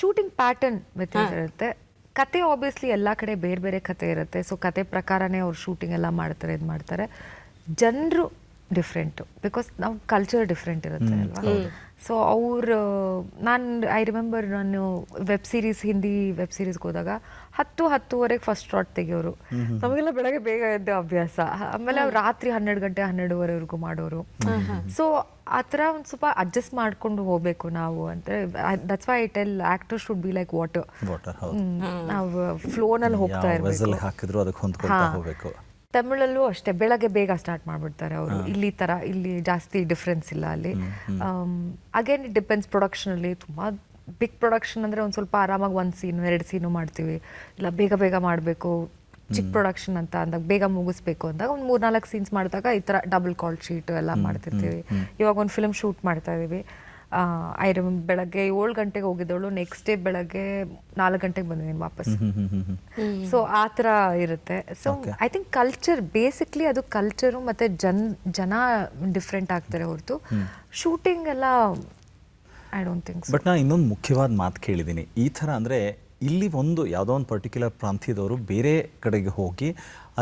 S5: ಶೂಟಿಂಗ್ ಪ್ಯಾಟರ್ನ್ ವ್ಯತ್ಯಾಸ ಇರುತ್ತೆ. ಕತೆ ಆಬ್ವಿಯಸ್ಲಿ ಎಲ್ಲ ಕಡೆ ಬೇರೆ ಬೇರೆ ಕತೆ ಇರುತ್ತೆ, ಸೊ ಕತೆ ಪ್ರಕಾರನೇ ಅವ್ರು ಶೂಟಿಂಗ್ ಎಲ್ಲ ಮಾಡ್ತಾರೆ, ಇದು ಮಾಡ್ತಾರೆ. ಜನರು ಡಿಫ್ರೆಂಟು, ಬಿಕಾಸ್ ನಾವು ಕಲ್ಚರ್ ಡಿಫ್ರೆಂಟ್ ಇರುತ್ತೆ ಅಲ್ವಾ. ಸೊ ನಾನು ಐ ರಿಮೆಂಬರ್ ನಾನು ಹಿಂದಿ ವೆಬ್ ಸೀರೀಸ್ಗೆ ಹೋದಾಗ 10-10:30 ಫಸ್ಟ್ ಶಾಟ್ ತೆಗಿಯೋರು. ನಮಗೆಲ್ಲ ಬೆಳಗ್ಗೆ ಬೇಗ ಎದ್ದ ಅಭ್ಯಾಸ. ಆಮೇಲೆ ಅವ್ರು ರಾತ್ರಿ 12 ಗಂಟೆ 12:30ವರೆಗೂ ಮಾಡೋರು. ಸೊ ಆ ಥರ ಒಂದು ಸ್ವಲ್ಪ ಅಡ್ಜಸ್ಟ್ ಮಾಡ್ಕೊಂಡು ಹೋಗ್ಬೇಕು ನಾವು ಅಂತ. That's why I tell actor should be like water. ನಾವು ಫ್ಲೋನಲ್ಲಿ ಹೋಗ್ತಾ ಇರಬೇಕು. ತಮಿಳಲ್ಲೂ ಅಷ್ಟೇ, ಬೆಳಗ್ಗೆ ಬೇಗ ಸ್ಟಾರ್ಟ್ ಮಾಡಿಬಿಡ್ತಾರೆ ಅವರು. ಇಲ್ಲಿ ಜಾಸ್ತಿ ಡಿಫ್ರೆನ್ಸ್ ಇಲ್ಲ ಅಲ್ಲಿ. ಅಗೇನ್ ಇಟ್ ಡಿಪೆಂಡ್ಸ್ ಪ್ರೊಡಕ್ಷನಲ್ಲಿ. ತುಂಬ ಬಿಗ್ ಪ್ರೊಡಕ್ಷನ್ ಅಂದರೆ ಒಂದು ಸ್ವಲ್ಪ ಆರಾಮಾಗಿ 1 ಸೀನು 2 ಸೀನು ಮಾಡ್ತೀವಿ. ಇಲ್ಲ ಬೇಗ ಮಾಡಬೇಕು, ಚಿಕ್ಕ ಪ್ರೊಡಕ್ಷನ್ ಅಂತ ಅಂದಾಗ ಬೇಗ ಮುಗಿಸ್ಬೇಕು ಅಂದಾಗ ಒಂದು 3-4 ಸೀನ್ಸ್ ಮಾಡಿದಾಗ ಈ ಥರ ಡಬಲ್ ಕಾಲ್ ಶೀಟು ಎಲ್ಲ ಮಾಡ್ತಿರ್ತೀವಿ. ಇವಾಗ ಒಂದು ಫಿಲ್ಮ್ ಶೂಟ್ ಮಾಡ್ತಾ ಇದ್ದೀವಿ. ಐ ರಿಮೆಂಬರ್ ಬೆಳಗ್ಗೆ 7 ಗಂಟೆಗೆ ಹೋಗಿದ್ದವಳು, ನೆಕ್ಸ್ಟ್ ಡೇ ಬೆಳಗ್ಗೆ 4 ಗಂಟೆಗೆ ಬಂದಿದ್ದೀನಿ ವಾಪಸ್. ಸೊ ಆ ಥರ ಇರುತ್ತೆ. So I think culture basically ಅದು ಕಲ್ಚರು ಮತ್ತು ಜನ ಡಿಫ್ರೆಂಟ್ ಆಗ್ತಾರೆ ಹೊರತು ಶೂಟಿಂಗ್ ಎಲ್ಲ ಐ ಡೋಂಟ್ ಥಿಂಕ್.
S2: ಬಟ್ ನಾನು ಇನ್ನೊಂದು ಮುಖ್ಯವಾದ ಮಾತು ಕೇಳಿದ್ದೀನಿ. ಈ ಥರ ಅಂದರೆ ಇಲ್ಲಿ ಯಾವುದೋ ಒಂದು ಪರ್ಟಿಕ್ಯುಲರ್ ಪ್ರಾಂತ್ಯದವರು ಬೇರೆ ಕಡೆಗೆ ಹೋಗಿ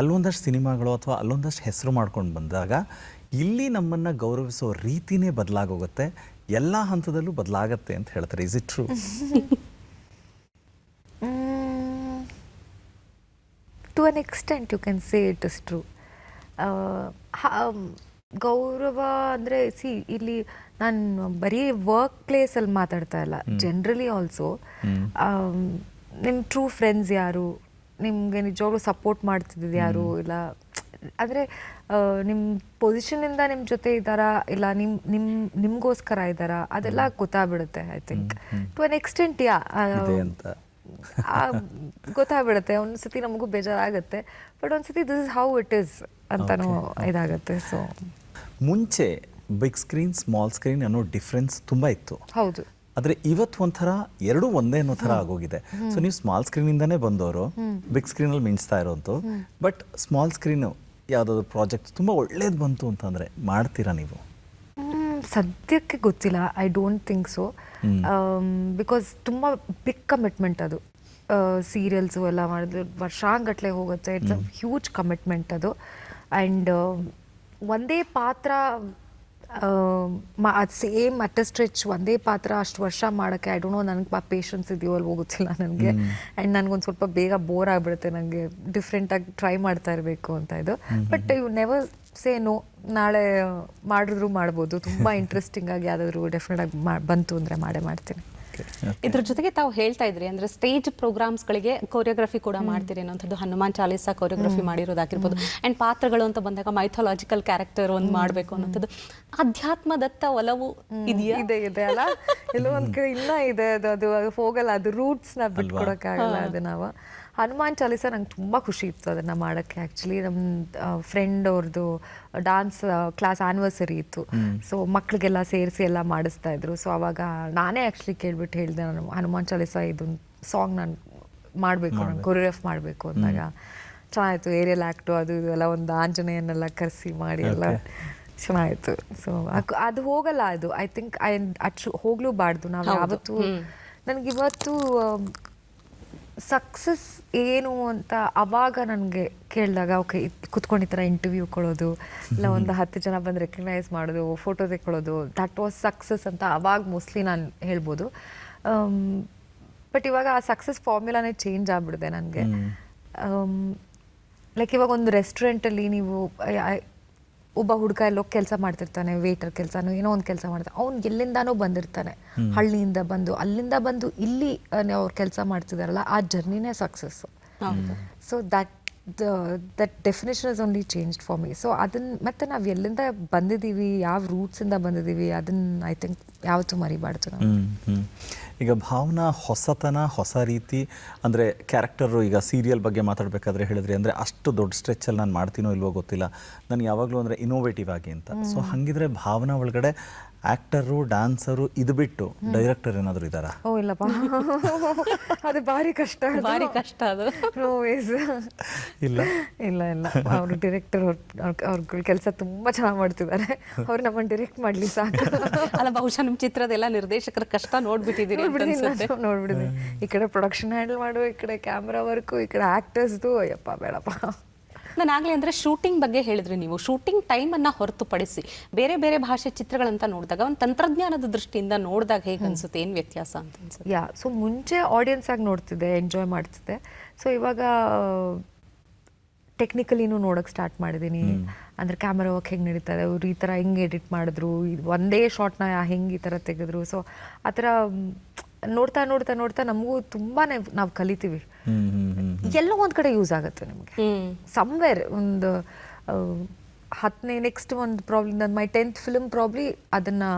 S2: ಅಲ್ಲೊಂದಷ್ಟು ಸಿನಿಮಾಗಳು ಅಥವಾ ಅಲ್ಲೊಂದಷ್ಟು ಹೆಸರು ಮಾಡ್ಕೊಂಡು ಬಂದಾಗ ಇಲ್ಲಿ ನಮ್ಮನ್ನು ಗೌರವಿಸೋ ರೀತಿನೇ ಬದಲಾಗೋಗುತ್ತೆ, ಎಲ್ಲ ಹಂತದಲ್ಲೂ ಬದಲಾಗತ್ತೆ ಅಂತ ಹೇಳ್ತಾರೆ. Is it true?
S5: To an extent you can say it is true. ಗೌರವ ಅಂದರೆ ಇಲ್ಲಿ ನಾನು ಬರೀ ವರ್ಕ್ ಪ್ಲೇಸಲ್ಲಿ ಮಾತಾಡ್ತಾ ಇಲ್ಲ, ಜನರಲಿ ಆಲ್ಸೋ ನಿಮ್ಮ ಟ್ರೂ ಫ್ರೆಂಡ್ಸ್ ಯಾರು, ನಿಮಗೆ ನಿಜವಾಗ್ಲೂ ಸಪೋರ್ಟ್ ಮಾಡ್ತಿದ್ದು ಯಾರು, ಇಲ್ಲ ಅಂದರೆ ನಿಮ್ಮ ಪೊಸಿಷನಿಂದ ನಿಮ್ಮ ಜೊತೆ ಇದ್ದಾರಾ, ಇಲ್ಲ ನಿಮಗೋಸ್ಕರ ಇದ್ದಾರಾ, ಅದೆಲ್ಲ ಗೊತ್ತಾಗ್ಬಿಡುತ್ತೆ. I think to an extent ಗೊತ್ತಾಗ್ಬಿಡುತ್ತೆ. ಒಂದ್ಸತಿ ನಮಗೂ ಬೇಜಾರಾಗುತ್ತೆ, ಬಟ್ ಒಂದ್ಸತಿ this is how it is ಅಂತಾನು ಇದಾಗುತ್ತೆ. ಸೊ
S2: ಮುಂಚೆ ಬಿಗ್ ಸ್ಕ್ರೀನ್ ಸ್ಮಾಲ್ ಸ್ಕ್ರೀನ್ ಅನ್ನೋ ಡಿಫ್ರೆನ್ಸ್ ತುಂಬ ಇತ್ತು.
S5: ಹೌದು.
S2: ಆದರೆ ಇವತ್ತು ಒಂಥರ ಎರಡೂ ಒಂದೇ ಅನ್ನೋ ಥರ ಆಗೋಗಿದೆ. ಸೊ ನೀವು ಸ್ಮಾಲ್ ಸ್ಕ್ರೀನಿಂದನೇ ಬಂದವರು, ಬಿಗ್ ಸ್ಕ್ರೀನಲ್ಲಿ ಮಿಂಚ್ತಾ ಇರೋಂತು. ಬಟ್ ಸ್ಮಾಲ್ ಸ್ಕ್ರೀನು ಯಾವುದಾದ್ರು ಪ್ರಾಜೆಕ್ಟ್ ತುಂಬ ಒಳ್ಳೇದು ಬಂತು ಅಂತಂದರೆ ಮಾಡ್ತೀರಾ ನೀವು?
S5: ಸದ್ಯಕ್ಕೆ ಗೊತ್ತಿಲ್ಲ, I don't think so. Because ತುಂಬ ಬಿಗ್ ಕಮಿಟ್ಮೆಂಟ್ ಅದು. ಸೀರಿಯಲ್ಸು ಎಲ್ಲ ಮಾಡಿದ್ರೆ ವರ್ಷಾಂಗಟ್ಲೆ ಹೋಗುತ್ತೆ. ಇಟ್ಸ್ ಅ ಹ್ಯೂಜ್ ಕಮಿಟ್ಮೆಂಟ್ ಅದು. ಆ್ಯಂಡ್ ಒಂದೇ ಪಾತ್ರ ಸೇಮ್ ಅಟ್ ಸ್ಟ್ರೆಚ್ ಒಂದೇ ಪಾತ್ರ ಅಷ್ಟು ವರ್ಷ ಮಾಡೋಕ್ಕೆ ಐ ಡೋಂಟ್ ನೋ, ನನಗೆ ಪೇಷನ್ಸ್ ಇದೆಯೋ ಅಲ್ವೋ ಗೊತ್ತಿಲ್ಲ ನನಗೆ. ಆ್ಯಂಡ್ ನನಗೊಂದು ಸ್ವಲ್ಪ ಬೇಗ ಬೋರ್ ಆಗಿಬಿಡುತ್ತೆ, ನನಗೆ ಡಿಫ್ರೆಂಟಾಗಿ ಟ್ರೈ ಮಾಡ್ತಾ ಇರಬೇಕು ಅಂತ ಇದು. But you never say no, ನಾಳೆ ಮಾಡಿದ್ರು ಮಾಡ್ಬೋದು. ತುಂಬ ಇಂಟ್ರೆಸ್ಟಿಂಗ್ ಆಗಿ ಯಾವುದಾದ್ರು ಡೆಫಿನೆಟ್ ಆಗಿ ಬಂತು ಅಂದರೆ ಮಾಡ್ತೀನಿ.
S1: ಇದ್ರ ಜೊತೆಗೆ ತಾವು ಹೇಳ್ತಾ ಇದ್ರಿ ಅಂದ್ರೆ ಸ್ಟೇಜ್ ಪ್ರೋಗ್ರಾಮ್ಸ್ಗಳಿಗೆ ಕೊರಿಯೋಗ್ರಫಿ ಕೂಡ ಮಾಡ್ತೀರಿ ಅನ್ನೋಂಥದ್ದು. ಹನುಮಾನ್ ಚಾಲೀಸಾ ಕೊರಿಯೋಗ್ರಫಿ ಮಾಡಿರೋದಾಗಿರ್ಬೋದು. ಆ್ಯಂಡ್ ಪಾತ್ರಗಳು ಅಂತ ಬಂದಾಗ ಮೈಥಾಲಜಿಕಲ್ ಕ್ಯಾರೆಕ್ಟರ್ ಒಂದು ಮಾಡಬೇಕು ಅನ್ನೋಂಥದ್ದು. ಅಧ್ಯಾತ್ಮದತ್ತ ಒಲವು
S5: ಇದೆ ಅಲ್ಲ, ಎಲ್ಲೋ ಒಂದು ಕಡೆ ಇನ್ನೂ ಇದೆ. ಅದು ಹೋಗಲ್ಲ, ಅದು ರೂಟ್ಸ್ನ ಬಿಟ್ಕೊಡೋಕ್ಕಾಗಲ್ಲ. ಅದು ನಾವು ಹನುಮಾನ್ ಚಾಲೀಸಾ ನಂಗೆ ತುಂಬ ಖುಷಿ ಇತ್ತು ಅದನ್ನು ಮಾಡೋಕ್ಕೆ. ಆ್ಯಕ್ಚುಲಿ ನಮ್ಮ ಫ್ರೆಂಡ್ ಅವ್ರದ್ದು ಡಾನ್ಸ್ ಕ್ಲಾಸ್ ಆ್ಯನಿವರ್ಸರಿ ಇತ್ತು. ಸೊ ಮಕ್ಕಳಿಗೆಲ್ಲ ಸೇರಿಸಿ ಎಲ್ಲ ಮಾಡಿಸ್ತಾ ಇದ್ರು. ಸೊ ಅವಾಗ ನಾನೇ ಆ್ಯಕ್ಚುಲಿ ಕೇಳ್ಬಿಟ್ಟು ಹೇಳಿದೆ, ನಾನು ಹನುಮಾನ್ ಚಾಲೀಸಾ ಇದೊಂದು ಸಾಂಗ್ ನಾನು ಮಾಡಬೇಕು, ನಾನು ಕೊರಿಯೋಗ್ರಾಫ್ ಮಾಡಬೇಕು ಅಂದಾಗ ಚೆನ್ನಾಗಿತ್ತು. ಏರಿಯಲ್ ಆ್ಯಕ್ಟು ಅದು ಇದು ಎಲ್ಲ ಒಂದು ಆಂಜನೇಯನ್ನೆಲ್ಲ ಕರೆಸಿ ಮಾಡಿ ಎಲ್ಲ ಚೆನ್ನಾಗಿತ್ತು. ಸೊ ಅದು ಹೋಗಲ್ಲ, ಅದು ಐ ಥಿಂಕ್ ಹೋಗ್ಲೂಬಾರ್ದು ನಾವು ಯಾವತ್ತೂ. ನನಗಿವತ್ತು ಸಕ್ಸಸ್ ಏನು ಅಂತ ಅವಾಗ ನನಗೆ ಕೇಳಿದಾಗ ಓಕೆ ಕುತ್ಕೊಂಡು ಈ ಥರ ಇಂಟರ್ವ್ಯೂ ಕೊಡೋದು ಇಲ್ಲ ಒಂದು 10 ಜನ ಬಂದು ರೆಕಗ್ನೈಸ್ ಮಾಡೋದು ಫೋಟೋ ತೆಕ್ಕೊಳ್ಳೋದು ದಟ್ ವಾಸ್ ಸಕ್ಸಸ್ ಅಂತ ಅವಾಗ ಮೋಸ್ಟ್ಲಿ ನಾನು ಹೇಳ್ಬೋದು. ಬಟ್ ಇವಾಗ ಆ ಸಕ್ಸಸ್ ಫಾರ್ಮ್ಯುಲಾನೇ ಚೇಂಜ್ ಆಗಿಬಿಡಿದೆ ನನಗೆ. ಲೈಕ್ ಇವಾಗ ಒಂದು ರೆಸ್ಟೋರೆಂಟಲ್ಲಿ ನೀವು ಒಬ್ಬ ಹುಡುಗ ಎಲ್ಲೋ ಕೆಲಸ ಮಾಡ್ತಿರ್ತಾನೆ, ವೇಟರ್ ಕೆಲಸನೋ ಏನೋ ಒಂದು ಕೆಲಸ ಮಾಡ್ತಾನೆ, ಅವ್ನು ಎಲ್ಲಿಂದಾನೋ ಬಂದಿರ್ತಾನೆ, ಹಳ್ಳಿಯಿಂದ ಬಂದು ಅಲ್ಲಿಂದ ಬಂದು ಇಲ್ಲಿ ಅವ್ರು ಕೆಲಸ ಮಾಡ್ತಿದಾರಲ್ಲ ಆ ಜರ್ನಿನೇ success. So that definition is only changed for me. So ಅದನ್ನು ಮತ್ತೆ ನಾವು ಎಲ್ಲಿಂದ ಬಂದಿದ್ದೀವಿ, ಯಾವ ರೂಟ್ಸಿಂದ ಬಂದಿದ್ದೀವಿ, ಅದನ್ನು ಐ ಥಿಂಕ್ ಯಾವತ್ತೂ ಮರಿಬಾರ್ದು ನಾವು.
S2: ಈಗ ಭಾವನಾ ಹೊಸತನ, ಹೊಸ ರೀತಿ ಅಂದರೆ ಕ್ಯಾರೆಕ್ಟರು, ಈಗ ಸೀರಿಯಲ್ ಬಗ್ಗೆ ಮಾತಾಡಬೇಕಾದ್ರೆ ಹೇಳಿದ್ರಿ ಅಂದರೆ ಅಷ್ಟು ದೊಡ್ಡ ಸ್ಟ್ರೆಚ್ಚಲ್ಲಿ ನಾನು ಮಾಡ್ತೀನೋ ಇಲ್ವೋ ಗೊತ್ತಿಲ್ಲ, ನನಗೆ ಯಾವಾಗಲೂ ಅಂದರೆ ಇನೋವೇಟಿವ್ ಆಗಿ ಅಂತ. ಸೊ ಹಾಗಿದ್ರೆ ಭಾವನಾ ಒಳಗಡೆ ಆ್ಯಕ್ಟರು, ಡ್ಯಾನ್ಸರು ಇದು ಬಿಟ್ಟು ಡೈರೆಕ್ಟರ್ ಏನಾದರೂ ಇದ್ದಾರಾ?
S5: ಓ ಇಲ್ಲಪ್ಪ, ಅದು ಭಾರಿ ಕಷ್ಟ,
S1: ಭಾರಿ ಕಷ್ಟ ಅದು.
S2: ಇಲ್ಲ
S5: ಇಲ್ಲ ಇಲ್ಲ ಅವರು ಡೈರೆಕ್ಟರ್ ಅವ್ರ ಕೆಲಸ ತುಂಬ ಚೆನ್ನಾಗಿ ಮಾಡ್ತಿದ್ದಾರೆ. ಅವ್ರು ನಮ್ಮನ್ನು ಡೈರೆಕ್ಟ್ ಮಾಡಲಿ ಸಾಕು.
S1: ಅಲ್ಲ, ಬಹುಶಃ ನಿಮ್ಮ ಚಿತ್ರದೆಲ್ಲ ನಿರ್ದೇಶಕರ ಕಷ್ಟ ನೋಡ್ಬಿಟ್ಟಿದ್ದೀರಿ
S5: ನೋಡ್ಬಿಟ್ಟಿದ್ದೀನಿ. ಈ ಕಡೆ ಪ್ರೊಡಕ್ಷನ್ ಹ್ಯಾಂಡಲ್ ಮಾಡು, ಈ ಕಡೆ ಕ್ಯಾಮ್ರಾ ವರ್ಕು, ಈ ಕಡೆ ಆ್ಯಕ್ಟರ್ಸ್ದು, ಅಯ್ಯಪ್ಪ ಬೇಡಪ್ಪ.
S1: ನಾನು ಆಗಲೇ ಅಂದರೆ ಶೂಟಿಂಗ್ ಬಗ್ಗೆ ಹೇಳಿದ್ರಿ ನೀವು. ಶೂಟಿಂಗ್ ಟೈಮನ್ನು ಹೊರತುಪಡಿಸಿ ಬೇರೆ ಬೇರೆ ಭಾಷೆ ಚಿತ್ರಗಳಂತ ನೋಡಿದಾಗ ಒಂದು ತಂತ್ರಜ್ಞಾನದ ದೃಷ್ಟಿಯಿಂದ ನೋಡಿದಾಗ ಹೇಗೆ ಅನಿಸುತ್ತೆ, ಏನು ವ್ಯತ್ಯಾಸ ಅಂತ ಅನ್ಸುತ್ತೆ?
S5: ಸೊ ಮುಂಚೆ ಆಡಿಯನ್ಸ್ ಆಗಿ ನೋಡ್ತಿದ್ದೆ, ಎಂಜಾಯ್ ಮಾಡ್ತಿದ್ದೆ. ಸೊ ಇವಾಗ ಟೆಕ್ನಿಕಲಿನೂ ನೋಡೋಕ್ಕೆ ಸ್ಟಾರ್ಟ್ ಮಾಡಿದ್ದೀನಿ. ಅಂದರೆ ಕ್ಯಾಮ್ರಾ ವರ್ಕ್ ಹೆಂಗೆ ನಡೀತಾರೆ, ಅವ್ರು ಈ ಥರ ಹೆಂಗೆ ಎಡಿಟ್ ಮಾಡಿದ್ರು, ಒಂದೇ ಶಾರ್ಟ್ನ ಹೆಂಗೆ ಈ ಥರ ತೆಗೆದ್ರು. ಸೊ ಆ ಥರ ನೋಡ್ತಾ ನೋಡ್ತಾ ನೋಡ್ತಾ ನಮಗೂ ತುಂಬಾ ನಾವು ಕಲಿತೀವಿ. ಎಲ್ಲೋ ಒಂದು ಕಡೆ ಯೂಸ್ ಆಗುತ್ತೆ ನಿಮಗೆ ಸಮ್ವೇರ್. ಒಂದು 10ನೇ ನೆಕ್ಸ್ಟ್ ಒಂದು ಪ್ರಾಬ್ಲಿ ನನ್ನ ಮೈ 10th ಫಿಲ್ಮ್ ಪ್ರಾಬ್ಲಿ ಅದನ್ನು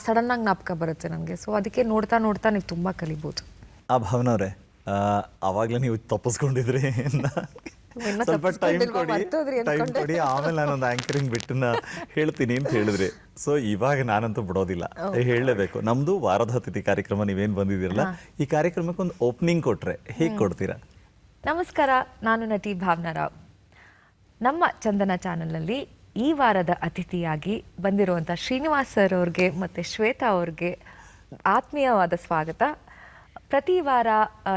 S5: ಸಡನ್ನಾಗಿ ಜ್ಞಾಪಕ ಬರುತ್ತೆ ನನಗೆ. ಸೊ ಅದಕ್ಕೆ ನೋಡ್ತಾ ನೋಡ್ತಾ ನೀವು ತುಂಬ ಕಲಿಬೋದು.
S2: ಆ ಭಾವನವ್ರೆ, ಆವಾಗಲೇ ನೀವು ತಪ್ಪಿಸ್ಕೊಂಡಿದ್ರಿ, ಸ್ವಲ್ಪ ಟೈಮ್ ಕೊಡಿ ಆಮೇಲೆ ನಾನೊಂದು ಆ್ಯಂಕರಿಂಗ್ ಬಿಟ್ಟನ್ನ ಹೇಳ್ತೀನಿ ಅಂತ ಹೇಳಿದ್ರಿ. ಸೊ ಇವಾಗ ನಾನಂತೂ ಬಿಡೋದಿಲ್ಲ, ಹೇಳಲೇಬೇಕು. ನಮ್ಮದು ವಾರದ ಅತಿಥಿ ಕಾರ್ಯಕ್ರಮ, ನೀವೇನು ಬಂದಿದ್ದೀರಲ್ಲ, ಈ ಕಾರ್ಯಕ್ರಮಕ್ಕೆ ಒಂದು ಓಪನಿಂಗ್ ಕೊಟ್ಟರೆ ಹೇಗೆ ಕೊಡ್ತೀರಾ?
S5: ನಮಸ್ಕಾರ, ನಾನು ನಟಿ ಭಾವನಾ ರಾವ್. ನಮ್ಮ ಚಂದನ ಚಾನಲ್ನಲ್ಲಿ ಈ ವಾರದ ಅತಿಥಿಯಾಗಿ ಬಂದಿರುವಂಥ ಶ್ರೀನಿವಾಸ್ ಸರ್ ಅವ್ರಿಗೆ ಮತ್ತು ಶ್ವೇತಾ ಅವ್ರಿಗೆ ಆತ್ಮೀಯವಾದ ಸ್ವಾಗತ. ಪ್ರತಿ ವಾರ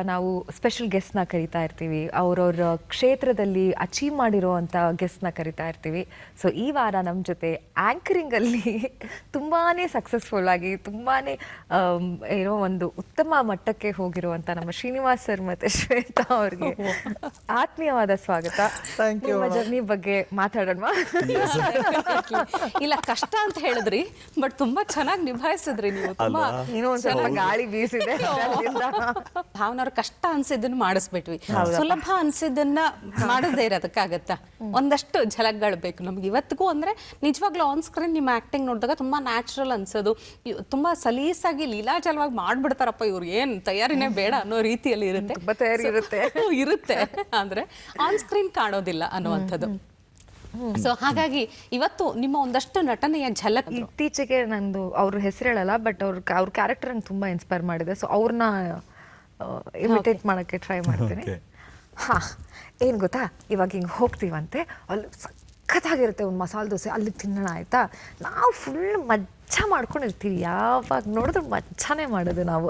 S5: ನಾವು ಸ್ಪೆಷಲ್ ಗೆಸ್ಟ್ನ ಕರಿತಾ ಇರ್ತೀವಿ, ಅವ್ರವ್ರ ಕ್ಷೇತ್ರದಲ್ಲಿ ಅಚೀವ್ ಮಾಡಿರೋವಂಥ ಗೆಸ್ಟ್ನ ಕರಿತಾ ಇರ್ತೀವಿ. ಸೊ ಈ ವಾರ ನಮ್ಮ ಜೊತೆ ಆ್ಯಂಕರಿಂಗಲ್ಲಿ ತುಂಬಾ ಸಕ್ಸಸ್ಫುಲ್ ಆಗಿ ತುಂಬಾ ಏನೋ ಒಂದು ಉತ್ತಮ ಮಟ್ಟಕ್ಕೆ ಹೋಗಿರುವಂಥ ನಮ್ಮ ಶ್ರೀನಿವಾಸ್ ಸರ್ ಮತ್ತು ಶ್ವೇತಾ ಅವ್ರಿಗೆ ಆತ್ಮೀಯವಾದ ಸ್ವಾಗತ. ನಿಮ್ಮ ಜರ್ನಿ ಬಗ್ಗೆ ಮಾತಾಡೋಣ.
S1: ಇಲ್ಲ, ಕಷ್ಟ ಅಂತ ಹೇಳಿದ್ರಿ, ಬಟ್ ತುಂಬಾ ಚೆನ್ನಾಗಿ ನಿಭಾಯಿಸಿದ್ರಿ ನೀವು. ತುಂಬಾ
S5: ಏನೋ ಒಂದು ಸ್ವಲ್ಪ ಗಾಳಿ ಬೀಸಿದೆ.
S1: ಭಾವನವ್ರ ಕಷ್ಟ ಅನ್ಸಿದ್ದನ್ನು ಮಾಡಿಸ್ಬಿಟ್ವಿ, ಸುಲಭ ಅನ್ಸಿದ್ದನ್ನ ಮಾಡದೇ ಇರೋದಕ್ಕಾಗತ್ತಾ? ಒಂದಷ್ಟು ಝಲಕ್ಗಳು ಬೇಕು ನಮ್ಗೆ ಇವತ್ತಿಗೂ. ಅಂದ್ರೆ ನಿಜವಾಗ್ಲೂ ಆನ್ ಸ್ಕ್ರೀನ್ ನಿಮ್ಮ ಆಕ್ಟಿಂಗ್ ನೋಡಿದಾಗ ತುಂಬಾ ನ್ಯಾಚುರಲ್ ಅನ್ಸೋದು, ತುಂಬಾ ಸಲೀಸಾಗಿ ಲೀಲಾಜಲವಾಗಿ ಮಾಡ್ಬಿಡ್ತಾರಪ್ಪ ಇವ್ರು, ಏನ್ ತಯಾರಿನೇ ಬೇಡ ಅನ್ನೋ ರೀತಿಯಲ್ಲಿ ಇರುತ್ತೆ ಅಂದ್ರೆ ಆನ್ ಸ್ಕ್ರೀನ್ ಕಾಣೋದಿಲ್ಲ ಅನ್ನುವಂಥದ್ದು. ಸೊ ಹಾಗಾಗಿ ಇವತ್ತು ನಿಮ್ಮ ಒಂದಷ್ಟು ನಟನೆಯ ಝಲಕ್.
S5: ಇತ್ತೀಚೆಗೆ ನಂದು ಅವ್ರ ಹೆಸರು ಹೇಳಲ್ಲ, ಬಟ್ ಅವ್ರ ಕ್ಯಾರೆಕ್ಟರ್ ನಂಗೆ ತುಂಬ ಇನ್ಸ್ಪೈರ್ ಮಾಡಿದೆ. ಸೊ ಅವ್ರನ್ನ ಇಮಿಟೇಟ್ ಮಾಡೋಕ್ಕೆ ಟ್ರೈ ಮಾಡ್ತೀನಿ. ಏನು ಗೊತ್ತಾ, ಇವಾಗ ಹಿಂಗೆ ಹೋಗ್ತೀವಂತೆ, ಅಲ್ಲಿ ಸಖತ್ತಾಗಿರುತ್ತೆ ಒಂದು ಮಸಾಲೆ ದೋಸೆ, ಅಲ್ಲಿ ತಿನ್ನೋಣ ಆಯಿತಾ. ನಾವು ಫುಲ್ ಮಜ್ಜಾ ಮಾಡ್ಕೊಂಡಿರ್ತೀವಿ, ಯಾವಾಗ ನೋಡಿದ್ರು ಮಜ್ಜಾನೇ ಮಾಡೋದು ನಾವು.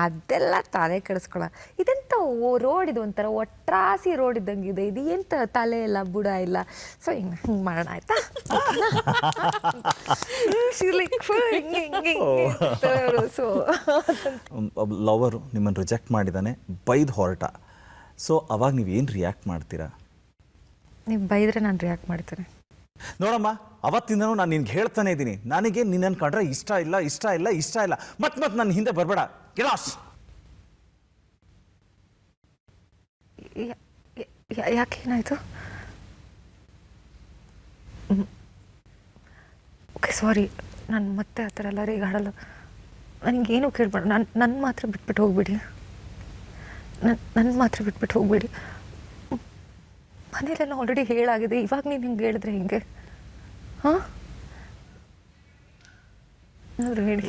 S5: ಅದೆಲ್ಲ ತಲೆ ಕೆಡಿಸ್ಕೊಳ್ಳೋ, ಇದೆಂತ ರೋಡ್, ಇದು ಒಂಥರ ಒಟ್ರಾಸಿ ರೋಡ್ ಇದ್ದಂಗೆ ಇದೆ, ಇದು ಎಂತ ತಲೆ ಇಲ್ಲ ಬುಡ ಇಲ್ಲ. ಸೊ ಹಿಂಗೆ ಮಾಡೋಣ ಆಯಿತಾ. ಸೊ
S2: ಲವರು ನಿಮ್ಮನ್ನು ರಿಜೆಕ್ಟ್ ಮಾಡಿದಾನೆ, ಬೈದು ಹೊರಟ. ಸೊ ಅವಾಗ ನೀವೇನು ರಿಯಾಕ್ಟ್ ಮಾಡ್ತೀರಾ?
S5: ನೀವು ಬೈದ್ರೆ ನಾನು ರಿಯಾಕ್ಟ್ ಮಾಡ್ತೀನಿ.
S2: ನೋಡಮ್ಮ, ಅವತ್ತಿಂದನೂ ನಾನು ನಿನ್ಗೆ ಹೇಳ್ತಾನೆ ಇದ್ದೀನಿ, ನನಗೆ ನಿನ್ನನ್ನು ಕಂಡ್ರೆ ಇಷ್ಟ ಇಲ್ಲ. ಮತ್ತೆ ನನ್ನ ಹಿಂದೆ ಬರಬೇಡ, ಗಿಲಾಸ್.
S5: ಯಾಕೇನಾಯ್ತು? ಓಕೆ ಸಾರಿ, ನಾನು ಮತ್ತೆ ಆ ಥರ ಎಲ್ಲ ರೇಗಾಡಲ್ಲ. ನನಗೇನು ಕೇಳ್ಬೇಡ, ನನ್ನ ಮಾತ್ರ ಬಿಟ್ಬಿಟ್ಟು ಹೋಗ್ಬಿಡಿ. ನನ್ನ ಮಾತ್ರ ಬಿಟ್ಬಿಟ್ಟು ಹೋಗ್ಬೇಡಿ. ಮನೇಲೆಲ್ಲ ಆಲ್ರೆಡಿ ಹೇಳಾಗಿದೆ, ಇವಾಗ ನೀನು ಹಿಂಗೆ ಹೇಳಿದ್ರೆ ಹಿಂಗೆ? ಹಾಂ, ಹೇಳಿ.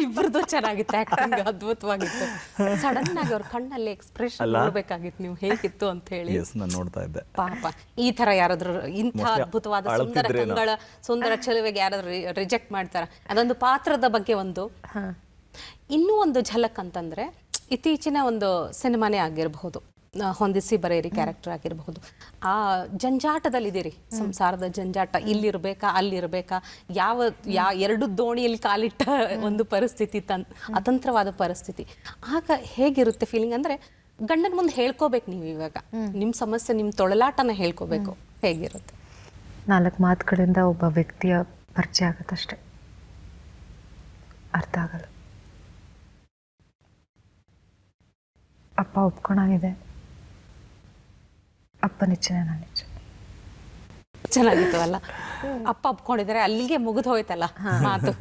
S1: ಇಬ್ಬರದು ಚೆನ್ನಾಗಿತ್ತು, ಆಕ್ಟಿಂಗ್ ಅದ್ಭುತವಾಗಿತ್ತು. ಸಡನ್ ಆಗಿ ಅವ್ರ ಕಣ್ಣಲ್ಲಿ ಎಕ್ಸ್ಪ್ರೆಷನ್ ನೋಡ್ಬೇಕಾಗಿತ್ತು ನೀವು, ಹೇಗಿತ್ತು ಅಂತ ಹೇಳಿ.
S2: ನಾನು ನೋಡ್ತಾ ಇದ್ದೆ.
S1: ಪಾಪ ಈ ತರ ಯಾರಾದ್ರೂ ಇಂಥ ಅದ್ಭುತವಾದ ಸುಂದರ ಚೆಲುವೆಗೆ ಯಾರಾದ್ರೂ ರಿಜೆಕ್ಟ್ ಮಾಡ್ತಾರ? ಅದೊಂದು ಪಾತ್ರದ ಬಗ್ಗೆ ಒಂದು ಇನ್ನೂ ಒಂದು ಝಲಕ್ ಅಂತಂದರೆ ಇತ್ತೀಚಿನ ಒಂದು ಸಿನಿಮಾನೇ ಆಗಿರಬಹುದು, ಹೊಂದಿಸಿ ಬರೆಯಿರಿ ಕ್ಯಾರೆಕ್ಟರ್ ಆಗಿರಬಹುದು. ಆ ಜಂಜಾಟದಲ್ಲಿದ್ದೀರಿ, ಸಂಸಾರದ ಜಂಜಾಟ, ಇಲ್ಲಿರ್ಬೇಕಾ ಅಲ್ಲಿರ್ಬೇಕಾ, ಎರಡು ದೋಣಿಯಲ್ಲಿ ಕಾಲಿಟ್ಟ ಒಂದು ಪರಿಸ್ಥಿತಿ, ಅತಂತ್ರವಾದ ಪರಿಸ್ಥಿತಿ. ಆಗ ಹೇಗಿರುತ್ತೆ ಫೀಲಿಂಗ್? ಅಂದರೆ ಗಂಡನ ಮುಂದೆ ಹೇಳ್ಕೋಬೇಕು ನೀವು, ಇವಾಗ ನಿಮ್ಮ ಸಮಸ್ಯೆ, ನಿಮ್ಮ ತೊಳಲಾಟನ ಹೇಳ್ಕೋಬೇಕು, ಹೇಗಿರುತ್ತೆ?
S5: 4 ಮಾತುಗಳಿಂದ ಒಬ್ಬ ವ್ಯಕ್ತಿಯ ಪರಿಚಯ ಆಗುತ್ತಷ್ಟೆ, ಅರ್ಥ ಆಗಲ್ಲ. ಅಪ್ಪ ಒಪ್ಕೊಂಡಾಗಿದೆ, ಅಪ್ಪನ ಇಚ್ಛೆನೇ ನನ್ನ ಇಚ್ಛೆ.
S1: ಚೆನ್ನಾಗಿತ್ತು ಅಲ್ಲ? ಅಪ್ಪ ಒಪ್ಕೊಂಡಿದ್ದಾರೆ, ಅಲ್ಲಿಗೆ ಮುಗಿದು ಹೋಯ್ತಲ್ಲ ಮಾತು.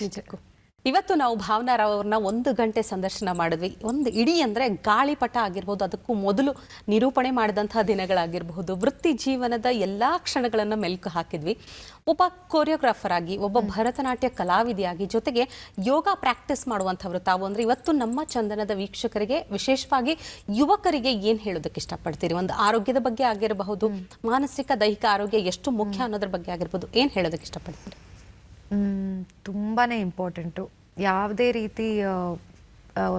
S1: ನಿಜಕ್ಕೂ ಇವತ್ತು ನಾವು ಭಾವನಾ ರಾವ್ ಅವ್ರನ್ನ 1 ಗಂಟೆ ಸಂದರ್ಶನ ಮಾಡಿದ್ವಿ. ಒಂದು ಇಡೀ ಅಂದರೆ ಗಾಳಿಪಟ ಆಗಿರ್ಬೋದು, ಅದಕ್ಕೂ ಮೊದಲು ನಿರೂಪಣೆ ಮಾಡಿದಂತಹ ದಿನಗಳಾಗಿರಬಹುದು, ವೃತ್ತಿ ಜೀವನದ ಎಲ್ಲ ಕ್ಷಣಗಳನ್ನು ಮೆಲುಕು ಹಾಕಿದ್ವಿ. ಒಬ್ಬ ಕೊರಿಯೋಗ್ರಾಫರ್ ಆಗಿ, ಒಬ್ಬ ಭರತನಾಟ್ಯ ಕಲಾವಿದೆಯಾಗಿ, ಜೊತೆಗೆ ಯೋಗ ಪ್ರಾಕ್ಟೀಸ್ ಮಾಡುವಂಥವ್ರು ತಾವು. ಅಂದರೆ ಇವತ್ತು ನಮ್ಮ ಚಂದನದ ವೀಕ್ಷಕರಿಗೆ, ವಿಶೇಷವಾಗಿ ಯುವಕರಿಗೆ ಏನು ಹೇಳೋದಕ್ಕೆ ಇಷ್ಟಪಡ್ತೀರಿ? ಒಂದು ಆರೋಗ್ಯದ ಬಗ್ಗೆ ಆಗಿರಬಹುದು, ಮಾನಸಿಕ ದೈಹಿಕ ಆರೋಗ್ಯ ಎಷ್ಟು ಮುಖ್ಯ ಅನ್ನೋದ್ರ ಬಗ್ಗೆ ಆಗಿರ್ಬೋದು, ಏನು ಹೇಳೋದಕ್ಕೆ ಇಷ್ಟಪಡ್ತೀರಿ?
S5: ತುಂಬಾ ಇಂಪಾರ್ಟೆಂಟು. ಯಾವುದೇ ರೀತಿ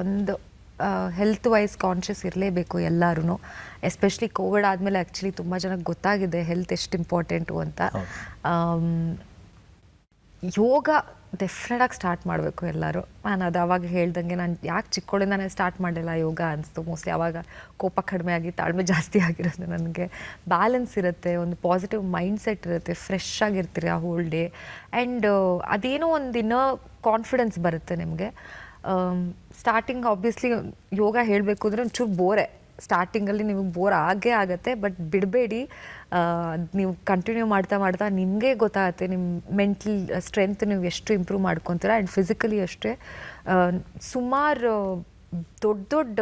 S5: ಒಂದು ಹೆಲ್ತ್ ವೈಸ್ ಕಾನ್ಷಿಯಸ್ ಇರಲೇಬೇಕು ಎಲ್ಲರೂ. ಎಸ್ಪೆಷಲಿ ಕೋವಿಡ್ ಆದಮೇಲೆ ಆ್ಯಕ್ಚುಲಿ ತುಂಬ ಜನಕ್ಕೆ ಗೊತ್ತಾಗಿದೆ ಹೆಲ್ತ್ ಎಷ್ಟು ಇಂಪಾರ್ಟೆಂಟು ಅಂತ. ಯೋಗ ಡೆಫಿನೆಟಾಗಿ ಸ್ಟಾರ್ಟ್ ಮಾಡಬೇಕು ಎಲ್ಲರೂ. ನಾನು ಅದು ಅವಾಗ ಹೇಳ್ದಂಗೆ, ನಾನು ಯಾಕೆ ಚಿಕ್ಕವಳಿಂದಾನೇ ಸ್ಟಾರ್ಟ್ ಮಾಡಲಿಲ್ಲ ಯೋಗ ಅನಿಸ್ತು. ಮೋಸ್ಟ್ಲಿ ಆವಾಗ ಕೋಪ ಕಡಿಮೆ ಆಗಿ ತಾಳ್ಮೆ ಜಾಸ್ತಿ ಆಗಿರೋದು. ನನಗೆ ಬ್ಯಾಲೆನ್ಸ್ ಇರುತ್ತೆ, ಒಂದು ಪಾಸಿಟಿವ್ ಮೈಂಡ್ ಸೆಟ್ ಇರುತ್ತೆ, ಫ್ರೆಶ್ ಆಗಿರ್ತೀರಿ ಆ ಹೋಲ್ ಡೇ. ಆ್ಯಂಡ್ ಅದೇನೋ ಒಂದು ಇನ್ನರ್ ಕಾನ್ಫಿಡೆನ್ಸ್ ಬರುತ್ತೆ ನಿಮಗೆ. ಸ್ಟಾರ್ಟಿಂಗ್ ಆಬ್ವಿಯಸ್ಲಿ ಯೋಗ ಹೇಳಬೇಕು ಅಂದರೆ ಒಂಚೂರು ಬೋರೆ, ಸ್ಟಾರ್ಟಿಂಗಲ್ಲಿ ನಿಮಗೆ ಬೋರ್ ಆಗೇ ಆಗುತ್ತೆ. ಬಟ್ ಬಿಡಬೇಡಿ, ನೀವು ಕಂಟಿನ್ಯೂ ಮಾಡ್ತಾ ನಿಮಗೆ ಗೊತ್ತಾಗುತ್ತೆ ನಿಮ್ಮ ಮೆಂಟಲ್ ಸ್ಟ್ರೆಂತ್ ನೀವು ಎಷ್ಟು ಇಂಪ್ರೂವ್ ಮಾಡ್ಕೊತೀರ. ಆ್ಯಂಡ್ ಫಿಸಿಕಲಿ ಅಷ್ಟೇ ಸುಮಾರು ದೊಡ್ಡ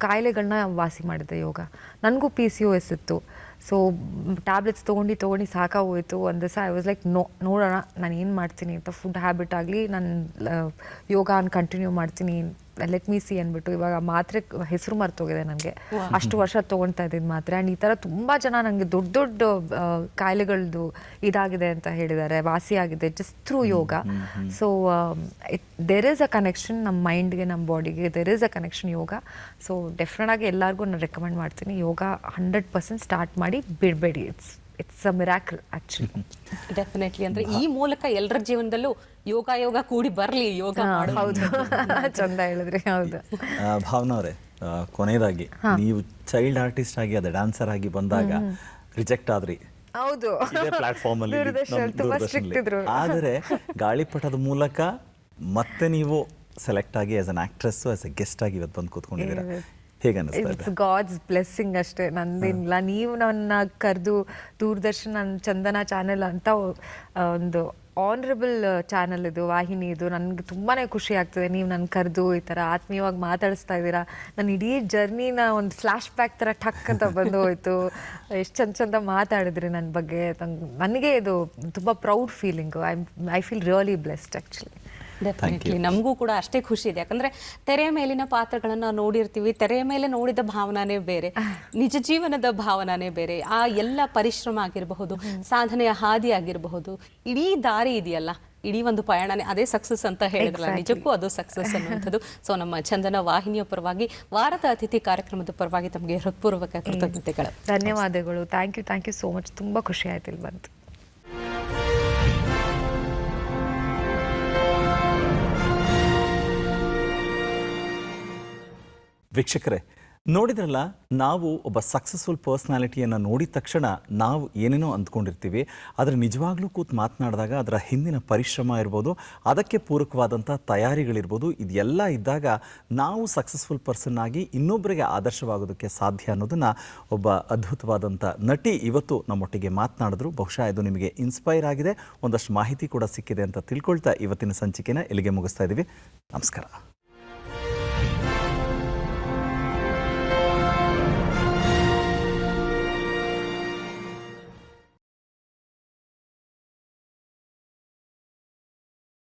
S5: ಕಾಯಿಲೆಗಳನ್ನ ವಾಸಿ ಮಾಡಿದೆ ಯೋಗ. ನನಗೂ PCOS ಇತ್ತು. ಸೊ ಟ್ಯಾಬ್ಲೆಟ್ಸ್ ತೊಗೊಂಡು ಸಾಕಾಗೋಯ್ತು. ಒಂದು ದಿವಸ ಐ ವಾಸ್ ಲೈಕ್ ನೋಡೋಣ ನಾನು ಏನು ಮಾಡ್ತೀನಿ ಅಂತ. ಫುಡ್ ಹ್ಯಾಬಿಟ್ ಆಗಲಿ, ನಾನು ಯೋಗಾನ ಕಂಟಿನ್ಯೂ ಮಾಡ್ತೀನಿ, ಲೆಟ್ ಮೀ ಸಿ ಅಂದ್ಬಿಟ್ಟು. ಇವಾಗ ಮಾತ್ರೆ ಹೆಸರು ಮರ್ತೋಗಿದೆ ನನಗೆ, ಅಷ್ಟು ವರ್ಷ ತೊಗೊಳ್ತಾ ಇದ್ದಿದ್ದು ಮಾತ್ರೆ. ಆ್ಯಂಡ್ ಈ ಥರ ತುಂಬ ಜನ ನನಗೆ ದೊಡ್ಡ ಕಾಯಿಲೆಗಳದ್ದು ಇದಾಗಿದೆ ಅಂತ ಹೇಳಿದ್ದಾರೆ, ವಾಸಿ ಆಗಿದೆ just through yoga. So there is a connection ನಮ್ಮ ಮೈಂಡ್ಗೆ, ನಮ್ಮ ಬಾಡಿಗೆ, there is a connection yoga. So ಡೆಫಿನೆಟಾಗಿ ಎಲ್ಲರಿಗೂ ನಾನು ರೆಕಮೆಂಡ್ ಮಾಡ್ತೀನಿ, ಯೋಗ 100% ಸ್ಟಾರ್ಟ್ ಮಾಡಿ, ಬಿಡಬೇಡಿ. It's a miracle actually.
S1: Definitely. ಅಂದರೆ ಈ ಮೂಲಕ ಎಲ್ಲರ ಜೀವನದಲ್ಲೂ ಯೋಗ ಕೂಡಿ ಬರಲಿ, ಯೋಗ ಮಾಡೋದು.
S5: ಹೌದು, ಚಂದ ಹೇಳಿದ್ರಿ. ಹೌದು
S2: ಭಾವನಾ ಅವರೇ, ಕೊನೆಯದಾಗಿ ನೀವು ಚೈಲ್ಡ್ ಆರ್ಟಿಸ್ಟ್ ಆಗಿ, ಅದೇ ಡ್ಯಾನ್ಸರ್ ಆಗಿ ಬಂದಾಗ ರಿಜೆಕ್ಟ್ ಆದ್ರಿ.
S5: ಹೌದು,
S2: ಪ್ಲಾಟ್ಫಾರ್ಮ್ ಅಲ್ಲಿ
S5: ದೂರದರ್ಶನ.
S2: ಆದರೆ ಗಾಳಿಪಟದ ಮೂಲಕ ಮತ್ತೆ ನೀವು ಸೆಲೆಕ್ಟ್ ಆಗಿ as an actress, as A guest ಆಗಿ ಇವತ್ತು ಬಂದು ಕೂತ್ಕೊಂಡಿದ್ದೀರಾ. ಹೇಗೆ ಅನಿಸ್ತಾ ಇದೆ?
S5: ಇಟ್ಸ್ ಗಾಡ್ಸ್ ಬ್ಲೆಸ್ಸಿಂಗ್ ಅಷ್ಟೇ, ನಂದೇನಿಲ್ಲ. ನೀವು ನನ್ನ ಕರೆದು ದೂರದರ್ಶನ, ನನ್ನ ಚಂದನ ಚಾನೆಲ್ ಅಂತ ಒಂದು ಆನರಬಲ್ ಚಾನಲ್ ಇದು, ವಾಹಿನಿ ಇದು, ನನಗೆ ತುಂಬಾ ಖುಷಿ ಆಗ್ತದೆ. ನೀವು ನನ್ನ ಕರೆದು ಈ ಥರ ಆತ್ಮೀಯವಾಗಿ ಮಾತಾಡಿಸ್ತಾ ಇದ್ದೀರಾ. ನನ್ನ ಇಡೀ ಜರ್ನಿನ ಒಂದು ಫ್ಲ್ಯಾಶ್ ಬ್ಯಾಕ್ ಥರ ಟಕ್ ಅಂತ ಬಂದು ಹೋಯ್ತು. ಎಷ್ಟು ಚಂದ ಮಾತಾಡಿದ್ರಿ ನನ್ನ ಬಗ್ಗೆ. ನನಗೆ ಇದು ತುಂಬ proud feeling. I feel really blessed actually.
S1: Definitely ನಮಗೂ ಕೂಡ ಅಷ್ಟೇ ಖುಷಿ ಇದೆ. ಯಾಕಂದ್ರೆ ತೆರೆಯ ಮೇಲಿನ ಪಾತ್ರಗಳನ್ನು ನೋಡಿರ್ತೀವಿ, ತೆರೆಯ ಮೇಲೆ ನೋಡಿದ ಭಾವನಾನೇ ಬೇರೆ, ನಿಜ ಜೀವನದ ಭಾವನಾನೇ ಬೇರೆ. ಆ ಎಲ್ಲ ಪರಿಶ್ರಮ ಆಗಿರಬಹುದು, ಸಾಧನೆಯ ಹಾದಿ ಆಗಿರಬಹುದು, ಇಡೀ ದಾರಿ ಇದೆಯಲ್ಲ, ಇಡೀ ಒಂದು ಪಯಣನೇ ಅದೇ ಸಕ್ಸಸ್ ಅಂತ ಹೇಳಿದ್ರಲ್ಲ, ನಿಜಕ್ಕೂ ಅದು ಸಕ್ಸಸ್ ಅನ್ನುವಂಥದ್ದು. ಸೊ ನಮ್ಮ ಚಂದನ ವಾಹಿನಿಯ ಪರವಾಗಿ, ವಾರದ ಅತಿಥಿ ಕಾರ್ಯಕ್ರಮದ ಪರವಾಗಿ ತಮಗೆ ಹೃತ್ಪೂರ್ವಕ ಕೃತಜ್ಞತೆಗಳು.
S5: ಧನ್ಯವಾದಗಳು. Thank you so much. ತುಂಬ ಖುಷಿ ಆಯ್ತು ಇಲ್ಲಿ ಬಂತು.
S2: ವೀಕ್ಷಕರೇ, ನೋಡಿದ್ರಲ್ಲ, ನಾವು ಒಬ್ಬ ಸಕ್ಸಸ್ಫುಲ್ ಪರ್ಸ್ನಾಲಿಟಿಯನ್ನು ನೋಡಿದ ತಕ್ಷಣ ನಾವು ಏನೇನೋ ಅಂದ್ಕೊಂಡಿರ್ತೀವಿ. ಆದರೆ ನಿಜವಾಗ್ಲೂ ಕೂತು ಮಾತನಾಡಿದಾಗ ಅದರ ಹಿಂದಿನ ಪರಿಶ್ರಮ ಇರ್ಬೋದು, ಅದಕ್ಕೆ ಪೂರಕವಾದಂಥ ತಯಾರಿಗಳಿರ್ಬೋದು, ಇದೆಲ್ಲ ಇದ್ದಾಗ ನಾವು ಸಕ್ಸಸ್ಫುಲ್ ಪರ್ಸನ್ ಆಗಿ ಇನ್ನೊಬ್ಬರಿಗೆ ಆದರ್ಶವಾಗೋದಕ್ಕೆ ಸಾಧ್ಯ ಅನ್ನೋದನ್ನು ಒಬ್ಬ ಅದ್ಭುತವಾದಂಥ ನಟಿ ಇವತ್ತು ನಮ್ಮೊಟ್ಟಿಗೆ ಮಾತನಾಡಿದ್ರು. ಬಹುಶಃ ಇದು ನಿಮಗೆ ಇನ್ಸ್ಪೈರ್ ಆಗಿದೆ, ಒಂದಷ್ಟು ಮಾಹಿತಿ ಕೂಡ ಸಿಕ್ಕಿದೆ ಅಂತ ತಿಳ್ಕೊಳ್ತಾ ಇವತ್ತಿನ ಸಂಚಿಕೆನ ಇಲ್ಲಿಗೆ ಮುಗಿಸ್ತಾ ಇದ್ದೀವಿ. ನಮಸ್ಕಾರ.